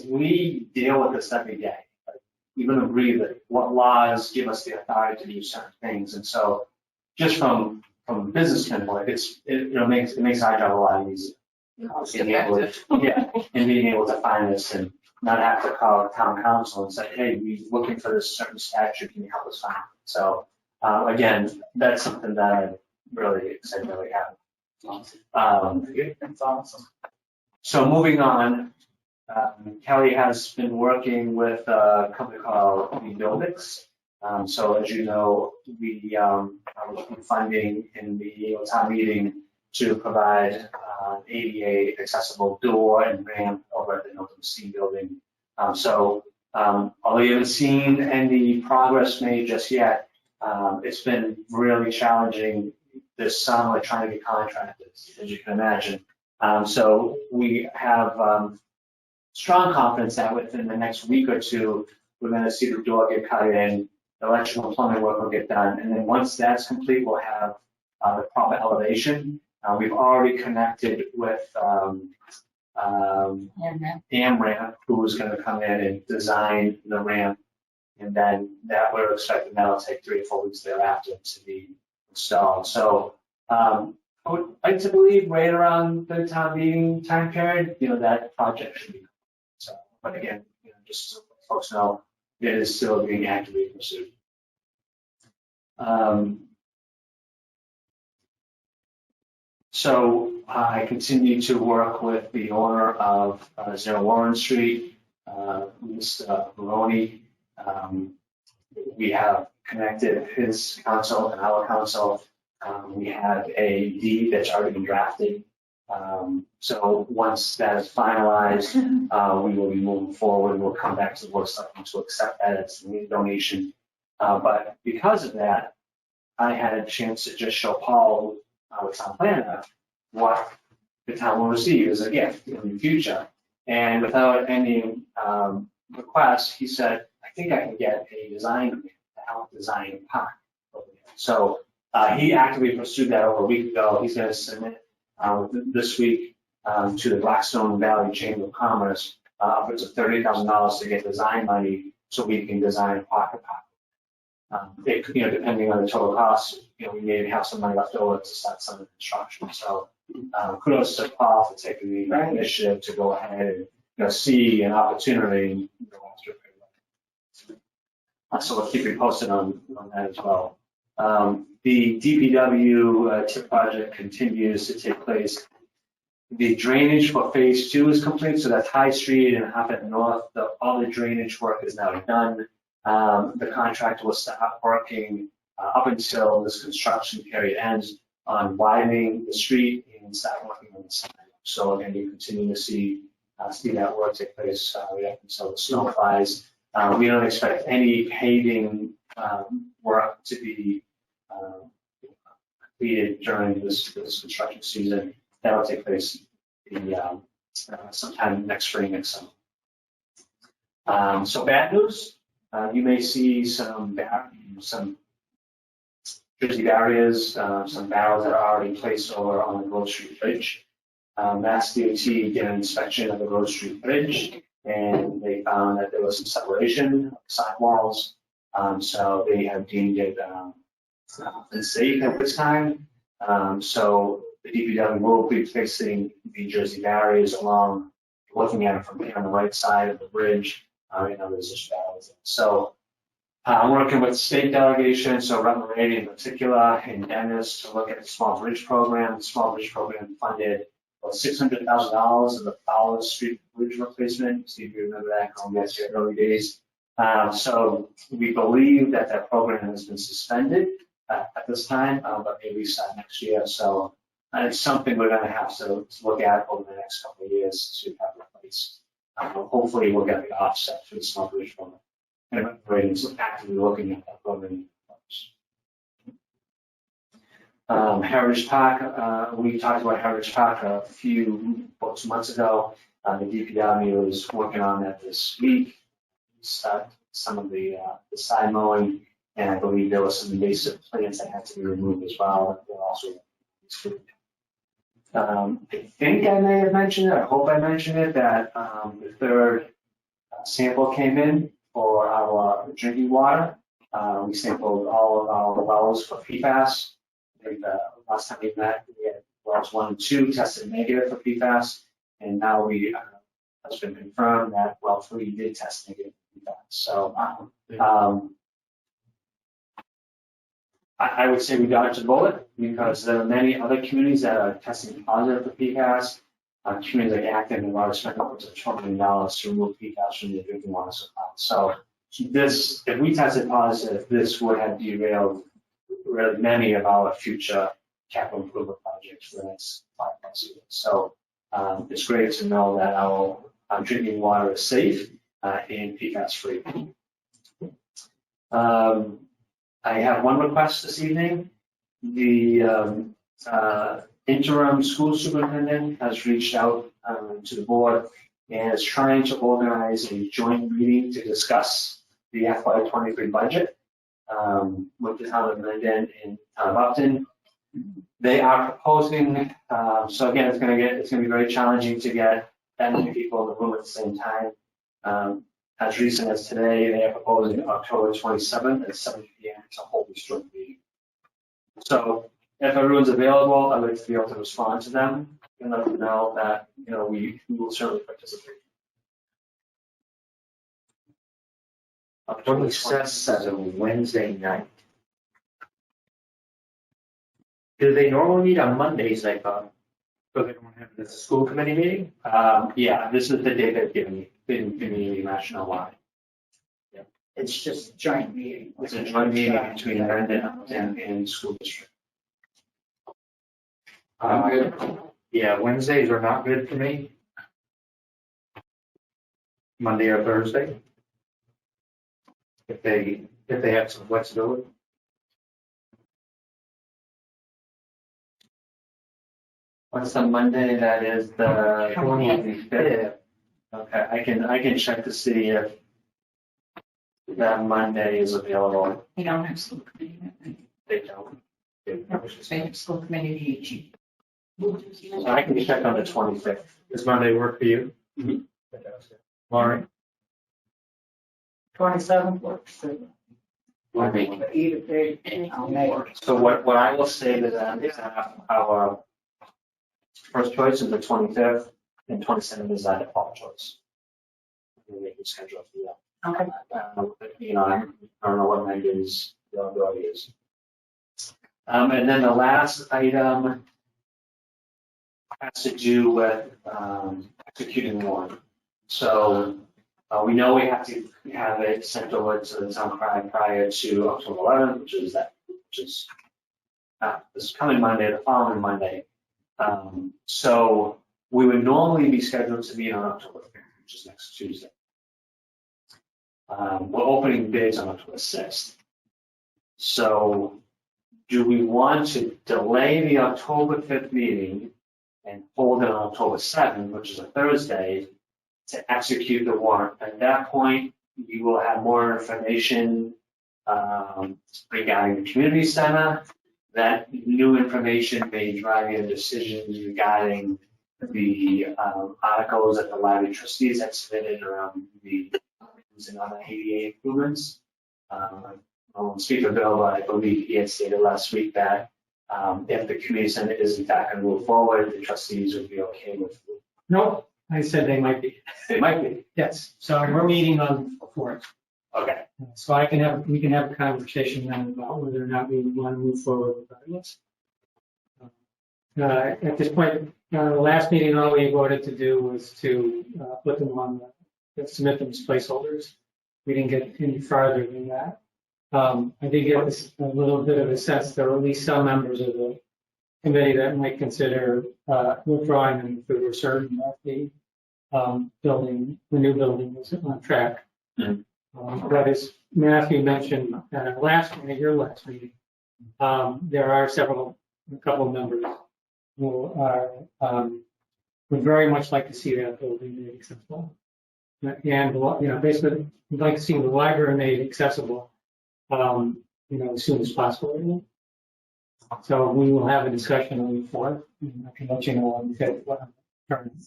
Speaker 3: we deal with this every day. Like, we would agree that what laws give us the authority to do certain things, and so just from a business standpoint, it makes our job a lot easier. And being able to find this and not have to call town council and say, hey, we're looking for this certain statute, can you help us find it? So again, that's something that I'm really excited that we have.
Speaker 1: That's awesome.
Speaker 3: So moving on, Kelly has been working with a company called Buildix. So as you know, we are looking funding in the town meeting to provide ADA accessible door and ramp over at the Milton Steam Building. So although you haven't seen any progress made just yet, it's been really challenging this summer trying to get contractors, as you can imagine. So we have strong confidence that within the next week or two, we're going to see the door get cut in, the electrical and plumbing work will get done, and then once that's complete, we'll have the proper elevation. We've already connected with AmRamp, who is going to come in and design the ramp, and then that we're expecting that'll take 3 or 4 weeks thereafter to be installed. So I would like to believe right around the town meeting time period, that project should be. So, but again, just so folks know, it is still being actively pursued. So I continue to work with the owner of 0 Warren Street, Mr. Baroni. We have connected his council and our council. We have a deed that's already been drafted. So once that is finalized, we will be moving forward. We'll come back to the board of selectmen to accept that as a donation. But because of that, I had a chance to just show Paul, our town planner, what the town will receive as a gift in the future. And without any request, he said, I think I can get a design to help design a park. So he actively pursued that over a week ago. He's going to submit this week to the Blackstone Valley Chamber of Commerce upwards of $30,000 to get design money so we can design a pocket park. Depending on the total cost, we may have some money left over to start some of the construction. So kudos to Paul for taking the initiative to go ahead and see an opportunity and go after it. So we'll keep you posted on that as well. The DPW TIP project continues to take place. The drainage for phase 2 is complete, so that's High Street and half at the north. All the drainage work is now done. The contractor will start working up until this construction period ends on widening the street and start working on the side. So again, you continue to see that work take place right up until the snow flies. We don't expect any paving work to be completed during this construction season. That will take place sometime next spring, next summer. So bad news. You may see some Jersey barriers, some barrels that are already placed over on the Grove Street Bridge. Mass DOT did an inspection of the Grove Street Bridge, and they found that there was some separation of sidewalls. So they have deemed it unsafe at this time. So the DPW will be fixing the Jersey barriers along, looking at it from here on the right side of the bridge. There's just barrels. So I'm working with state delegations, so Rutland Rady in particular, and Dennis to look at the small bridge program. The small bridge program funded about $600,000 of the Fowler Street bridge replacement. See if you remember that going back to your early days. So we believe that program has been suspended at this time, but may restart next year. So it's something we're going to have to look at over the next couple of years to have replaced. Hopefully we'll get the offset for the small bridge program. And ratings actively looking at that program. Heritage Park, we talked about Heritage Park a few months ago. The DPW is working on that this week. Start some of the side mowing, and I believe there were some invasive plants that had to be removed as well. They're also I think I may have mentioned it, I hope I mentioned it, that the third sample came in for our drinking water. We sampled all of our wells for PFAS. I think last time we met, we had wells 1 and 2 tested negative for PFAS, and now it's been confirmed that well 3 did test negative for PFAS. So I would say we dodged a bullet because there are many other communities that are testing positive for PFAS. Communities like Acton have already spent upwards of $12 million to remove PFAS from their drinking water supply. So this, if we tested positive, this would have derailed really many of our future capital improvement projects for the next 5+ years. So it's great to know that our drinking water is safe and PFAS free. I have one request this evening. The interim school superintendent has reached out to the board and is trying to organize a joint meeting to discuss the FY23 budget with the town of Mendon and town of Upton. They are proposing, so again, it's going to be very challenging to get that many people in the room at the same time. As recent as today, they are proposing October 27th at 7 p.m. to hold this joint meeting. So if everyone's available, I'd like to be able to respond to them and let them know that we will certainly participate. October
Speaker 7: 27th is a Wednesday night. Do they normally meet on Mondays, I thought? So they don't have this school committee meeting?
Speaker 3: Yeah, this is the day they've given me, didn't give me any rationale why.
Speaker 1: It's just a joint meeting.
Speaker 3: It's a joint meeting between Brandon and school district.
Speaker 7: Yeah, Wednesdays are not good for me. Monday or Thursday. If they have some flexibility.
Speaker 3: What's the Monday? That is the 25th. Okay, I can check to see if that Monday is available.
Speaker 2: You don't have school committee.
Speaker 3: They don't.
Speaker 2: They have school committee meeting.
Speaker 3: So I can check on the 25th.
Speaker 7: Does Monday work for you? Fantastic. Lauren?
Speaker 1: 27th works. Either day, I'll make it.
Speaker 3: So what I will say to them is that our first choice is the 25th, and 27th is our default choice. And we can schedule it for that.
Speaker 1: Okay.
Speaker 3: But, you know, I don't know what Megan's availability is. And then the last item has to do with executing warrant. So we know we have to have it sent over to the town prior to October 11th, which is this coming Monday, the following Monday. So we would normally be scheduled to meet on October 5th, which is next Tuesday. We're opening bids on October 6th. So do we want to delay the October 5th meeting and hold it on October 7th, which is a Thursday, to execute the warrant? At that point, you will have more information regarding the community center. That new information may drive your decisions regarding the articles that the library trustees have submitted around the and other ADA improvements. Speaker Bill, I believe he had stated last week that if the community center is in fact going to move forward, the trustees would be okay with it.
Speaker 13: No, I said they might be.
Speaker 3: They might be.
Speaker 13: Yes, so we're meeting on the 4th.
Speaker 3: Okay.
Speaker 13: So we can have a conversation then about whether or not we want to move forward with this. At this point, the last meeting, all we voted to do was to put them on, submit them as placeholders. We didn't get any farther than that. I did get a little bit of a sense there are at least some members of the committee that might consider withdrawing them if we were certain that the new building was on track.
Speaker 3: Mm-hmm.
Speaker 13: But as Matthew mentioned at our your last meeting, there are a couple of members who are would very much like to see that building made accessible, and basically we'd like to see the library made accessible, as soon as possible. So we will have a discussion on the 4th, and I can let you know on the 5th what I'm turning.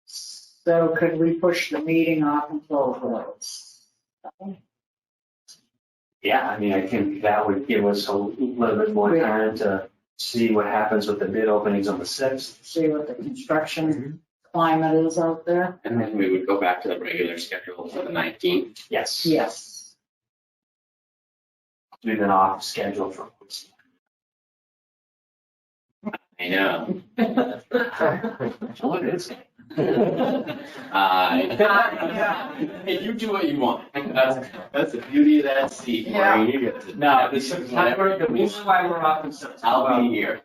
Speaker 1: So could we push the meeting off until the
Speaker 3: Yeah, I mean, I think that would give us a little bit more time to see what happens with the bid openings on the 6th.
Speaker 1: see what the construction climate is out there?
Speaker 4: And then we would go back to the regular schedule for the 19th.
Speaker 3: Yes.
Speaker 1: Yes.
Speaker 3: We've been off schedule for weeks.
Speaker 4: I know.
Speaker 3: What is it?
Speaker 4: You do what you want. That's the beauty of that seat. Maureen. You get to.
Speaker 3: No, the September, the reason why we're off in September.
Speaker 4: I'll be here.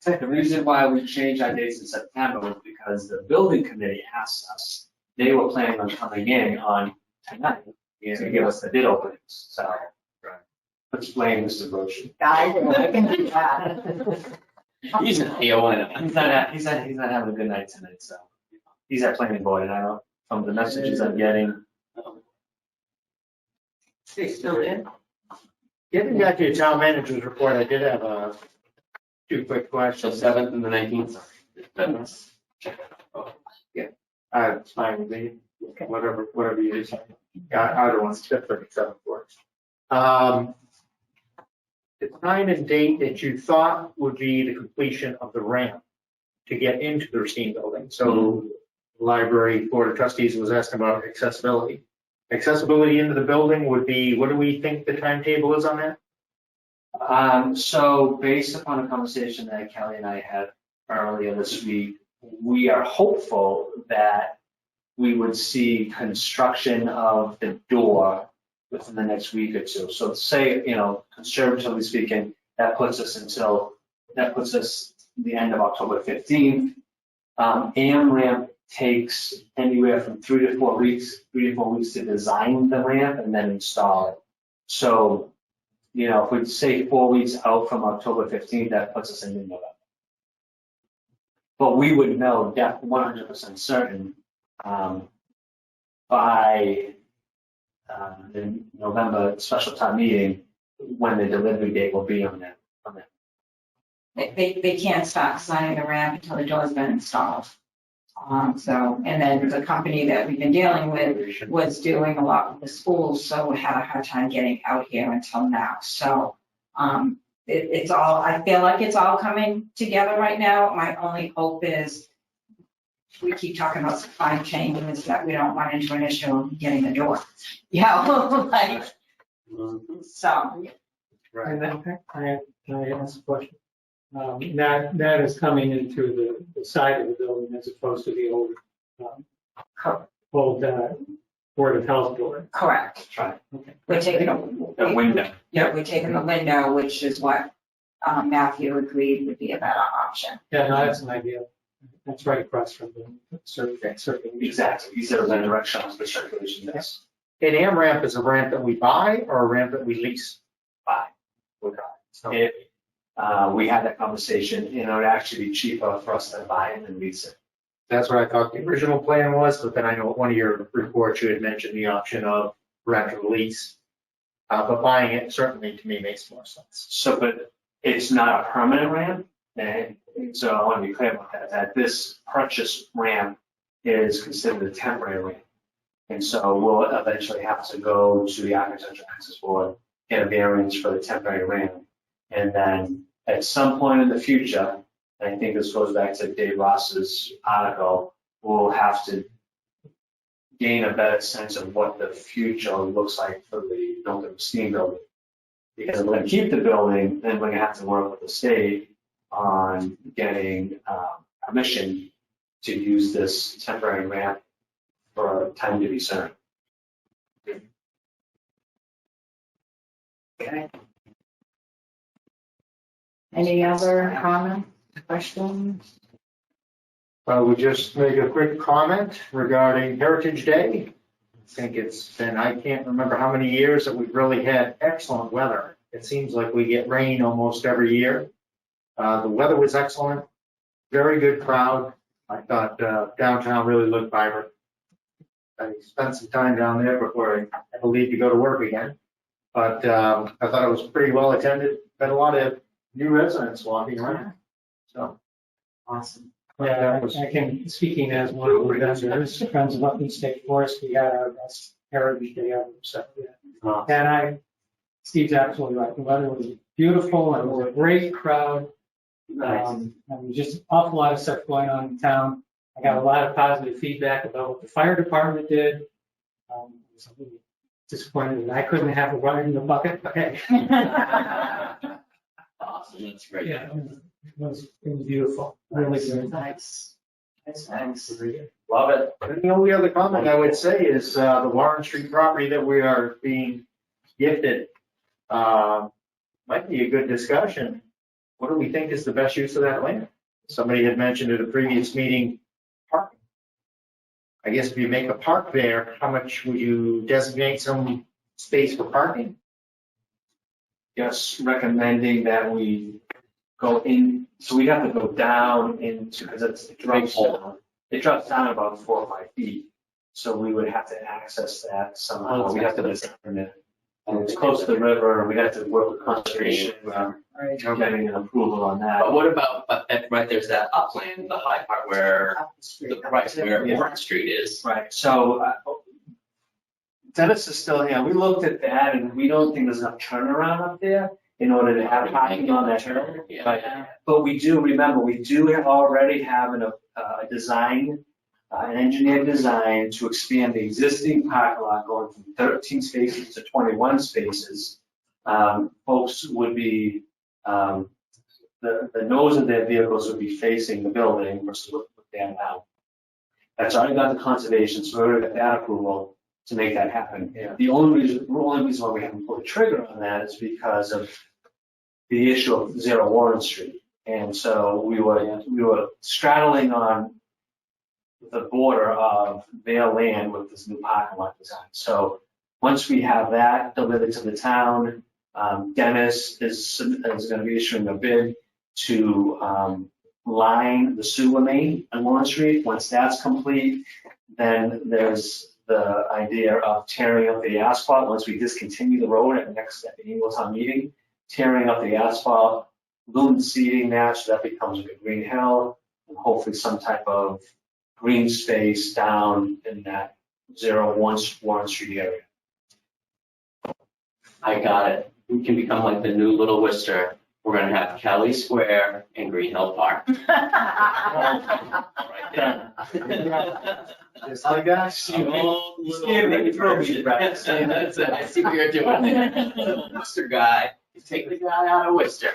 Speaker 3: The reason why we changed our dates in September was because the building committee asked us, they were planning on coming in on tonight to give us the bid openings, so. Explain, Mr. Brochu.
Speaker 1: I can do that.
Speaker 4: He's an AON.
Speaker 3: He's not having a good night tonight, so. He's at planning board, and I don't, from the messages I'm getting.
Speaker 12: They still in?
Speaker 7: Getting back to your town manager's report, I did have two quick
Speaker 4: So
Speaker 7: questions.
Speaker 4: 7th and the 19th.
Speaker 7: It's fine with me, whatever you decide. Either one's different, except for. The time and date that you thought would be the completion of the ramp to get into the Racine building. So the library board of trustees was asking about accessibility. Accessibility into the building would be, what do we think the timetable is on that?
Speaker 3: So based upon a conversation that Kelly and I had earlier this week, we are hopeful that we would see construction of the door within the next week or two. So say, conservatively speaking, that puts us the end of October 15th. AM-ramp takes anywhere from 3 to 4 weeks to design the ramp and then install it. So, if we say 4 weeks out from October 15th, that puts us in November. But we would know 100% certain by the November special town meeting when the delivery date will be on that.
Speaker 2: They can't start designing the ramp until the door's been installed. And then the company that we've been dealing with was doing a lot with the schools, so we had a hard time getting out here until now. So it's all, I feel like it's all coming together right now. My only hope is we keep talking about supply chain is that we don't run into an issue of getting the door. So.
Speaker 13: Right. And then, can I ask a question? That is coming into the side of the building as opposed to the old Board of Health door.
Speaker 2: Correct.
Speaker 3: That's right.
Speaker 13: Okay.
Speaker 2: We're taking
Speaker 3: The window.
Speaker 2: Yeah, we're taking the window, which is what Matthew agreed would be a better option.
Speaker 13: Yeah, no, that's an idea. That's right across from the circulation.
Speaker 3: Exactly. These are the directions for circulation. Yes.
Speaker 7: An AM-ramp is a ramp that we buy or a ramp that we lease?
Speaker 3: Buy. So we had that conversation, it would actually be cheaper for us to buy it than lease it.
Speaker 7: That's what I thought the original plan was, but then I know one of your reports you had mentioned the option of rent or lease. But buying it certainly to me makes more sense.
Speaker 3: So, but it's not a permanent ramp, and so I want to be clear about that this purchase ramp is considered a temporary ramp. And so we'll eventually have to go to the Architectural Access Board, get a variance for the temporary ramp. And then at some point in the future, and I think this goes back to Dave Ross's article, we'll have to gain a better sense of what the future looks like for the Milton Steam building. Because we're going to keep the building, then we're going to have to work with the state on getting permission to use this temporary ramp for time to be certain.
Speaker 1: Okay. Any other comments, questions?
Speaker 7: I would just make a quick comment regarding Heritage Day. I think it's been, I can't remember how many years that we've really had excellent weather. It seems like we get rain almost every year. The weather was excellent, very good crowd. I thought downtown really looked vibrant. I spent some time down there before I had to leave to go to work again. But I thought it was pretty well attended. Had a lot of new residents walking around. So awesome.
Speaker 13: Yeah, I can, speaking as one of the vendors, friends of Upton State Forest, we had our best Heritage Day ever. So, yeah. And Steve's absolutely right. The weather was beautiful and it was a great crowd. And just an awful lot of stuff going on in town. I got a lot of positive feedback about what the fire department did. I was a little disappointed that I couldn't have a ride in the bucket. Okay.
Speaker 4: Awesome, that's great.
Speaker 13: Yeah, it was beautiful. Really good.
Speaker 1: Nice.
Speaker 7: Thanks.
Speaker 3: Love it.
Speaker 7: And the only other comment I would say is the Warren Street property that we are being gifted might be a good discussion. What do we think is the best use of that land? Somebody had mentioned at a previous meeting, parking. I guess if you make a park there, how much would you designate some space for parking?
Speaker 3: Just recommending that we go in, so we have to go down into, because it drops down about 4 or 5 feet. So we would have to access that somehow. We'd have to design it. And it's close to the river, and we'd have to work with conservation, getting an approval on that.
Speaker 4: But what about, right, there's that upland, the high part where Warren Street is.
Speaker 3: Right, so Dennis is still here. We looked at that, and we don't think there's enough turnaround up there in order to have parking on that turn.
Speaker 4: Yeah.
Speaker 3: But we do, remember, we do already have a design an engineered design to expand the existing parking lot going from 13 spaces to 21 spaces. Folks would be, the nose of their vehicles would be facing the building versus what they are now. That's already got the conservation, so we already got that approval to make that happen.
Speaker 7: Yeah.
Speaker 3: The only reason why we haven't pulled the trigger on that is because of the issue of 0 Warren Street. And so we were straddling on the border of their land with this new parking lot design. So once we have that delivered to the town, Dennis is going to be issuing a bid to line the sewer main on Warren Street. Once that's complete, then there's the idea of tearing up the asphalt. Once we discontinue the road at the annual town meeting, tearing up the asphalt, loom seeding that so that becomes like a green hill, and hopefully some type of green space down in that 0 Warren Street area.
Speaker 4: I got it. We can become like the new Little Worcester. We're gonna have Kelly Square and Green Hill Park. Right there.
Speaker 7: Just like that.
Speaker 4: Oh, that's it. I see what you're doing there. Worcester guy, take the guy out of Worcester.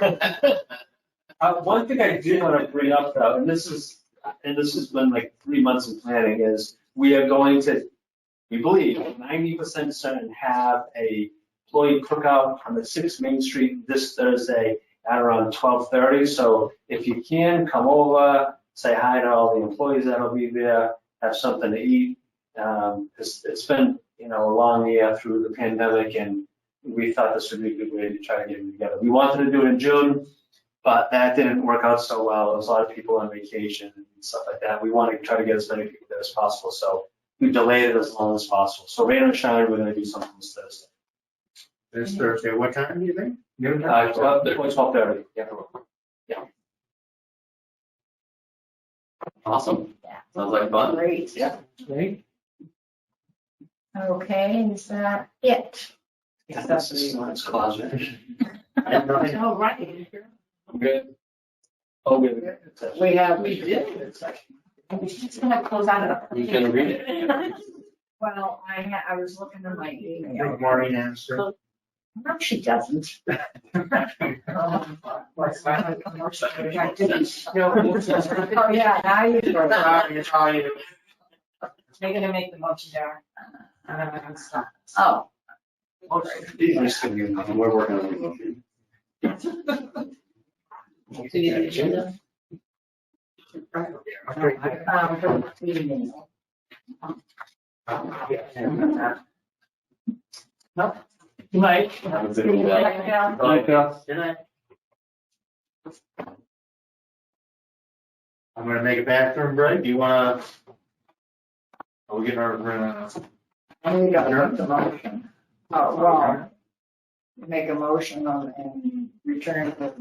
Speaker 3: One thing I do want to bring up though, and this has been like 3 months in planning, is we are going to, we believe, 90% certain have a employee cookout on the 6th Main Street this Thursday at around 12:30. So if you can, come over, say hi to all the employees that'll be there, have something to eat. It's been, a long year through the pandemic, and we thought this would be a good way to try to get them together. We wanted to do it in June, but that didn't work out so well. There was a lot of people on vacation and stuff like that. We want to try to get as many people there as possible, so we delayed it as long as possible. So rain or shine, we're going to do something this Thursday.
Speaker 7: This Thursday, what time do you think? Noon?
Speaker 3: 12:30. Yeah.
Speaker 4: Awesome. Sounds like fun.
Speaker 1: Great.
Speaker 3: Yeah.
Speaker 7: Great.
Speaker 1: Okay, is that it?
Speaker 3: Yeah, that's the science closet.
Speaker 1: Oh, right.
Speaker 3: I'm good. Oh, we
Speaker 1: We
Speaker 12: did.
Speaker 2: We're just gonna close out of.
Speaker 4: You can read it.
Speaker 1: Well, I was looking at my
Speaker 7: I
Speaker 1: email.
Speaker 7: think Maureen answered.
Speaker 1: No, she doesn't. Oh, yeah, now you.
Speaker 2: They're gonna make the motion, Darren.
Speaker 1: Oh.
Speaker 8: We're working on the motion.
Speaker 1: I found her email.
Speaker 13: Mike.
Speaker 4: Have a good one, Bill.
Speaker 7: Good night. I'm gonna make a bathroom break. Do you wanna? Are we getting our,
Speaker 1: We got the motion. Oh, well, make a motion on and return to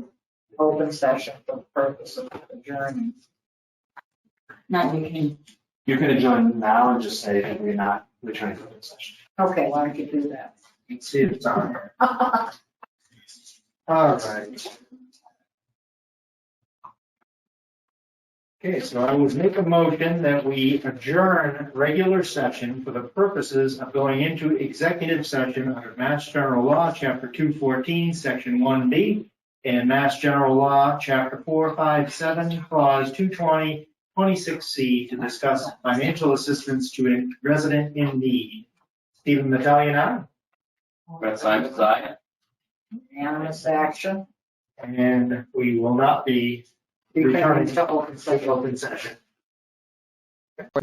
Speaker 1: open session for the purpose of adjourning.
Speaker 2: No, we can.
Speaker 3: You can adjourn now and just say that we're not returning to the session.
Speaker 1: Okay, why don't you do that?
Speaker 7: let's see if it's on here. All right. Okay, so I would make a motion that we adjourn regular session for the purposes of going into executive session under Mass General Law, Chapter 214, Section 1B, and Mass General Law, Chapter 457, Clause 220, 26C, to discuss financial assistance to a resident in need. Stephen Metallion, aye.
Speaker 4: Brett Simons, aye.
Speaker 1: Unanimous action.
Speaker 7: And we will not be returning to open session.